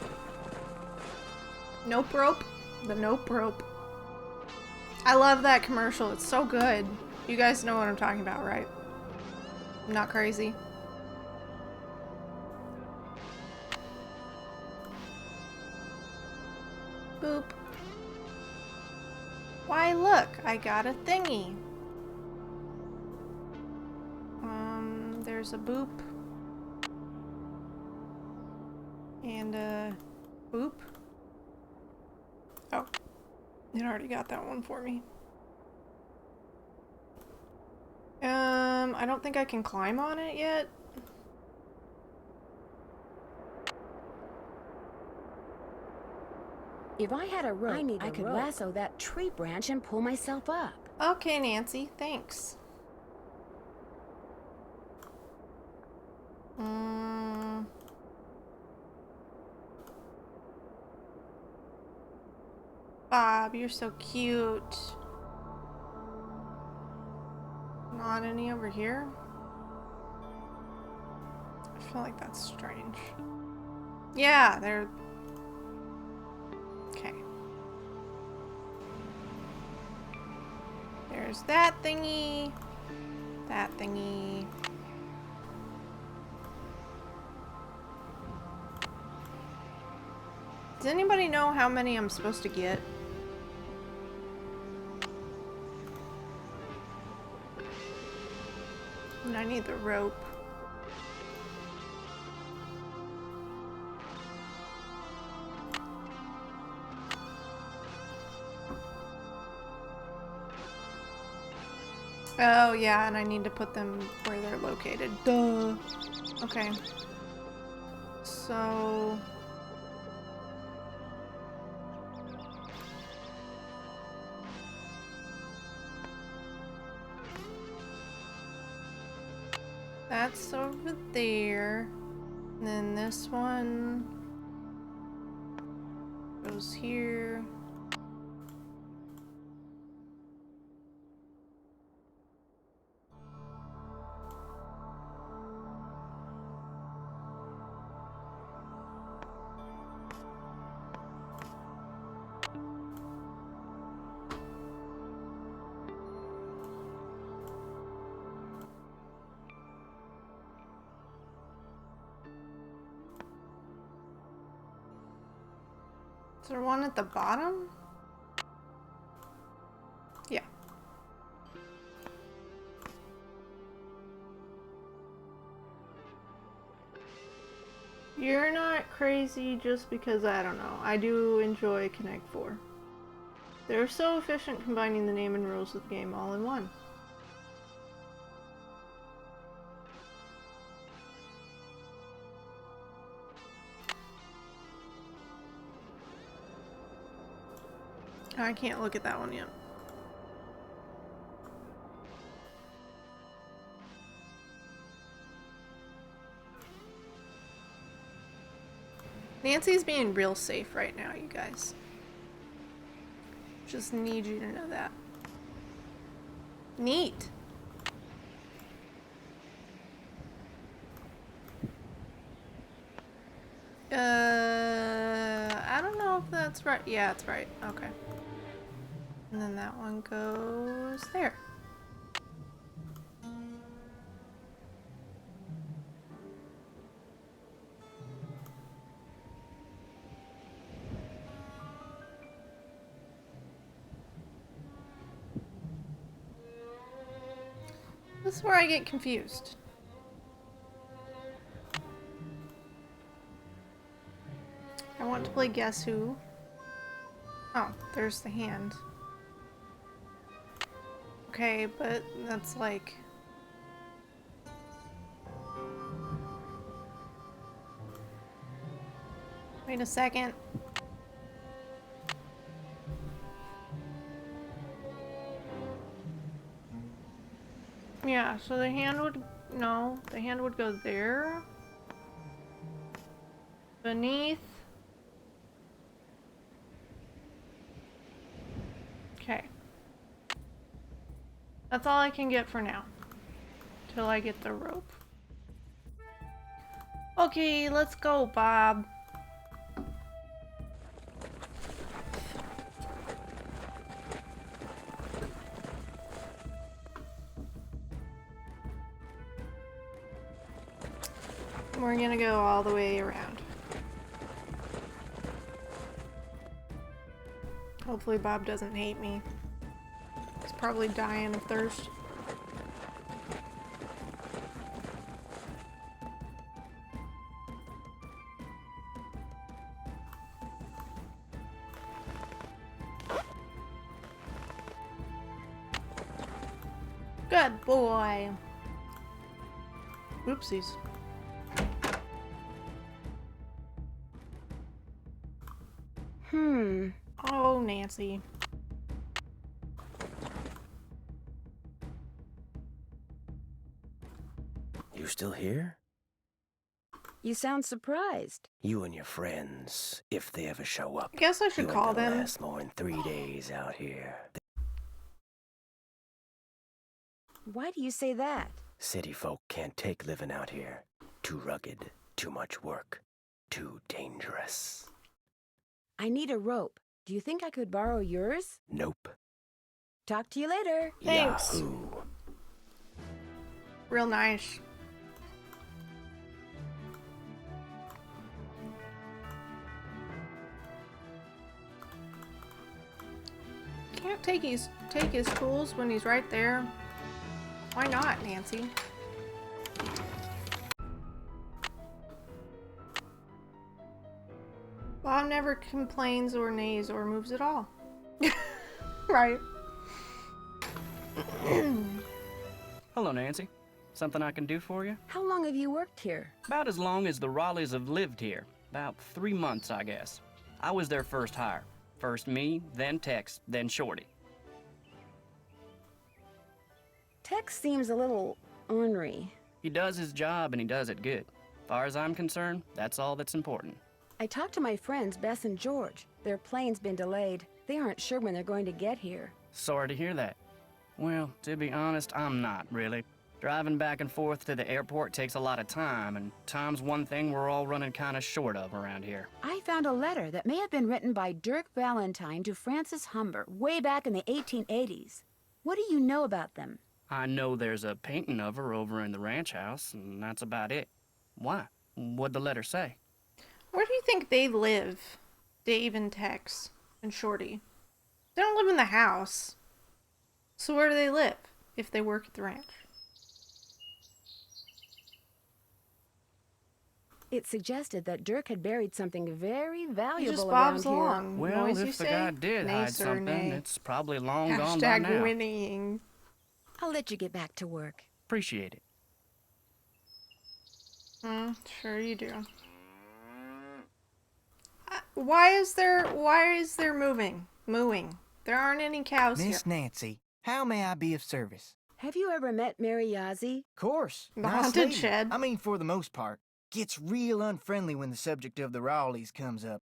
Nope rope. The nope rope. I love that commercial. It's so good. You guys know what I'm talking about, right? I'm not crazy. Boop. Why, look, I got a thingy. There's a boop. And a boop. Oh, it already got that one for me. I don't think I can climb on it yet.
If I had a rope, I could lasso that tree branch and pull myself up.
Okay, Nancy, thanks. Bob, you're so cute. Not any over here? I feel like that's strange. Yeah, they're... Okay. There's that thingy. That thingy. Does anybody know how many I'm supposed to get? And I need the rope. Oh yeah, and I need to put them where they're located. Duh. Okay. So... that's over there. And then this one goes here. Is there one at the bottom? Yeah. You're not crazy just because, I don't know. I do enjoy Connect 4. They're so efficient combining the name and rules of the game all in one. I can't look at that one yet. Nancy's being real safe right now, you guys. Just need you to know that. Neat. I don't know if that's right. Yeah, it's right. Okay. And then that one goes there. This is where I get confused. I want want to play Guess Who? Oh, there's the hand. Okay, but that's like... Wait a second. Yeah, so the hand would... No, the hand would go there. Beneath. Okay. That's all I can get for now. Till I get the rope. Okay, let's go, Bob. We're gonna go all the way around. Hopefully Bob doesn't hate me. He's probably dying of thirst. Good boy. Oopsies. Oh, Nancy.
You still here?
You sound surprised.
You and your friends, if they ever show up.
I guess I should call them.
Last more than 3 days out here.
Why do you say that?
City folk can't take living out here. Too rugged, too much work, too dangerous.
I need a rope. Do you think I could borrow yours?
Nope.
Talk to you later.
Thanks.
Yahoo.
Real nice. Can't take his tools when he's right there. Why not, Nancy? Bob never complains or neighs or moves at all. Right.
Hello, Nancy. Something I can do for you?
How long have you worked here?
About as long as the Raleighs have lived here. About 3 months, I guess. I was their first hire. First me, then Tex, then Shorty.
Tex seems a little ornery.
He does his job and he does it good. Far as I'm concerned, that's all that's important.
I talked to my friends, Bess and George. Their plane's been delayed. They aren't sure when they're going to get here.
Sorry to hear that. Well, to be honest, I'm not, really. Driving back and forth to the airport takes a lot of time, and time's one thing we're all running kind of short of around here.
I found a letter that may have been written by Dirk Valentine to Francis Humber way back in the 1880s. What do you know about them?
I know there's a painting of her over in the ranch house, and that's about it. Why? What'd the letter say?
Where do you think they live? Dave and Tex and Shorty. They don't live in the house. So where do they live if they work at the ranch?
It suggested that Dirk had buried something very valuable
just
around
bobs
here.
along.
Well,
Noise,
if the guy did hide something, it's probably long gone by now.
Hashtag winning.
I'll let you get back to work.
Appreciate it.
Sure you do. Why is there mooing? There aren't any cows here.
Miss Nancy, how may I be of service?
Have you ever met Mary Yazzie?
Course.
The
nice
haunted
lady.
shed.
I mean, for the most part. Gets real unfriendly when the subject of the Raleighs comes up.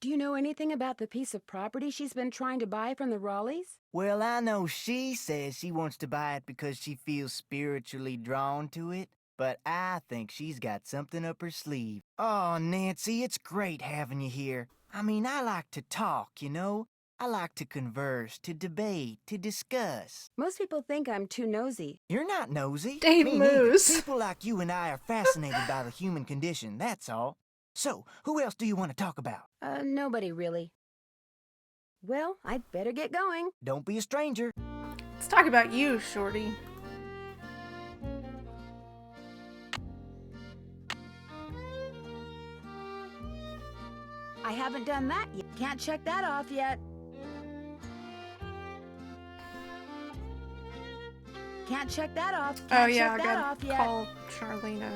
Do you know anything about the piece of property she's been trying to buy from the Raleighs?
Well, I know she says she wants to buy it because she feels spiritually drawn to it, but I think she's got something up her sleeve. Oh, Nancy, it's great having you here. I mean, I like to talk, you know? I like to converse, to debate, to discuss.
Most people think I'm too nosy.
You're not nosy.
Dave
Me neither.
Moose.
People like you and I are fascinated by the human condition, that's all. So, who else do you want to talk about?
Nobody really. Well, I'd better get going.
Don't be a stranger.
Let's talk about you, Shorty.
I haven't done that yet. Can't check that off yet. Can't check that off. Can't
Oh yeah, I
check that off
gotta
yet.
call Charlena.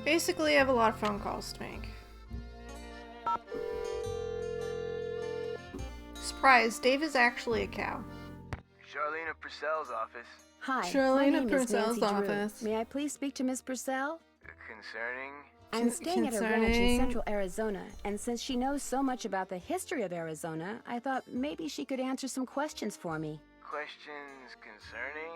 Basically, I have a lot of phone calls to make. Surprise, Dave is actually a cow.
Charlena Purcell's office.
Hi,
Charlena
my name is
Purcell's
Nancy Drew.
office.
May I please speak to Miss Purcell?
Concerning?
I'm staying at a ranch in central Arizona, and since she knows so much about the history of Arizona, I thought maybe she could answer some questions for me.
Questions concerning?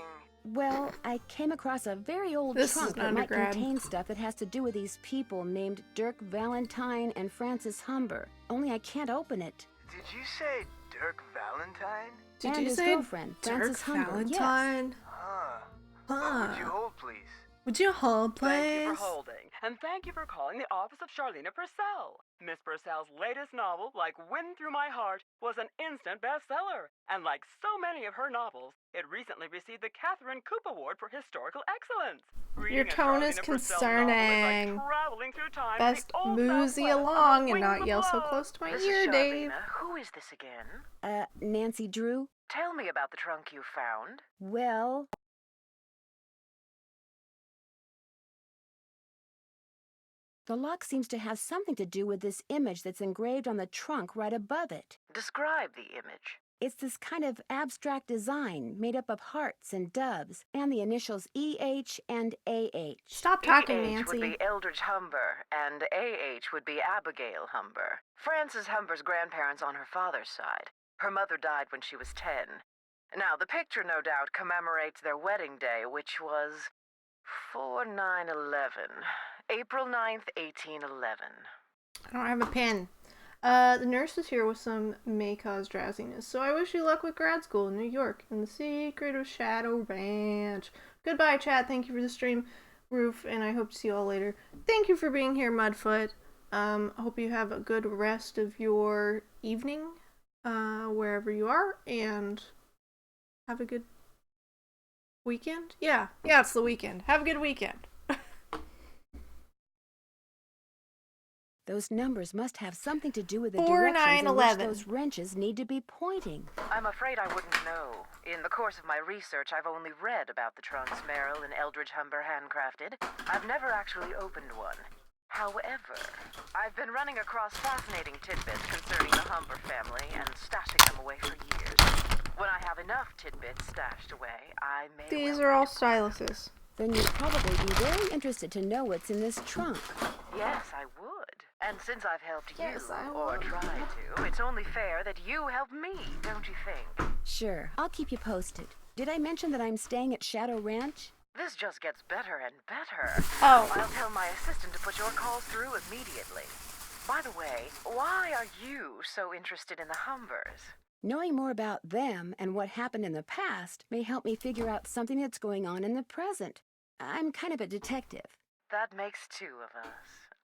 Well, I came across a very old
This is
trunk
an
that might
undergrad.
contain stuff that has to do with these people named Dirk Valentine and Francis Humber. Only I can't open it.
Did you say Dirk Valentine?
Did
and
you
his
say
girlfriend,
Dirk
Francis Humber.
Valentine?
Yes.
What would you hold, please?
Would you hold, please?
Thank you for holding, and thank you for calling the office of Charlena Purcell. Miss Purcell's latest novel, Like Wind Through My Heart, was an instant bestseller. And like so many of her novels, it recently received the Catherine Coop Award for Historical Excellence.
Your tone is concerning. Best mosey along and not yell so close to my
This
ear,
is
Dave.
Charlena. Who is this again?
Nancy Drew?
Tell me about the trunk you found.
Well... The lock seems to have something to do with this image that's engraved on the trunk right above it.
Describe the image.
It's this kind of abstract design made up of hearts and doves and the initials E.H. and A.H.
Stop talking,
E.H.
Nancy.
would be Eldridge Humber, and A.H. would be Abigail Humber. Frances Humber's grandparents on her father's side. Her mother died when she was 10. Now, the picture no doubt commemorates their wedding day, which was 4/9/11. April 9th, 1811.
I don't have a pen. The nurse is here with some may cause drowsiness, so I wish you luck with grad school in New York and the secret of Shadow Ranch. Goodbye, chat. Thank you for the stream, Roof, and I hope to see you all later. Thank you for being here, Mudfoot. I hope you have a good rest of your evening, wherever you are, and have a good weekend. Yeah, it's the weekend. Have a good weekend.
Those numbers must have something to do with the
4,
directions
9,
in which
11.
those wrenches need to be pointing.
I'm afraid I wouldn't know. In the course of my research, I've only read about the trunks Merrill and Eldridge Humber handcrafted. I've never actually opened one. However, I've been running across fascinating tidbits concerning the Humber family and stashing them away for years. When I have enough tidbits stashed away, I may...
These are all styluses.
Then you'd probably be very interested to know what's in this trunk.
Yes, I would. And since I've helped you,
Yes, I
or
would.
tried to, it's only fair that you help me, don't you think?
Sure, I'll keep you posted. Did I mention that I'm staying at Shadow Ranch?
This just gets better and better.
Oh.
I'll tell my assistant to put your calls through immediately. By the way, why are you so interested in the Humbers?
Knowing more about them and what happened in the past may help me figure out something that's going on in the present. I'm kind of a detective.
That makes two of us.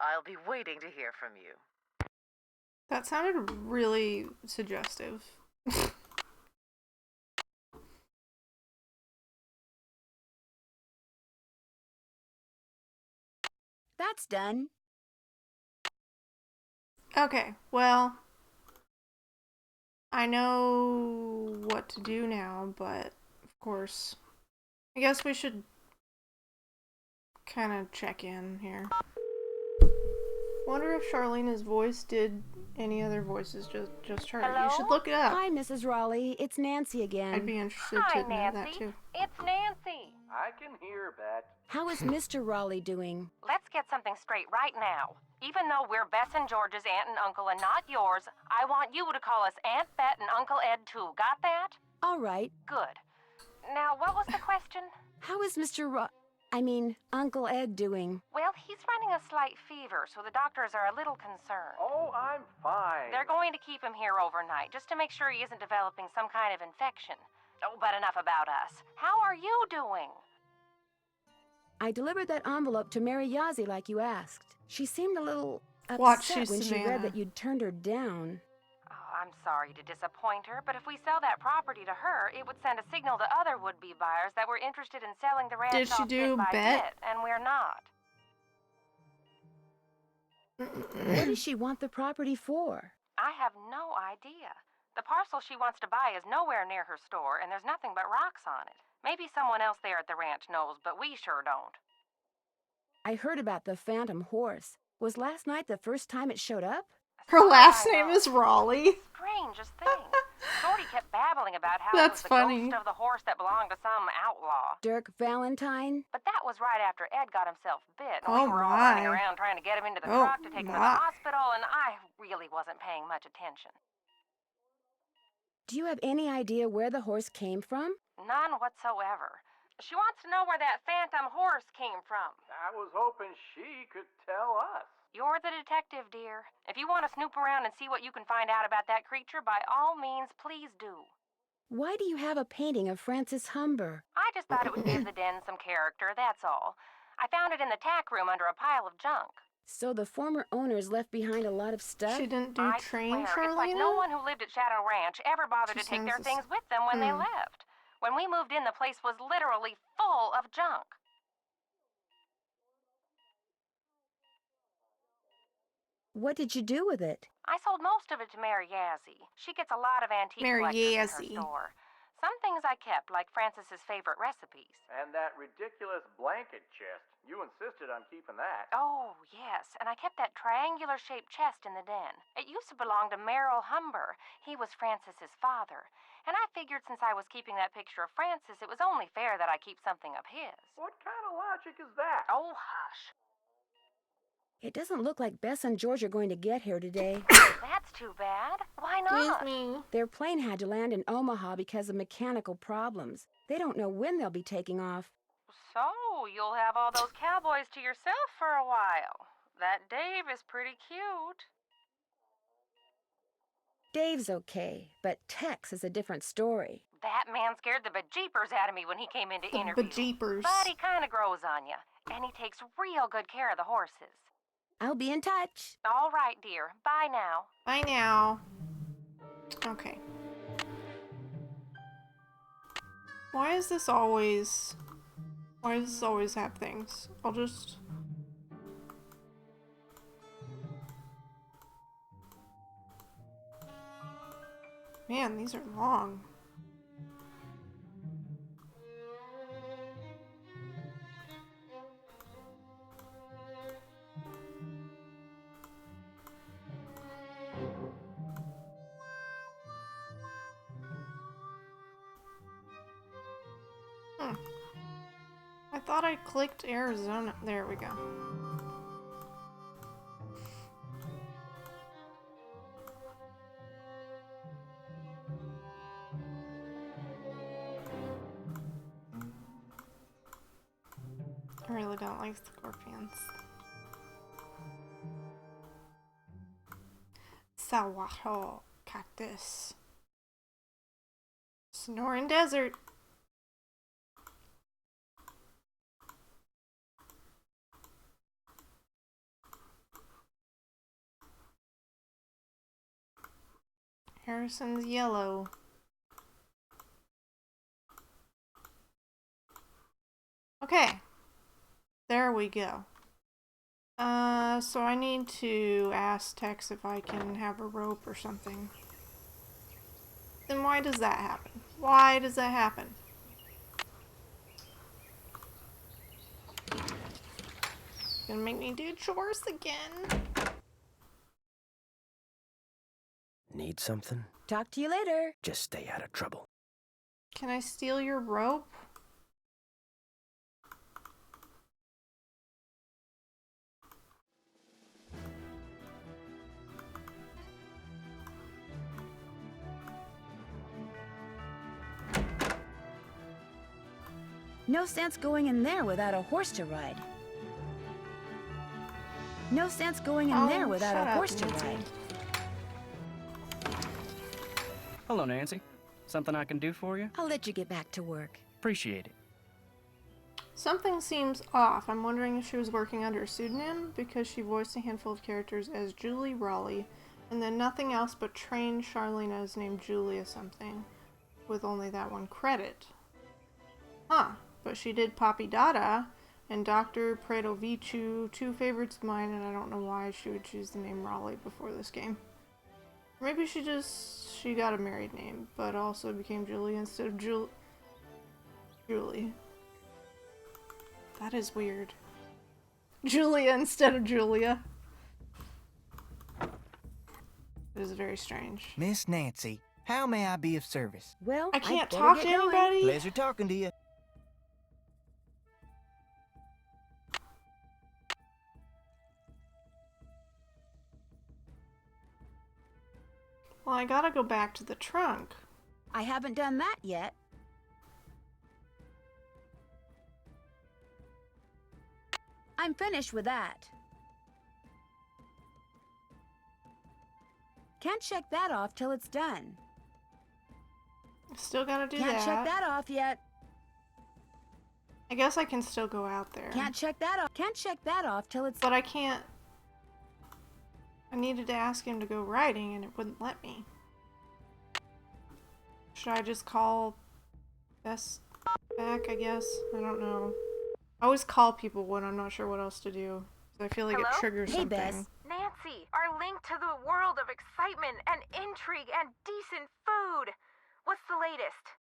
I'll be waiting to hear from you.
That sounded really suggestive.
That's done.
Okay, well, I know what to do now, but of course, I guess we should kind of check in here. Wonder if Charlena's voice did any other voices, just her.
Hello?
You should look it up.
Hi, Mrs. Raleigh. It's Nancy again.
I'd be interested
Hi,
to know that
Nancy.
too.
It's Nancy.
I can hear that.
How is Mr. Raleigh doing?
Let's get something straight right now. Even though we're Bess and George's aunt and uncle and not yours, I want you to call us Aunt Bet and Uncle Ed too. Got that?
All right.
Good. Now, what was the question?
How is Uncle Ed doing?
Well, he's running a slight fever, so the doctors are a little concerned.
Oh, I'm fine.
They're going to keep him here overnight, just to make sure he isn't developing some kind of infection. Oh, but enough about us. How are you doing?
I delivered that envelope to Mary Yazzie like you asked. She seemed a little
Watch
upset
you,
when she
Savannah.
read that you'd turned her down.
Oh, I'm sorry to disappoint her, but if we sell that property to her, it would send a signal to other would-be buyers that we're interested in selling the ranch
Did she
off
do
bit by
bet?
bit, and we're not.
What does she want the property for?
I have no idea. The parcel she wants to buy is nowhere near her store, and there's nothing but rocks on it. Maybe someone else there at the ranch knows, but we sure don't.
I heard about the Phantom Horse. Was last night the first time it showed up?
Her last name is Raleigh.
Strangest thing. Shorty kept babbling about how
That's
it was the
funny.
ghost of the horse that belonged to some outlaw.
Dirk Valentine?
But that was right after Ed got himself bit, and
Oh
we were all
my.
running around trying to get him into the
Oh
truck to take him to
my.
the hospital, and I really wasn't paying much attention.
Do you have any idea where the horse came from?
None whatsoever. She wants to know where that phantom horse came from.
I was hoping she could tell us.
You're the detective, dear. If you want to snoop around and see what you can find out about that creature, by all means, please do.
Why do you have a painting of Francis Humber?
I just thought it would give the den some character, that's all. I found it in the tack room under a pile of junk.
So the former owners left behind a lot of stuff?
She didn't do
I
train
swear, it's like no one who lived at Shadow Ranch ever bothered
She
to take their
sounds
things with them when they left. When we moved in, the place was literally full of junk.
What did you do with it?
I sold most of it to Mary Yazzie. She gets a lot of antique
Mary
collectors in
Yazzie.
her store. Some things I kept, like Francis's favorite recipes.
And that ridiculous blanket chest. You insisted on keeping that.
Oh, yes, and I kept that triangular-shaped chest in the den. It used to belong to Merrill Humber. He was Francis's father. And I figured since I was keeping that picture of Francis, it was only fair that I keep something of his.
What kind of logic is that?
Oh, hush.
It doesn't look like Bess and George are going to get here today.
That's too bad. Why not?
Their plane had to land in Omaha because of mechanical problems. They don't know when they'll be taking off.
So, you'll have all those cowboys to yourself for a while. That Dave is pretty cute.
Dave's okay, but Tex is a different story.
That man scared the bejeepers out of me when he came in to interview.
bejeepers.
But he kind of grows on you, and he takes real good care of the horses.
I'll be in touch.
All right, dear. Bye now.
Bye now. Okay. Why does this always have things? I'll just... Man, these are long. I thought I clicked Arizona. There we go. I really don't like scorpions. Saguaro cactus. Sonoran Desert. Harrison's yellow. Okay. There we go. So I need to ask Tex if I can have a rope or something. Then why does that happen? Why does that happen? Gonna make me do chores again.
Need something?
Talk to you later.
Just stay out of trouble.
Can I steal your rope?
No sense going in there without a horse to ride. No sense going in there without a horse to ride.
Hello, Nancy. Something I can do for you?
I'll let you get back to work.
Appreciate it.
Something seems off. I'm wondering if she was working under a pseudonym because she voiced a handful of characters as Julie Raleigh and then nothing else but trained Charlene as named Julia something with only that one credit. Huh. But she did Poppy Dada and Dr. Pradovicu, two favorites of mine, and I don't know why she would choose the name Raleigh before this game. Maybe she got a married name, but also became Julie instead of Julie. That is weird. Julia instead of Julia. It is very strange.
Miss Nancy, how may I be of service?
Well,
I can't talk to anybody.
Pleasure talking to you.
Well, I gotta go back to the trunk.
I haven't done that yet. I'm finished with that. Can't check that off till it's done.
Still gotta do that.
Can't check that off yet.
I guess I can still go out there.
Can't check that off. Can't check that off till it's...
But I can't... I needed to ask him to go riding and it wouldn't let me. Should I just call Bess back, I guess? I don't know. I always call people when I'm not sure what else to do. So I feel like
Hello?
it triggers something.
Bess.
Nancy, our link to the world of excitement and intrigue and decent food. What's the latest?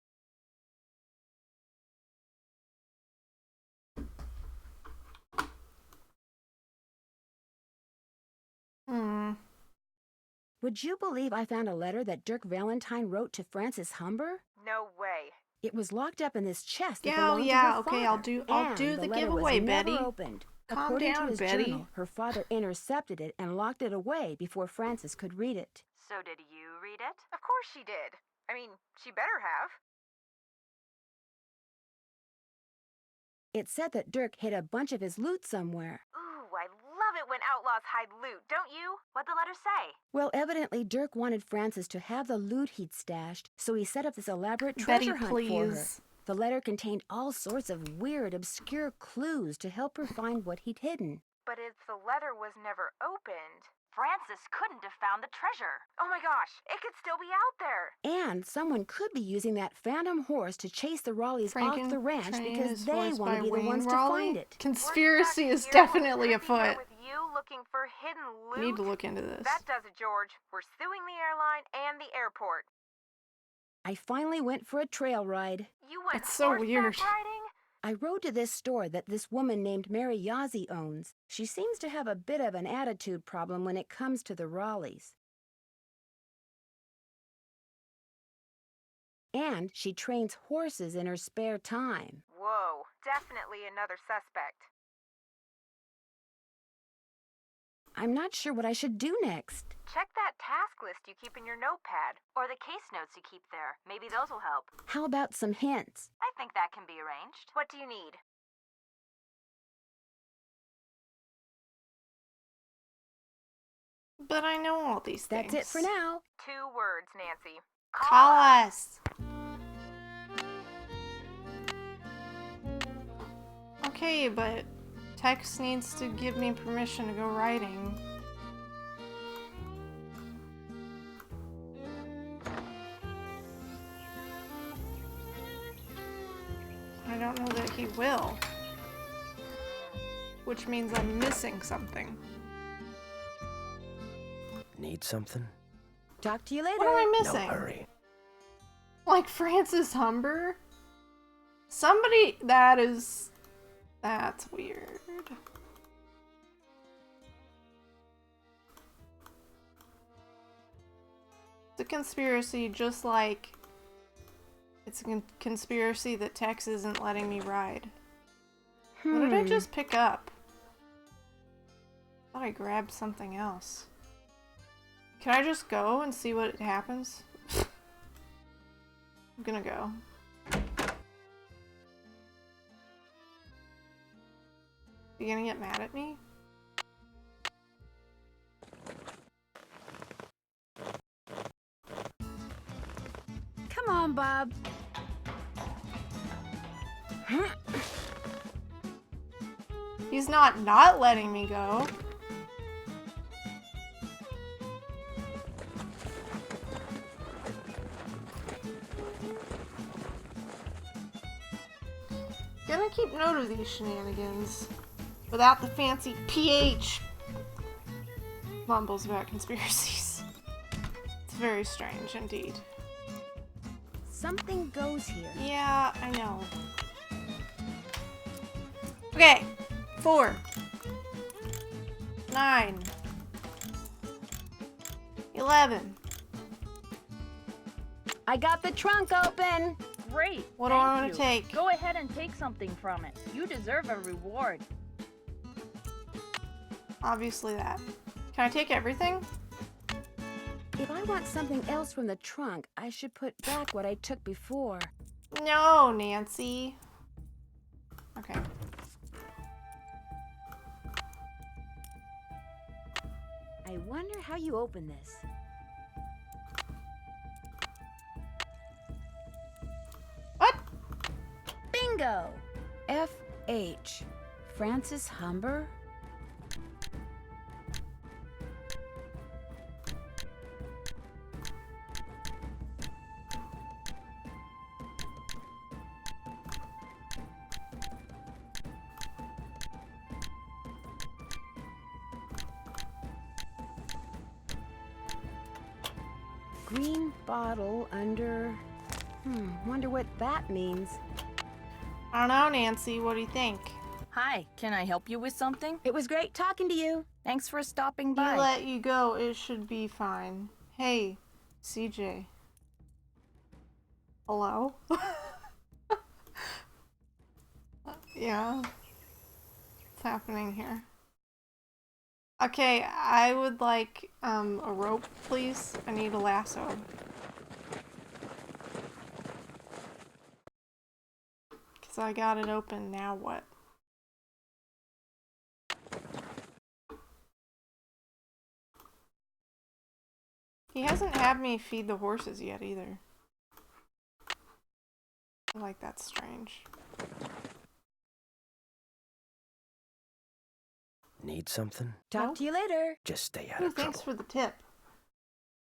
Would you believe I found a letter that Dirk Valentine wrote to Francis Humber?
No way.
It was locked up in this chest.
Yeah, okay, I'll do the giveaway, Betty.
Opened.
Calm
According
down,
to his
Betty.
journal, her father intercepted it and locked it away before Francis could read it.
So did you read it? Of course she did. I mean, she better have.
It said that Dirk hid a bunch of his loot somewhere.
Ooh, I love it when outlaws hide loot, don't you? What'd the letter say?
Well, evidently Dirk wanted Francis to have the loot he'd stashed, so he set up this elaborate treasure hunt for her. The letter contained all sorts of weird, obscure clues to help her find what he'd hidden.
But if the letter was never opened, Francis couldn't have found the treasure. Oh my gosh, it could still be out there.
And someone could be using that phantom horse to chase the Raleighs off the ranch because they want to be the ones to find it.
Conspiracy is definitely afoot.
With you looking for hidden loot.
We need to look into this.
That does it, George. We're suing the airline and the airport.
I finally went for a trail ride.
You went
That's so weird.
riding?
I rode to this store that this woman named Mary Yazzie owns. She seems to have a bit of an attitude problem when it comes to the Raleighs. And she trains horses in her spare time.
Whoa, definitely another suspect.
I'm not sure what I should do next.
Check that task list you keep in your notepad, or the case notes you keep there. Maybe those will help.
How about some hints?
I think that can be arranged. What do you need?
But I know all these things.
That's it for now.
2 words, Nancy.
Call us. Okay, but Tex needs to give me permission to go riding. I don't know that he will. Which means I'm missing something.
Need something?
Talk to you later.
What am I missing?
No hurry.
Like Francis Humber? Somebody that's weird. It's a conspiracy just like it's a conspiracy that Tex isn't letting me ride. What did I just pick up? I thought I grabbed something else. Can I just go and see what happens? I'm gonna go. You gonna get mad at me?
Come on, Bob.
He's not letting me go. Gonna keep note of these shenanigans without the fancy PH mumbles about conspiracies. It's very strange indeed.
Something goes here.
Yeah, I know. Okay, 4, 9, 11.
I got the trunk open.
Great.
What do I want to take?
Go ahead and take something from it. You deserve a reward.
Obviously that. Can I take everything?
If I want something else from the trunk, I should put back what I took before.
No, Nancy. Okay.
I wonder how you open this.
What?
Bingo! F.H. Francis Humber? Green bottle under... wonder what that means.
I don't know, Nancy. What do you think?
Hi, can I help you with something?
It was great talking to you.
Thanks for stopping by.
He let you go. It should be fine. Hey, CJ. Hello? Yeah. What's happening here? Okay, I would like a rope, please. I need a lasso. Because I got it open. Now what? He hasn't had me feed the horses yet either. I feel like that's strange.
Need something?
Talk to you later.
Just stay out
Ooh,
of trouble.
thanks for the tip.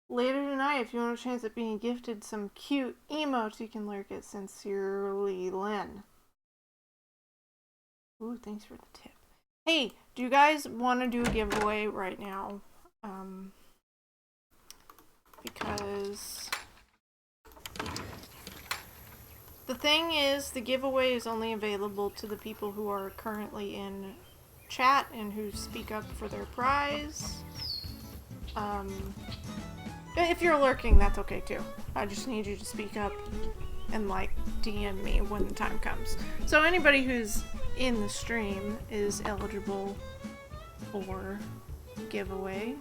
Later tonight, if you want a chance at being gifted some cute emotes, you can lurk at Sincerely Lynn. Ooh, thanks for the tip. Hey, do you guys want to do a giveaway right now? Because the thing is, the giveaway is only available to the people who are currently in chat and who speak up for their prize. If you're lurking, that's okay too. I just need you to speak up and like DM me when the time comes. So anybody who's in the stream is eligible for giveaway.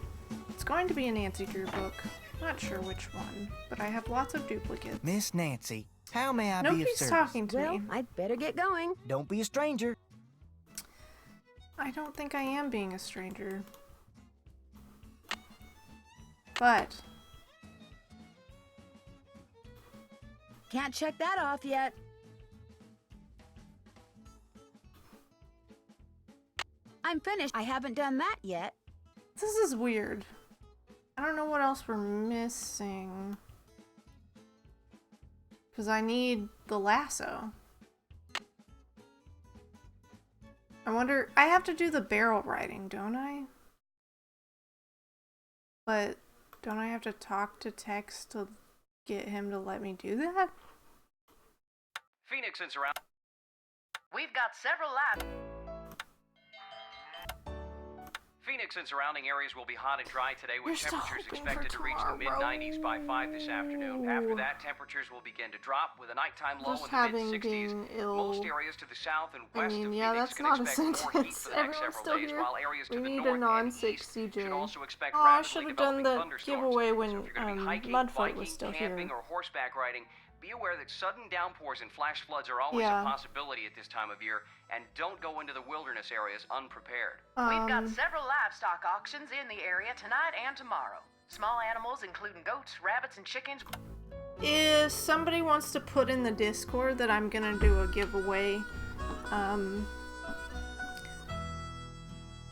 It's going to be a Nancy Drew book. Not sure which one, but I have lots of duplicates.
Miss Nancy, how may I be of
Nobody's
service?
talking to
Well,
me.
I'd better get going.
Don't be a stranger.
I don't think I am being a stranger. But
Can't check that off yet. I'm finished. I haven't done that yet.
this is weird. I don't know what else we're missing. Because I need the lasso. I wonder, I have to do the barrel riding, don't I? But don't I have to talk to Tex to get him to let me do that?
Phoenix and surround.
We've got several labs.
Phoenix and surrounding areas will be hot and dry today with
You're still
temperatures
hoping
expected
for
to reach the mid-90s by 5 this afternoon. After that, temperatures will begin to drop with a nighttime low
Just
in the
having
mid-60s.
been ill.
Most areas to the south and
I
west
mean,
of
yeah,
Phoenix
that's
can
not a
expect more heat
sentence.
for the next
Everyone's
several
still
days,
here.
while areas
We
to the
need a
north and
non-6
east
CJ.
should also expect
Oh, I
rapidly
should have done
developing
the
thunderstorms.
giveaway
So
when
if you're going to be hiking,
Mudfoot
biking,
was still
camping,
here.
or horseback riding, be aware that sudden downpours and flash floods are always
Yeah.
a possibility at this time of year, and don't go into the wilderness areas unprepared.
We've got several livestock auctions in the area tonight and tomorrow. Small animals including goats, rabbits, and chickens.
If somebody wants to put in the Discord that I'm gonna do a giveaway,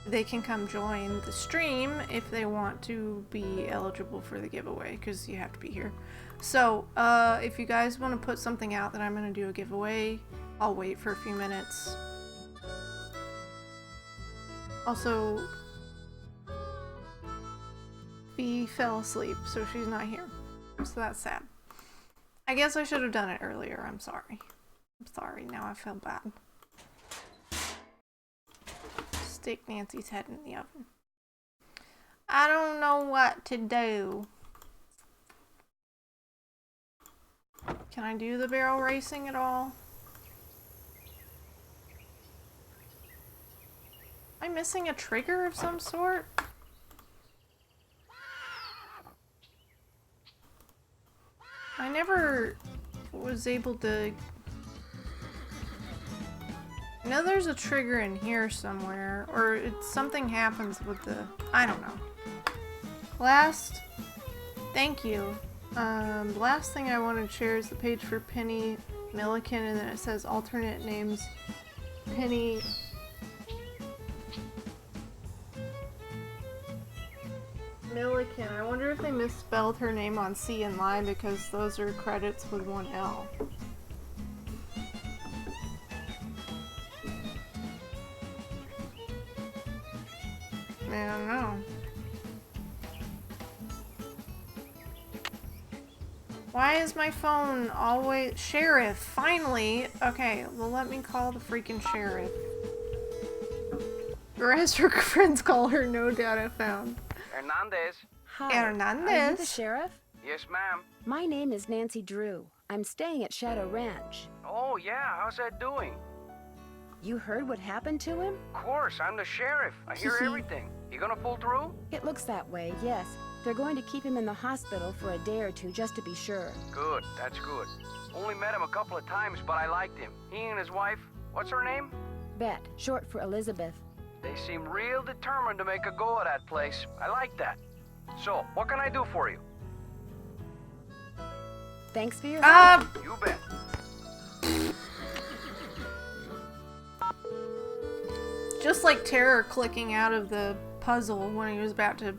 they can come join the stream if they want to be eligible for the giveaway, because you have to be here. So, if you guys want to put something out that I'm gonna do a giveaway, I'll wait for a few minutes. Also, Fee fell asleep, so she's not here. So that's sad. I guess I should have done it earlier. I'm sorry. I'm sorry. Now I feel bad. Stick Nancy's head in the oven. I don't know what to do. Can I do the barrel racing at all? Am I missing a trigger of some sort? I never was able to... I know there's a trigger in here somewhere, or something happens with the... I don't know. Thank you. The last thing I want to share is the page for Penny Milliken, and then it says alternate names. Penny... Milliken. I wonder if they misspelled her name on C and Line because those are credits with one L. I don't know. Why is my phone always... Sheriff, finally! Okay, well let me call the freaking sheriff. Or as her friends call her, no data found.
Hernandez.
Hi.
Hernandez.
Are you the sheriff?
Yes, ma'am.
My name is Nancy Drew. I'm staying at Shadow Ranch.
Oh, yeah, how's that doing?
You heard what happened to him?
Of course, I'm the sheriff. I hear everything. You gonna pull through?
It looks that way, yes. They're going to keep him in the hospital for a day or two just to be sure.
Good, that's good. Only met him a couple of times, but I liked him. He and his wife, what's her name?
Bet, short for Elizabeth.
They seem real determined to make a go of that place. I like that. So, what can I do for you?
Thanks for your help.
You bet.
Just like Terror clicking out of the puzzle when he was about to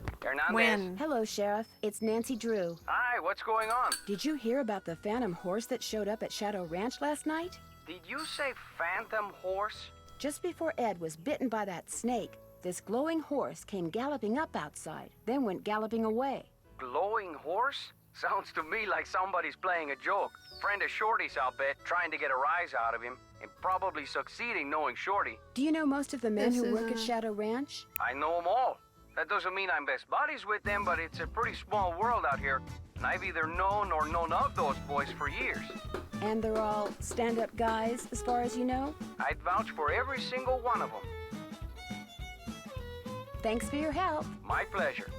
win.
Hello, Sheriff. It's Nancy Drew.
Hi, what's going on?
Did you hear about the Phantom Horse that showed up at Shadow Ranch last night?
Did you say Phantom Horse?
Just before Ed was bitten by that snake, this glowing horse came galloping up outside, then went galloping away.
Glowing horse? Sounds to me like somebody's playing a joke. Friend of Shorty's, I'll bet, trying to get a rise out of him, and probably succeeding knowing Shorty.
Do you know most of the men who work at Shadow Ranch?
I know them all. That doesn't mean I'm best buddies with them, but it's a pretty small world out here, and I've either known or known of those boys for years.
And they're all stand-up guys, as far as you know?
I'd vouch for every single one of them.
Thanks for your help.
My pleasure.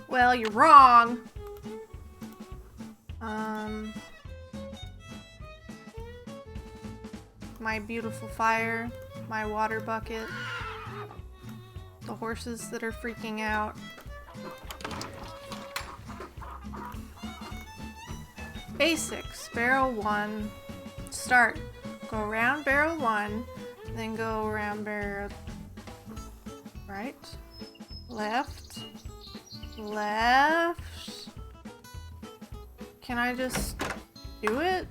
Well, you're wrong. My beautiful fire, my water bucket, the horses that are freaking out. Basics, barrel 1, start. Go around barrel 1, then go around barrel right, left, left. Can I just do it?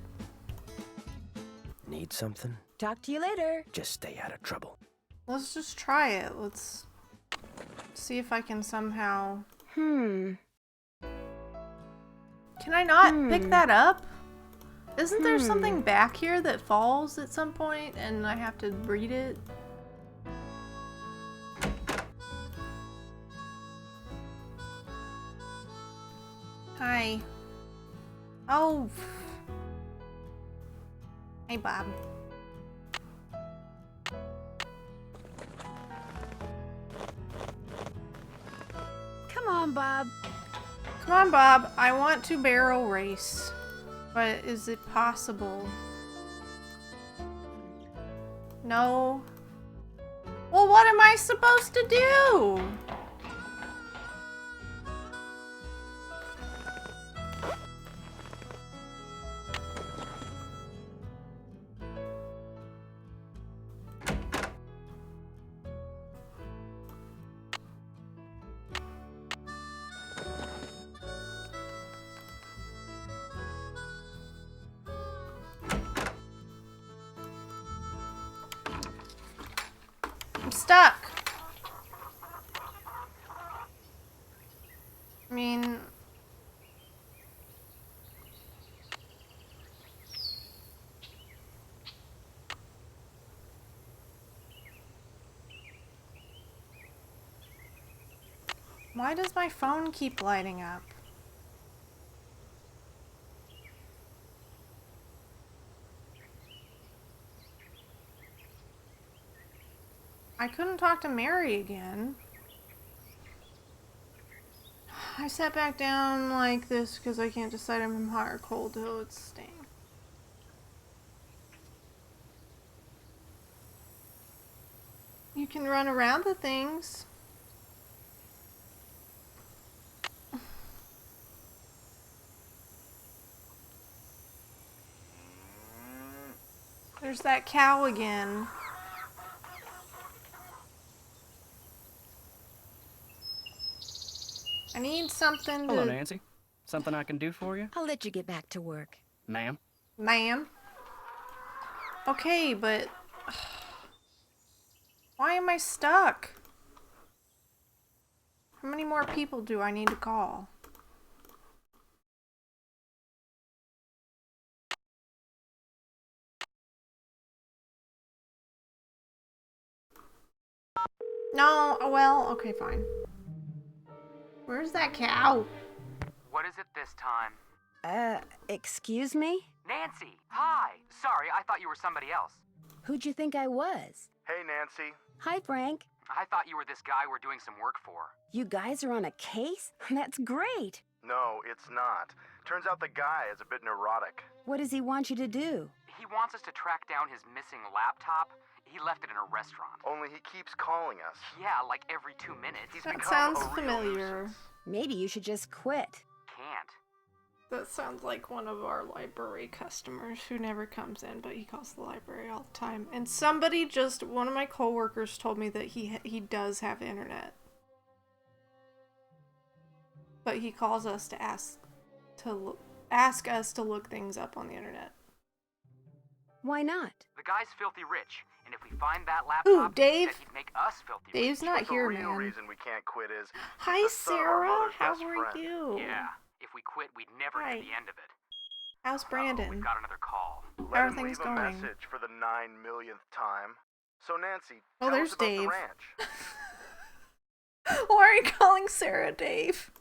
Need something?
Talk to you later.
Just stay out of trouble.
Let's just try it. Let's see if I can somehow... Can I not pick that up? Isn't there something back here that falls at some point and I have to read it? Hi. Oh. Hey, Bob.
Come on, Bob.
Come on, Bob. I want to barrel race. But is it possible? No. Well, what am I supposed to do? stuck? I mean... Why does my phone keep lighting up? I couldn't talk to Mary again. I sat back down like this because I can't decide if I'm hot or cold till it's staying. You can run around the things. There's that cow again. I need something to...
Hello, Nancy. Something I can do for you?
I'll let you get back to work.
Ma'am?
Ma'am? Okay, but... Why am I stuck? How many more people do I need to call? No, well, okay, fine. Where's that cow?
What is it this time?
Excuse me?
Nancy, hi. Sorry, I thought you were somebody else.
Who'd you think I was?
Hey, Nancy.
Hi, Frank.
I thought you were this guy we're doing some work for.
You guys are on a case? That's great.
No, it's not. Turns out the guy is a bit neurotic.
What does he want you to do?
He wants us to track down his missing laptop. He left it in a restaurant.
Only he keeps calling us.
Yeah, like every 2 minutes.
That sounds familiar.
Maybe you should just quit.
Can't.
That sounds like one of our library customers who never comes in, but he calls the library all the time. And somebody just, one of my coworkers told me that he does have internet. But he calls us to ask us to look things up on the internet.
Why not?
The guy's filthy rich, and if we find that laptop,
ooh, Dave.
he'd make us filthy
Dave's
rich.
not here, man.
The real reason we can't quit is
hi, Sarah. How are you?
Yeah, if we quit, we'd never get the end of it.
How's Brandon?
We've got another call.
How are things going?
Let him leave a message for the 9 millionth time. So Nancy,
oh,
tell
there's
us about
Dave.
the ranch.
Why are you calling Sarah Dave?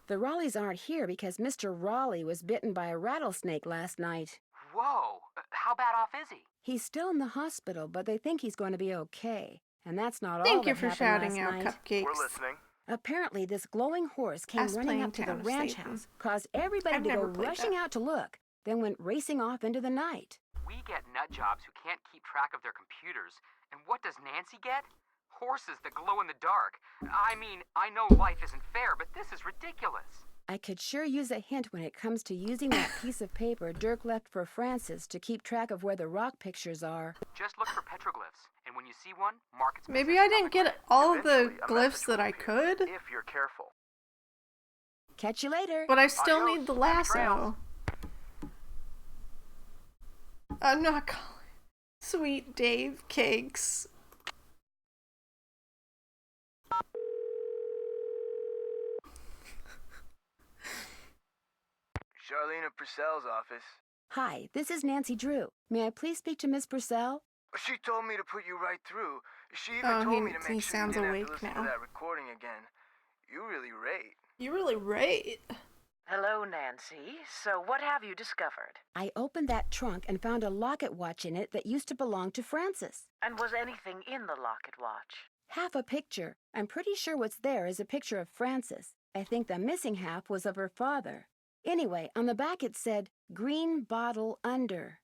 The Raleighs aren't here because Mr. Raleigh was bitten by a rattlesnake last night.
Whoa, how bad off is he?
He's still in the hospital, but they think he's going to be okay. And that's not all
Thank you
that
for
happened
shouting
last
out,
night.
Cupcakes.
We're listening.
Apparently, this glowing horse came running up to the ranch house, caused everybody to go rushing out to look, then went racing off into the night.
We get nut jobs who can't keep track of their computers. And what does Nancy get? Horses that glow in the dark. I mean, I know life isn't fair, but this is ridiculous.
I could sure use a hint when it comes to using that piece of paper Dirk left for Francis to keep track of where the rock pictures are.
Just look for petroglyphs, and when you see one, mark its
Maybe I didn't get all of the glyphs that I could.
If you're careful.
Catch you later.
But I still need the lasso. I'm not calling Sweet Dave Cakes.
Charlene Purcell's office.
Hi, this is Nancy Drew. May I please speak to Miss Purcell?
She told me to put you right through. She even told me to make sure you didn't have to listen to that recording again. You really rate.
You really rate.
Hello, Nancy. So what have you discovered?
I opened that trunk and found a locket watch in it that used to belong to Francis.
And was anything in the locket watch?
Half a picture. I'm pretty sure what's there is a picture of Francis. I think the missing half was of her father. Anyway, on the back it said, green bottle under.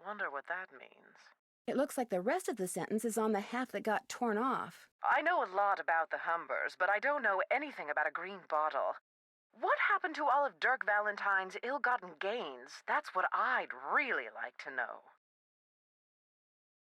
Wonder what that means.
It looks like the rest of the sentence is on the half that got torn off.
I know a lot about the Humbers, but I don't know anything about a green bottle. What happened to all of Dirk Valentine's ill-gotten gains? That's what I'd really like to know.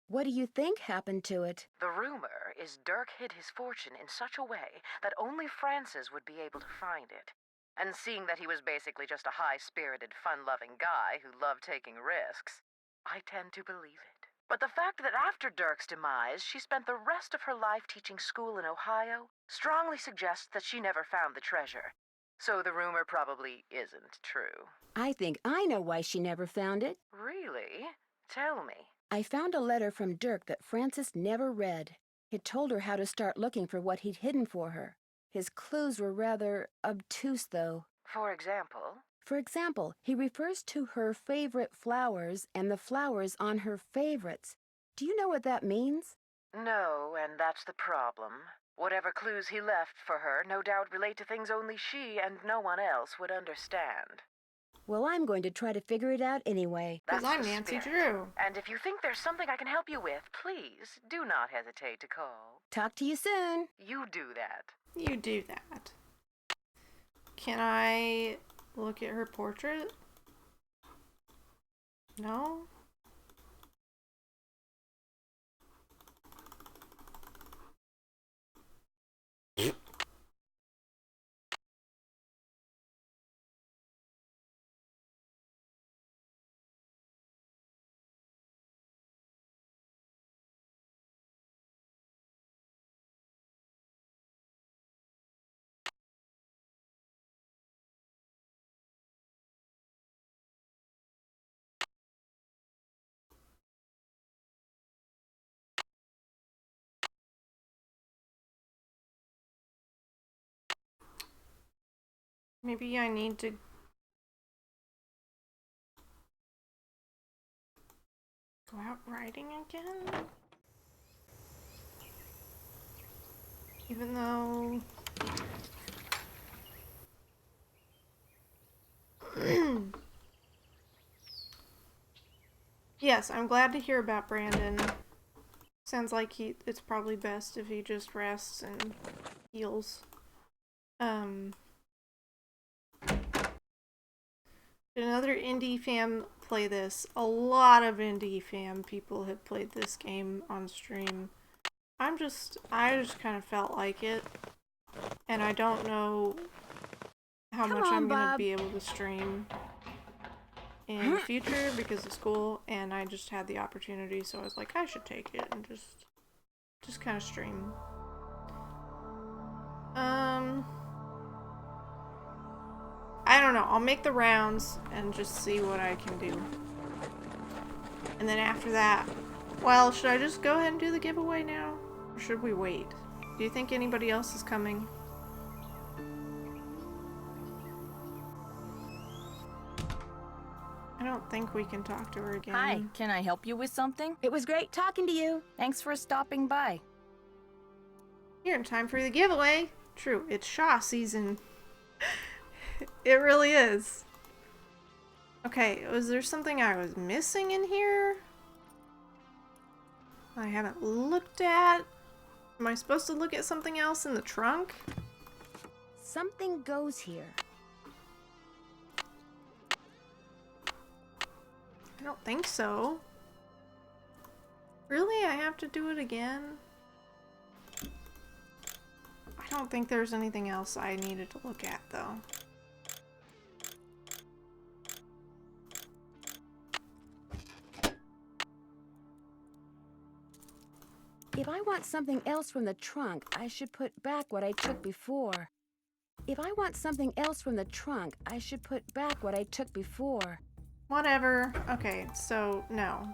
What do you think happened to it?
The rumor is Dirk hid his fortune in such a way that only Francis would be able to find it. And seeing that he was basically just a high-spirited, fun-loving guy who loved taking risks, I tend to believe it. But the fact that after Dirk's demise, she spent the rest of her life teaching school in Ohio strongly suggests that she never found the treasure. So the rumor probably isn't true.
I think I know why she never found it.
Really? Tell me.
I found a letter from Dirk that Frances never read. It told her how to start looking for what he'd hidden for her. His clues were rather obtuse, though.
For example?
For example, he refers to her favorite flowers and the flowers on her favorites. Do you know what that means?
No, and that's the problem. Whatever clues he left for her no doubt relate to things only she and no one else would understand.
Well, I'm going to try to figure it out anyway.
Because I'm Nancy Drew.
And if you think there's something I can help you with, please do not hesitate to call.
Talk to you soon.
You do that.
You do that. Can I look at her portrait? No? Maybe I need to go out riding again? Even though... Yes, I'm glad to hear about Brandon. Sounds like it's probably best if he just rests and heals. Did another indie fam play this? A lot of indie fam people have played this game on stream. I just kind of felt like it. And I don't know how much I'm gonna be able to stream in the future because of school, and I just had the opportunity, so I was like, I should take it and just kind of stream. I don't know. I'll make the rounds and just see what I can do. And then after that, well, should I just go ahead and do the giveaway now? Or should we wait? Do you think anybody else is coming? I don't think we can talk to her again.
Hi, can I help you with something?
It was great talking to you.
Thanks for stopping by.
You're in time for the giveaway. True, it's Shaw season. It really is. Okay, was there something I was missing in here? I haven't looked at. Am I supposed to look at something else in the trunk?
Something goes here.
I don't think so. Really? I have to do it again? I don't think there's anything else I needed to look at, though.
If I want something else from the trunk, I should put back what I took before. If I want something else from the trunk, I should put back what I took before.
Whatever. Okay, so no.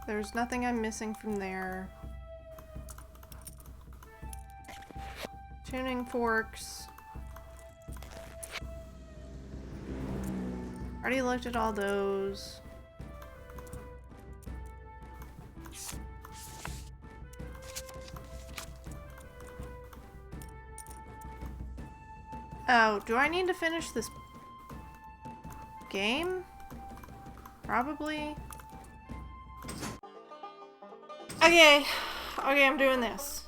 There's nothing I'm missing from there. Tuning forks. Already looked at all those. Oh, do I need to finish this game? Probably. Okay. Okay, I'm doing this.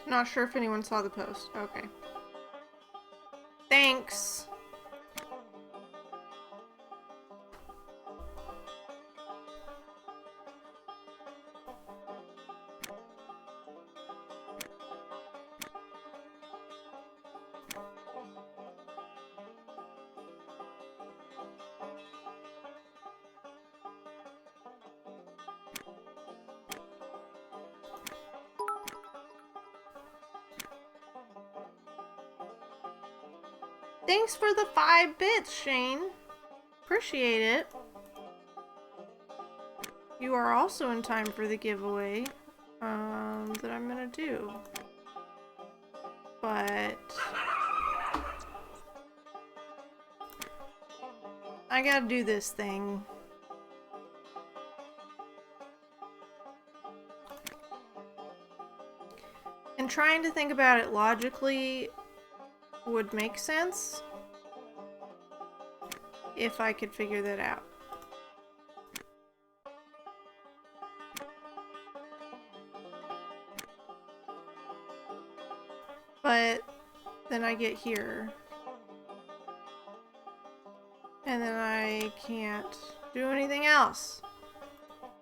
Not sure if anyone saw the post. Okay. Thanks. Thanks for the 5 bits, Shane. Appreciate it. You are also in time for the giveaway that I'm gonna do. But I gotta do this thing. And trying to think about it logically would make sense if I could figure that out. But then I get here and then I can't do anything else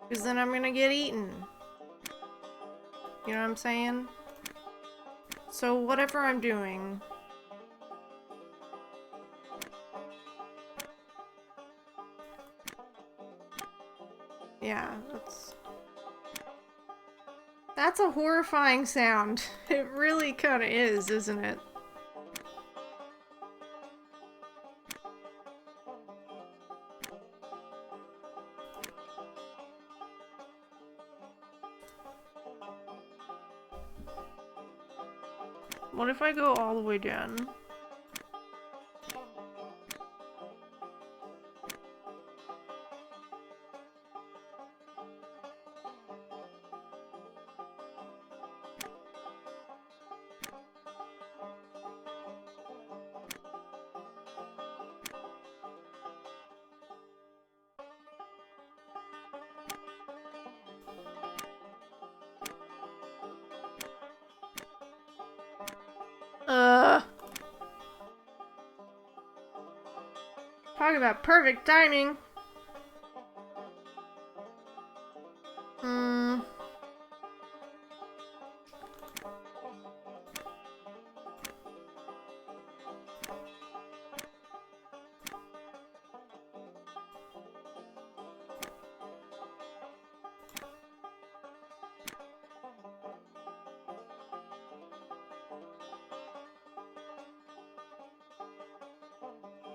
because then I'm gonna get eaten. You know what I'm saying? So whatever I'm doing, yeah, that's a horrifying sound. It really kind of is, isn't it? What if I go all the way down? Talk about perfect timing.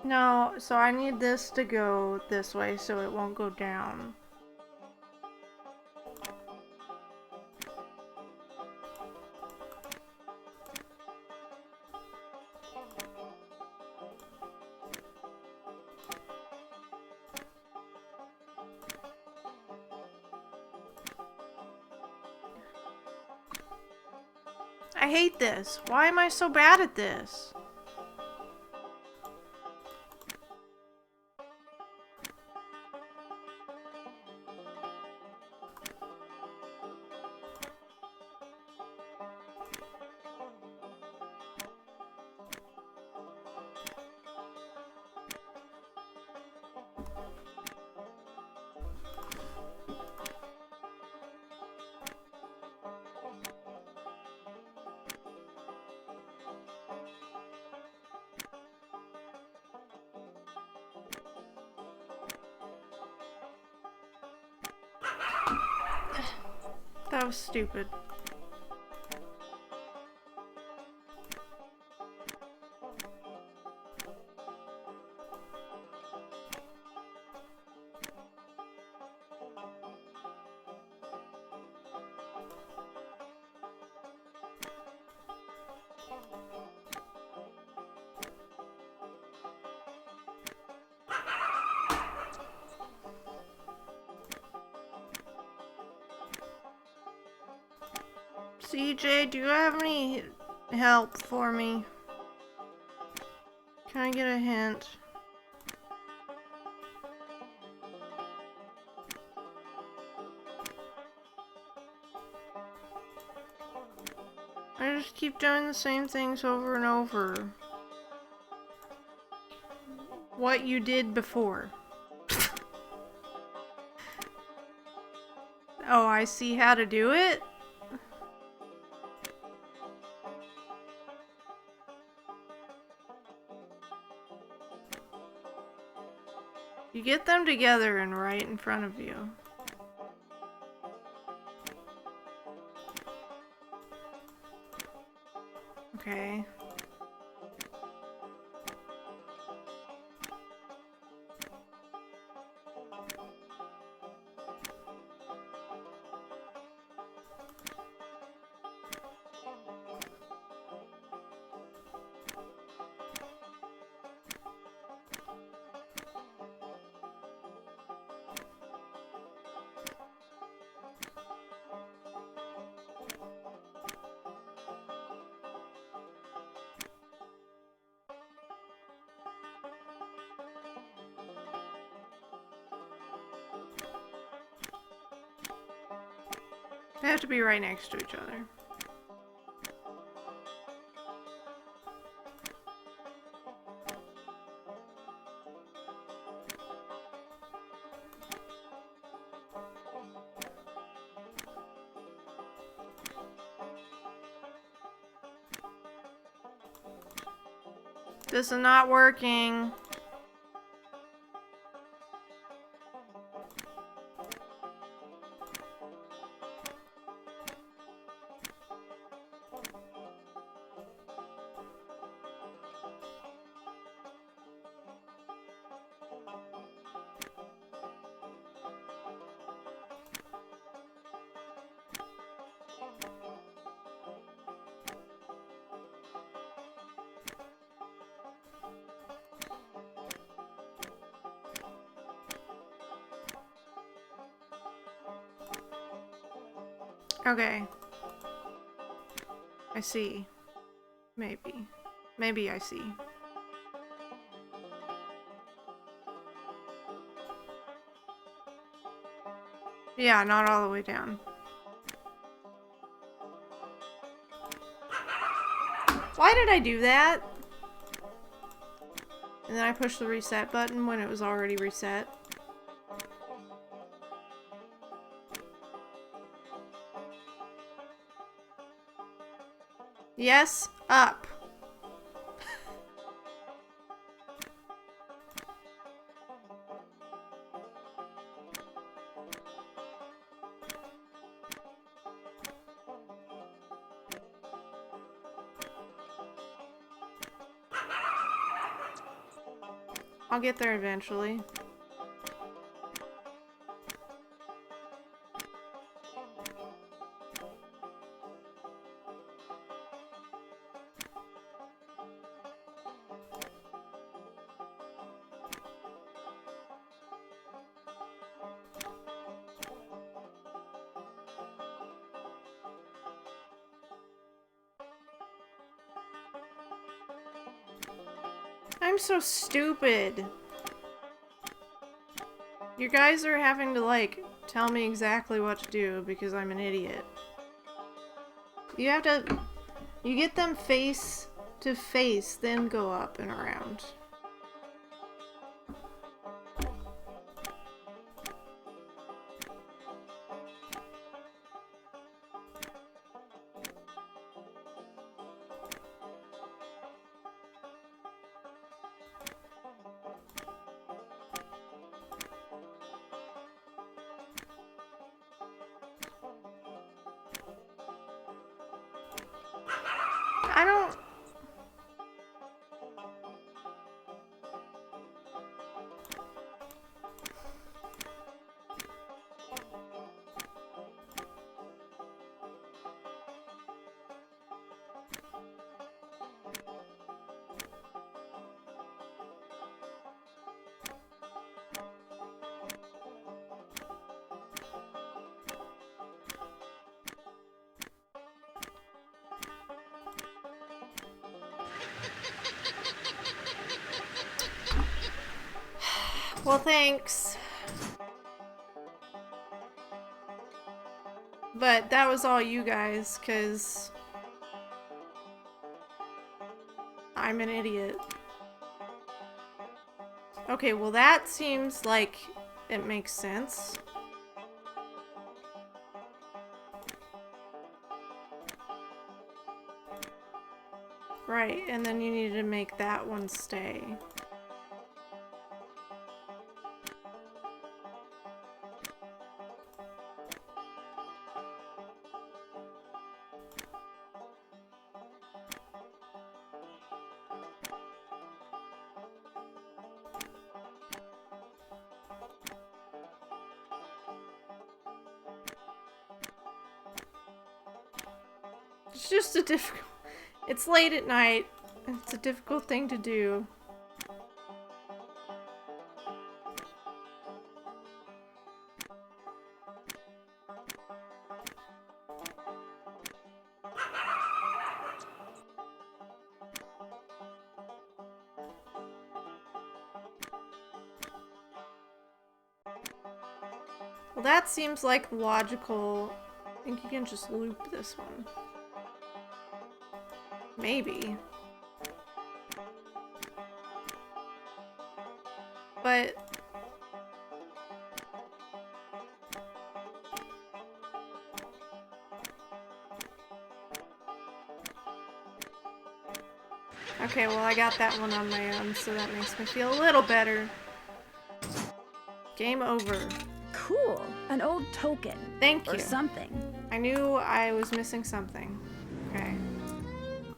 No, so I need this to go this way so it won't go down. I hate this. Why am I so bad at this? That was stupid. CJ, do you have any help for me? Can I get a hint? I I just keep doing the same things over and over. What you did before. Oh, I see how to do it? You get them together and right in front of you. Okay. They have to be right next to each other. This is not working. Okay. I see. Maybe. Maybe I see. Yeah, not all the way down. Why did I do that? And then I pushed the reset button when it was already reset. Yes, up. I'll get there eventually. I'm so stupid. You guys are having to, like, tell me exactly what to do because I'm an idiot. You have to... You get them face to face, then go up and around. I don't... Well, thanks. But that was all you guys, 'cause I'm an idiot. Okay, well that seems like it makes sense. Right, and then you need to make that one stay. It's just a difficult... It's late at night. It's a difficult thing to do. Well, that seems like logical. I think you can just loop this one. Maybe. But... Okay, well I got that one on my own, so that makes me feel a little better. Game over.
Cool. An old token.
Thank you.
Or something.
I knew I was missing something. Okay.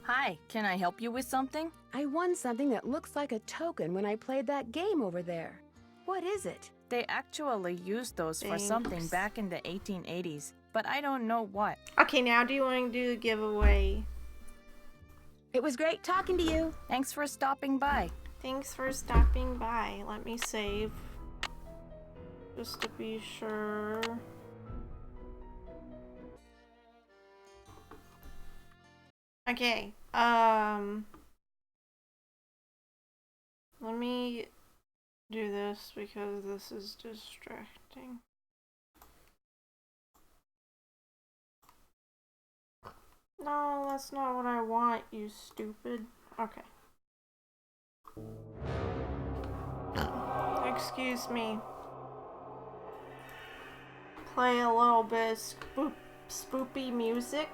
Hi, can I help you with something?
I won something that looks like a token when I played that game over there. What is it?
They actually used those for something back in the 1880s, but I don't know what.
Okay, now do you want to do the giveaway?
It was great talking to you.
Thanks for stopping by.
Thanks for stopping by. Let me save. Just to be sure. Okay, let me do this because this is distracting. No, that's not what I want, you stupid. Okay. Excuse me. Play a little bit of spoopy music.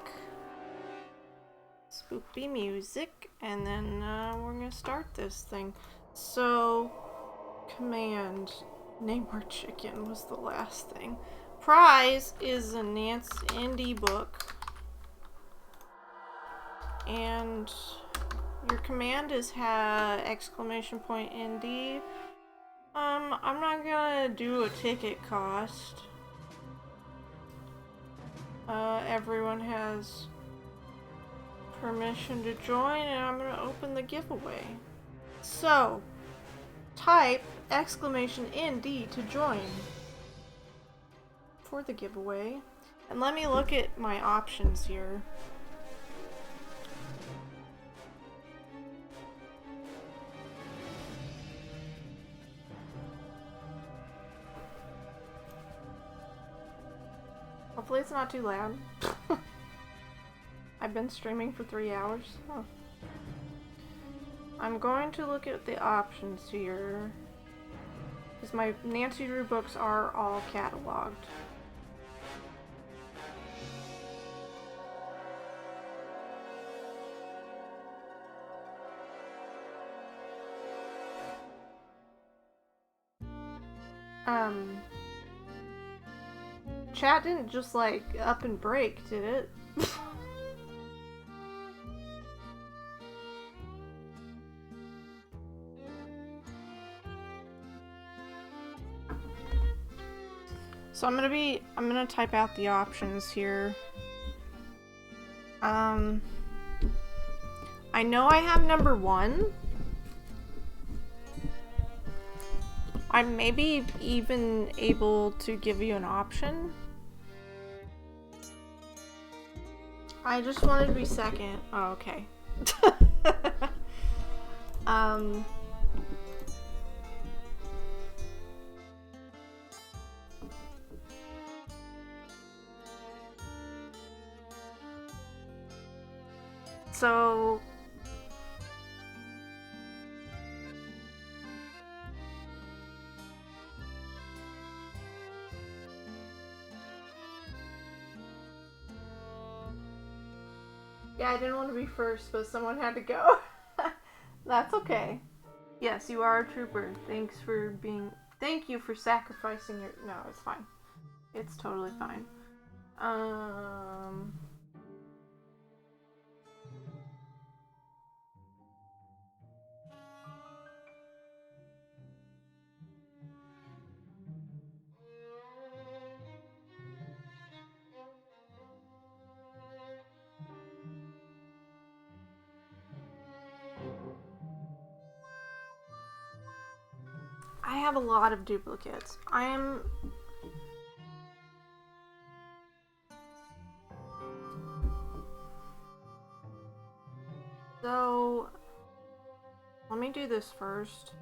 Spoopy music, and then we're gonna start this thing. So, command, name our chicken was the last thing. Prize is a Nance indie book, and your command is !indie. I'm not gonna do a ticket cost. Everyone has permission to join, and I'm going to open the giveaway. So, type !indie to join for the giveaway. And let me look at my options here. Hopefully it's not too loud. I've been streaming for 3 hours. Oh. I'm going to look at the options here, because my Nancy Drew books are all cataloged. Chat didn't just like up and break, did it? So I'm gonna type out the options here. I know I have number 1. I may be even able to give you an option. I just wanted to be second. Oh, okay. So Yeah, I didn't want to be first, but someone had to go. That's okay. Yes, you are a trooper. Thank you for sacrificing your... No, it's fine. It's totally fine. I have a lot of duplicates. So, let me do this first.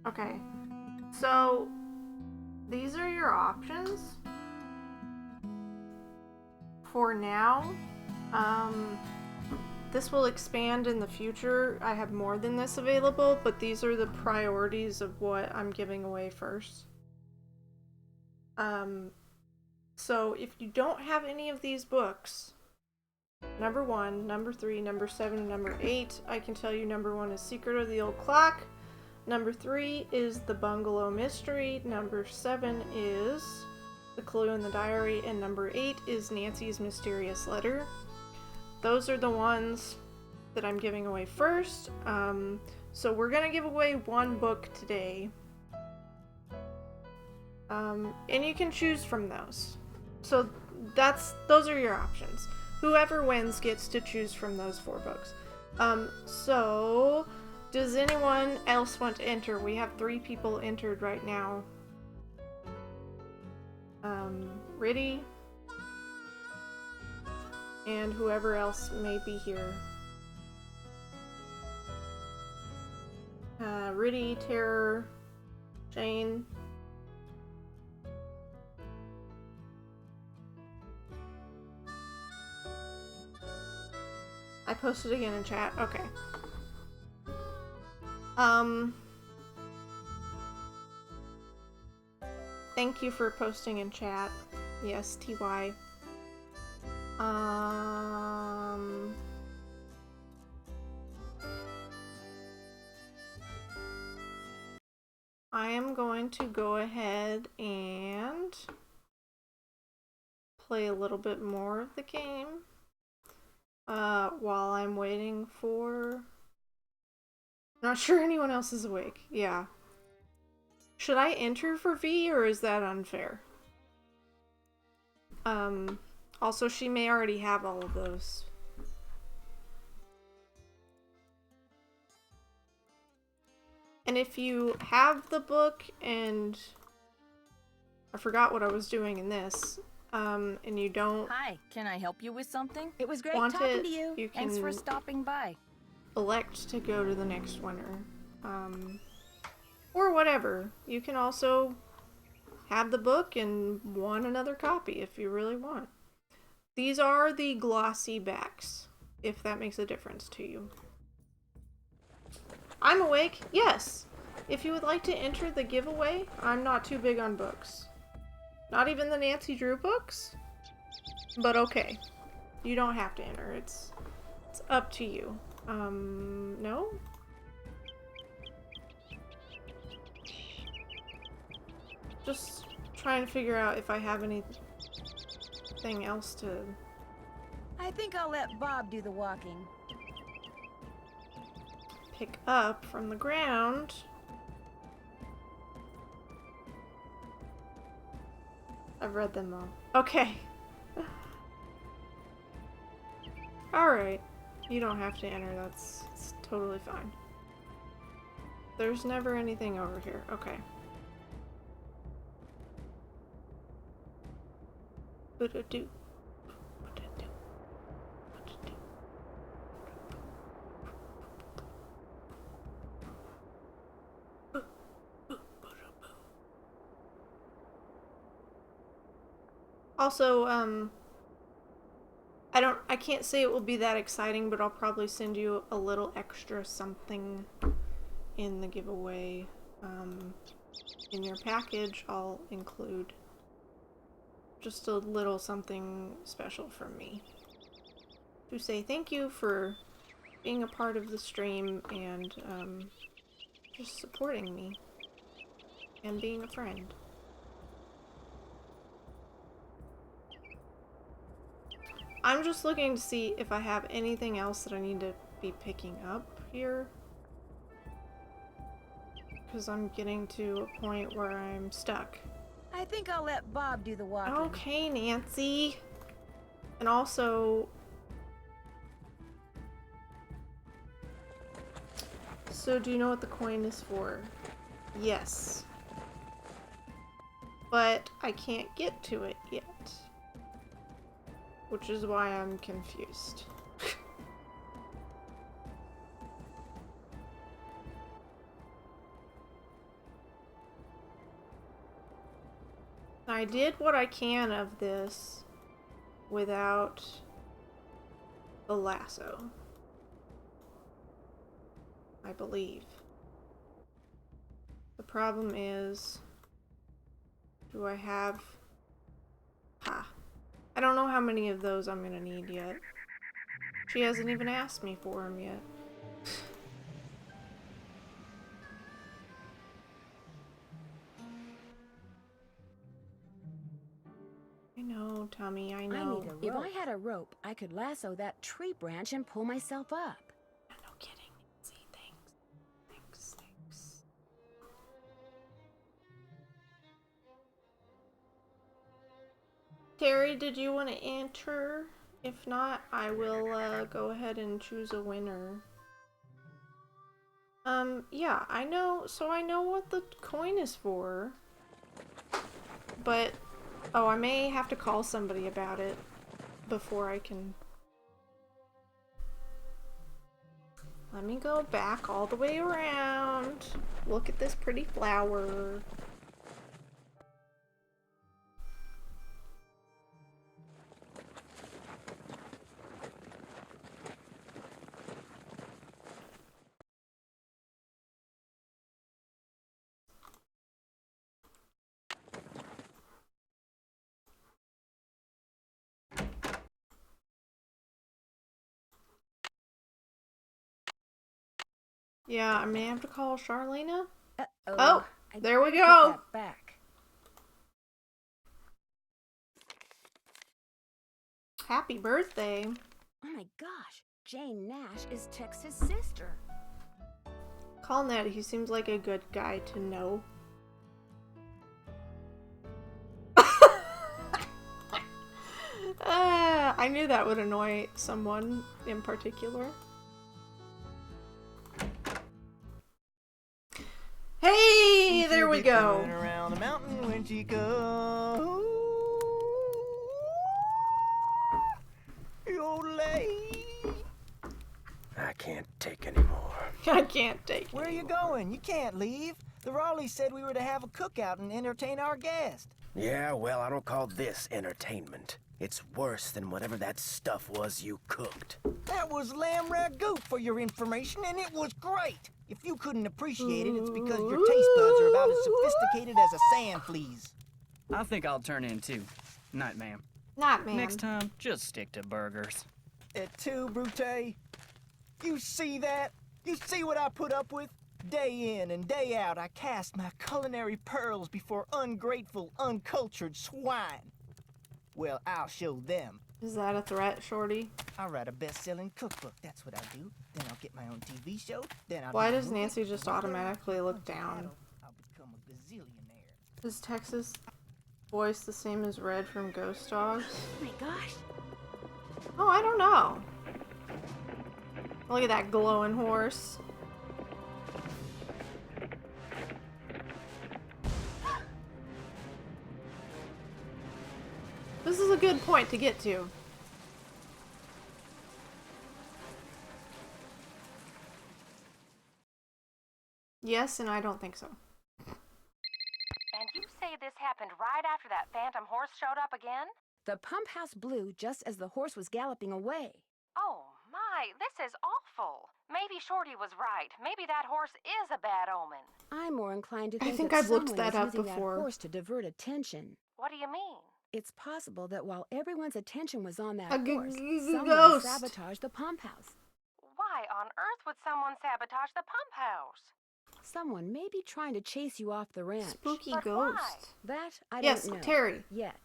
Okay, so these are your options for now. This will expand in the future. I have more than this available, but these are the priorities of what I'm giving away first. So if you don't have any of these books, number 1, number 3, number 7, and number 8, I can tell you number 1 is Secret of the Old Clock. Number 3 is The Bungalow Mystery. Number 7 is The Clue in the Diary. And number 8 is Nancy's Mysterious Letter. Those are the ones that I'm giving away first. So we're going to give away one book today. And you can choose from those. So those are your options. Whoever wins gets to choose from those 4 books. So... does anyone else want to enter? We have 3 people entered right now. Riddy. And whoever else may be here. Riddy, Terror, Shane. I posted again in chat. Okay. Thank you for posting in chat. Yes, TY. I am going to go ahead and play a little bit more of the game while I'm waiting for... Not sure anyone else is awake. Yeah. Should I enter for V, or is that unfair? Also, she may already have all of those. And if you have the book and... I forgot what I was doing in this. And you don't...
Hi, can I help you with something?
It was great talking to you.
You can
Thanks for stopping by.
Elect to go to the next winner. Or whatever. You can also have the book and want another copy if you really want. These are the glossy backs, if that makes a difference to you. I'm awake, yes. If you would like to enter the giveaway, I'm not too big on books. Not even the Nancy Drew books. But okay. You don't have to enter. It's up to you. No? Just trying to figure out if I have anything else to...
I think I'll let Bob do the walking.
Pick up from the ground. I've read them all. Okay. Alright. You don't have to enter, it's totally fine. There's never anything over here. Okay. Ba-da-doo. Ba-da-doo. Ba-da-doo. Also, I can't say it will be that exciting, but I'll probably send you a little extra something in the giveaway. In your package, I'll include just a little something special from me to say thank you for being a part of the stream and just supporting me and being a friend. I'm just looking to see if I have anything else that I need to be picking up here. Because I'm getting to a point where I'm stuck.
I think I'll let Bob do the walking.
Okay, Nancy. And also... So, do you know what the coin is for? Yes. But I can't get to it yet. Which is why I'm confused. I did what I can of this without the lasso. I believe. The problem is, do I have... I don't know how many of those I'm gonna need yet. She hasn't even asked me for them yet. I know, Tommy, I know.
I need a rope. If I had a rope, I could lasso that tree branch and pull myself up.
No kidding. See, thanks. Terry, did you want to enter? If not, I will go ahead and choose a winner. Yeah, I know, so I know what the coin is for. But, oh, I may have to call somebody about it before I can... Let me go back all the way around. Look at this pretty flower. Yeah, I may have to call Charlena. Oh, there we go.
Back.
Happy birthday.
Oh my gosh, Jane Nash is Tex's sister.
Call Ned, he seems like a good guy to know. I knew that would annoy someone in particular. Hey, there we go.
Around the mountain when she goes.
I can't take any more.
I can't take
Where are you going? You can't leave. The Raleighs said we were to have a cookout and entertain our guest.
Yeah, well, I don't call this entertainment. It's worse than whatever that stuff was you cooked.
That was lamb ragout for your information, and it was great. If you couldn't appreciate it, it's because your taste buds are about as sophisticated as a sand flea's.
I think I'll turn in too. Night, ma'am.
Night, ma'am.
Next time, just stick to burgers.
Et tu, Brute? You see that? You see what I put up with? Day in and day out, I cast my culinary pearls before ungrateful, uncultured swine. Well, I'll show them.
Is that a threat, Shorty?
I'll write a best-selling cookbook, that's what I'll do. Then I'll get my own TV show, then I'll...
Why does Nancy just automatically look down?
I'll become a gazillionaire.
Is Texas voice the same as Red from Ghost Dogs?
Oh my gosh.
Oh, I don't know. Look at that glowing horse. This is a good point to get to. Yes, and I don't think so.
And you say this happened right after that phantom horse showed up again?
The pump house blew just as the horse was galloping away.
Oh my, this is awful. Maybe Shorty was right. Maybe that horse is a bad omen.
I'm more inclined to think
I think
that
I've looked
someone
that
is
up
using
before.
that horse to divert attention.
What do you mean?
It's possible that while everyone's attention was on that
A
horse, someone
ghost.
sabotaged the pump house.
Why on earth would someone sabotage the pump house?
Someone may be trying to chase you off the ranch.
Spooky
But
ghost.
why?
That I
Yes,
don't know.
Terry.
Yet.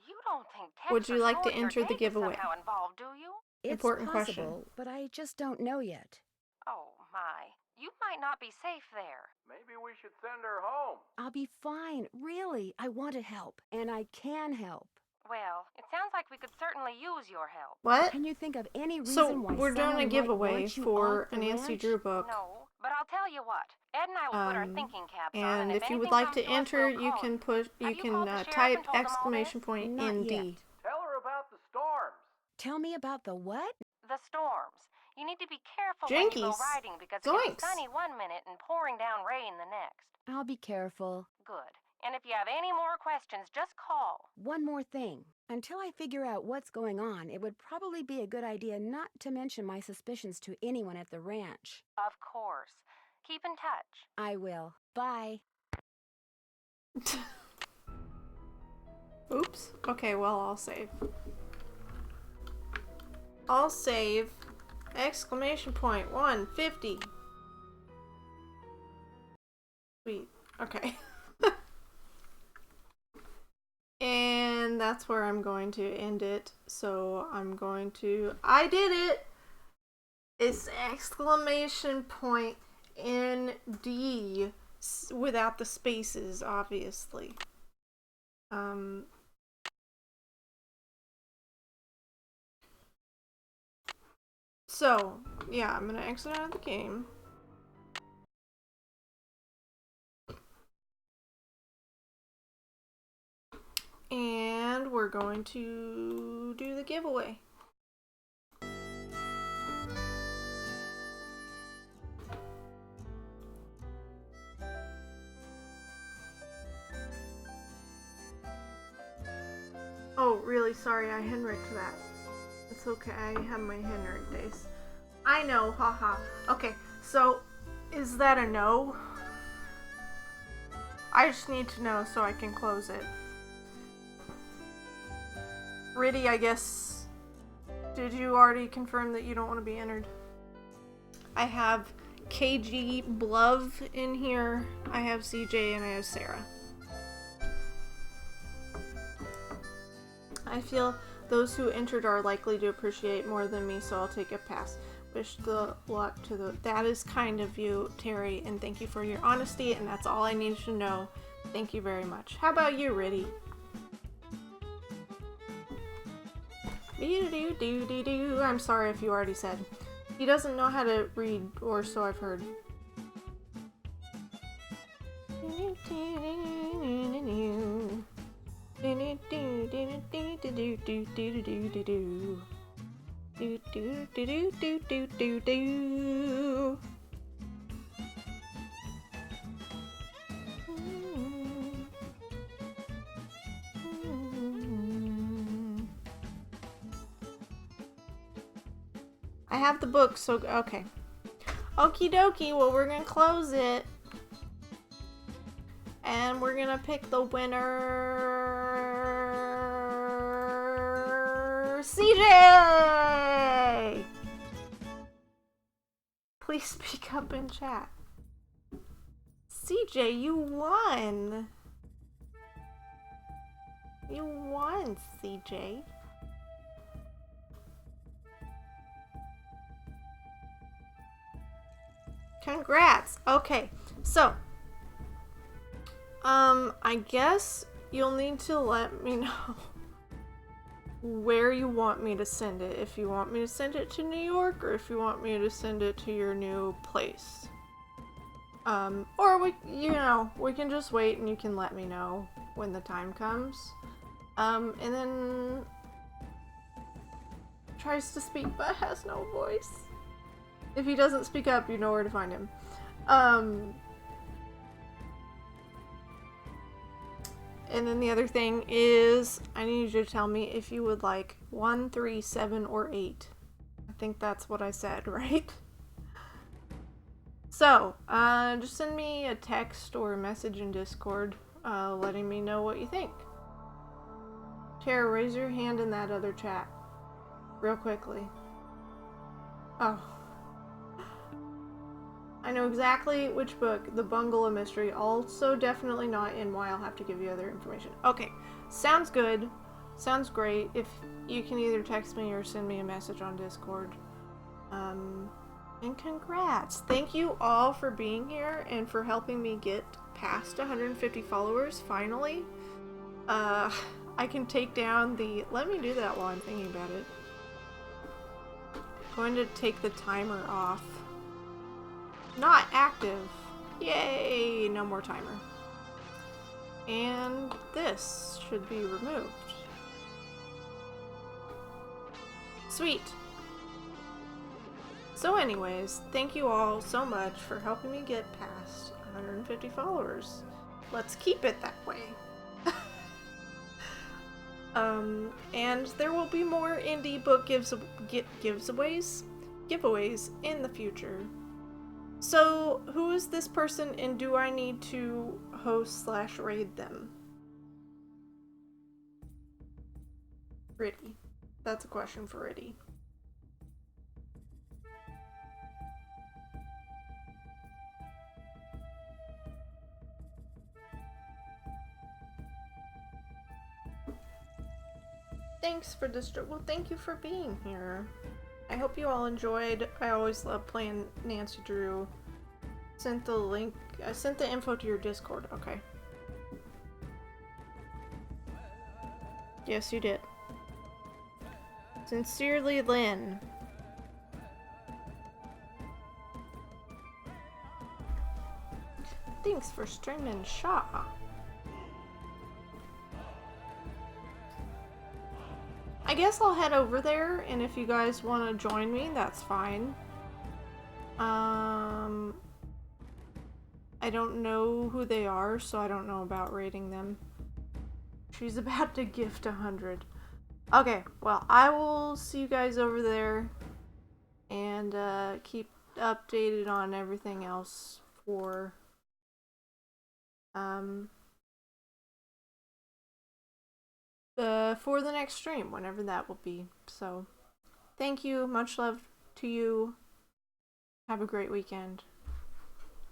You don't think Tex
Would you
or
like to
Shorty or
enter the
Dave is
giveaway?
somehow involved, do you?
It's
Important
possible,
question.
but I just don't know yet.
Oh my, you might not be safe there.
Maybe we should send her home.
I'll be fine. Really, I want to help, and I can help.
Well, it sounds like we could certainly use your help.
What?
Can you think of any reason
So
why
we're doing
someone
a
might
giveaway
want you
for
off the
a Nancy
ranch?
Drew book.
No, but I'll tell you what. Ed and I will put our thinking caps on,
And
and
if you would
anything
like
comes
to
us,
enter,
we'll
you
call
can
it.
push. You
Have you
can
called the sheriff
type
and told him all
exclamation
this?
point
Not
ND.
yet.
Tell her about the storms.
Tell me about the what?
The storms. You need to be careful when you go
Jinkies.
riding because it can
Zoinks.
be sunny one minute and pouring down rain the next.
I'll be careful.
Good. And if you have any more questions, just call.
One more thing. Until I figure out what's going on, it would probably be a good idea not to mention my suspicions to anyone at the ranch.
Of course. Keep in touch.
I will. Bye.
Oops. Okay, well, I'll save. I'll save. Exclamation point 150. Sweet. Okay. And that's where I'm going to end it. So I'm going to... I did it! It's exclamation point ND without the spaces, obviously. So, yeah, I'm gonna exit out of the game. And we're going to do the giveaway. Oh, really sorry, I Henriked that. It's okay, I have my Henrik days. I know, haha. Okay, so, is that a no? I just need to know so I can close it. Riddy, I guess, did you already confirm that you don't want to be entered? I have KG Blove in here, I have CJ, and I have Sarah. I feel those who entered are likely to appreciate more than me, so I'll take a pass. Wish the luck to the... That is kind of you, Terry, and thank you for your honesty, and that's all I needed to know. Thank you very much. How about you, Riddy? I'm sorry if you already said. He doesn't know how to read, or so I've heard. I have the book, so okay. Okie dokie, well we're gonna close it. And we're gonna pick the winner, CJ! Please speak up in chat. CJ, you won! You won, CJ. Congrats! Okay, so, I guess you'll need to let me know where you want me to send it. If you want me to send it to New York, or if you want me to send it to your new place. Or we can just wait and you can let me know when the time comes. And then tries to speak but has no voice. If he doesn't speak up, you know where to find him. And then the other thing is, I need you to tell me if you would like 1, 3, 7, or 8. I think that's what I said, right? So, just send me a text or a message in Discord, letting me know what you think. Tara, raise your hand in that other chat. Real quickly. Oh. I know exactly which book, The Bungalow Mystery, also definitely not in why I'll have to give you other information. Okay, sounds good. Sounds great. If you can either text me or send me a message on Discord. And congrats. Thank you all for being here and for helping me get past 150 followers, finally. I can take down the... Let me do that while I'm thinking about it. I'm going to take the timer off. Not active. Yay! No more timer. And this should be removed. Sweet! So anyways, thank you all so much for helping me get past 150 followers. Let's keep it that way. And there will be more indie book giveaways in the future. So, who is this person and do I need to host/raid them? Riddy. That's a question for Riddy. Thanks for this. Well, thank you for being here. I hope you all enjoyed. I always love playing Nancy Drew. Sent the link. I sent the info to your Discord. Okay. Yes, you did. Sincerely, Lynn. Thanks for streaming, Shaw. I guess I'll head over there, and if you guys want to join me, that's fine. I don't know who they are, so I don't know about rating them. She's about to gift 100. Okay, well, I will see you guys over there, and keep updated on everything else for the next stream, whenever that will be. So, thank you. Much love to you. Have a great weekend.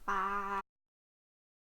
Bye.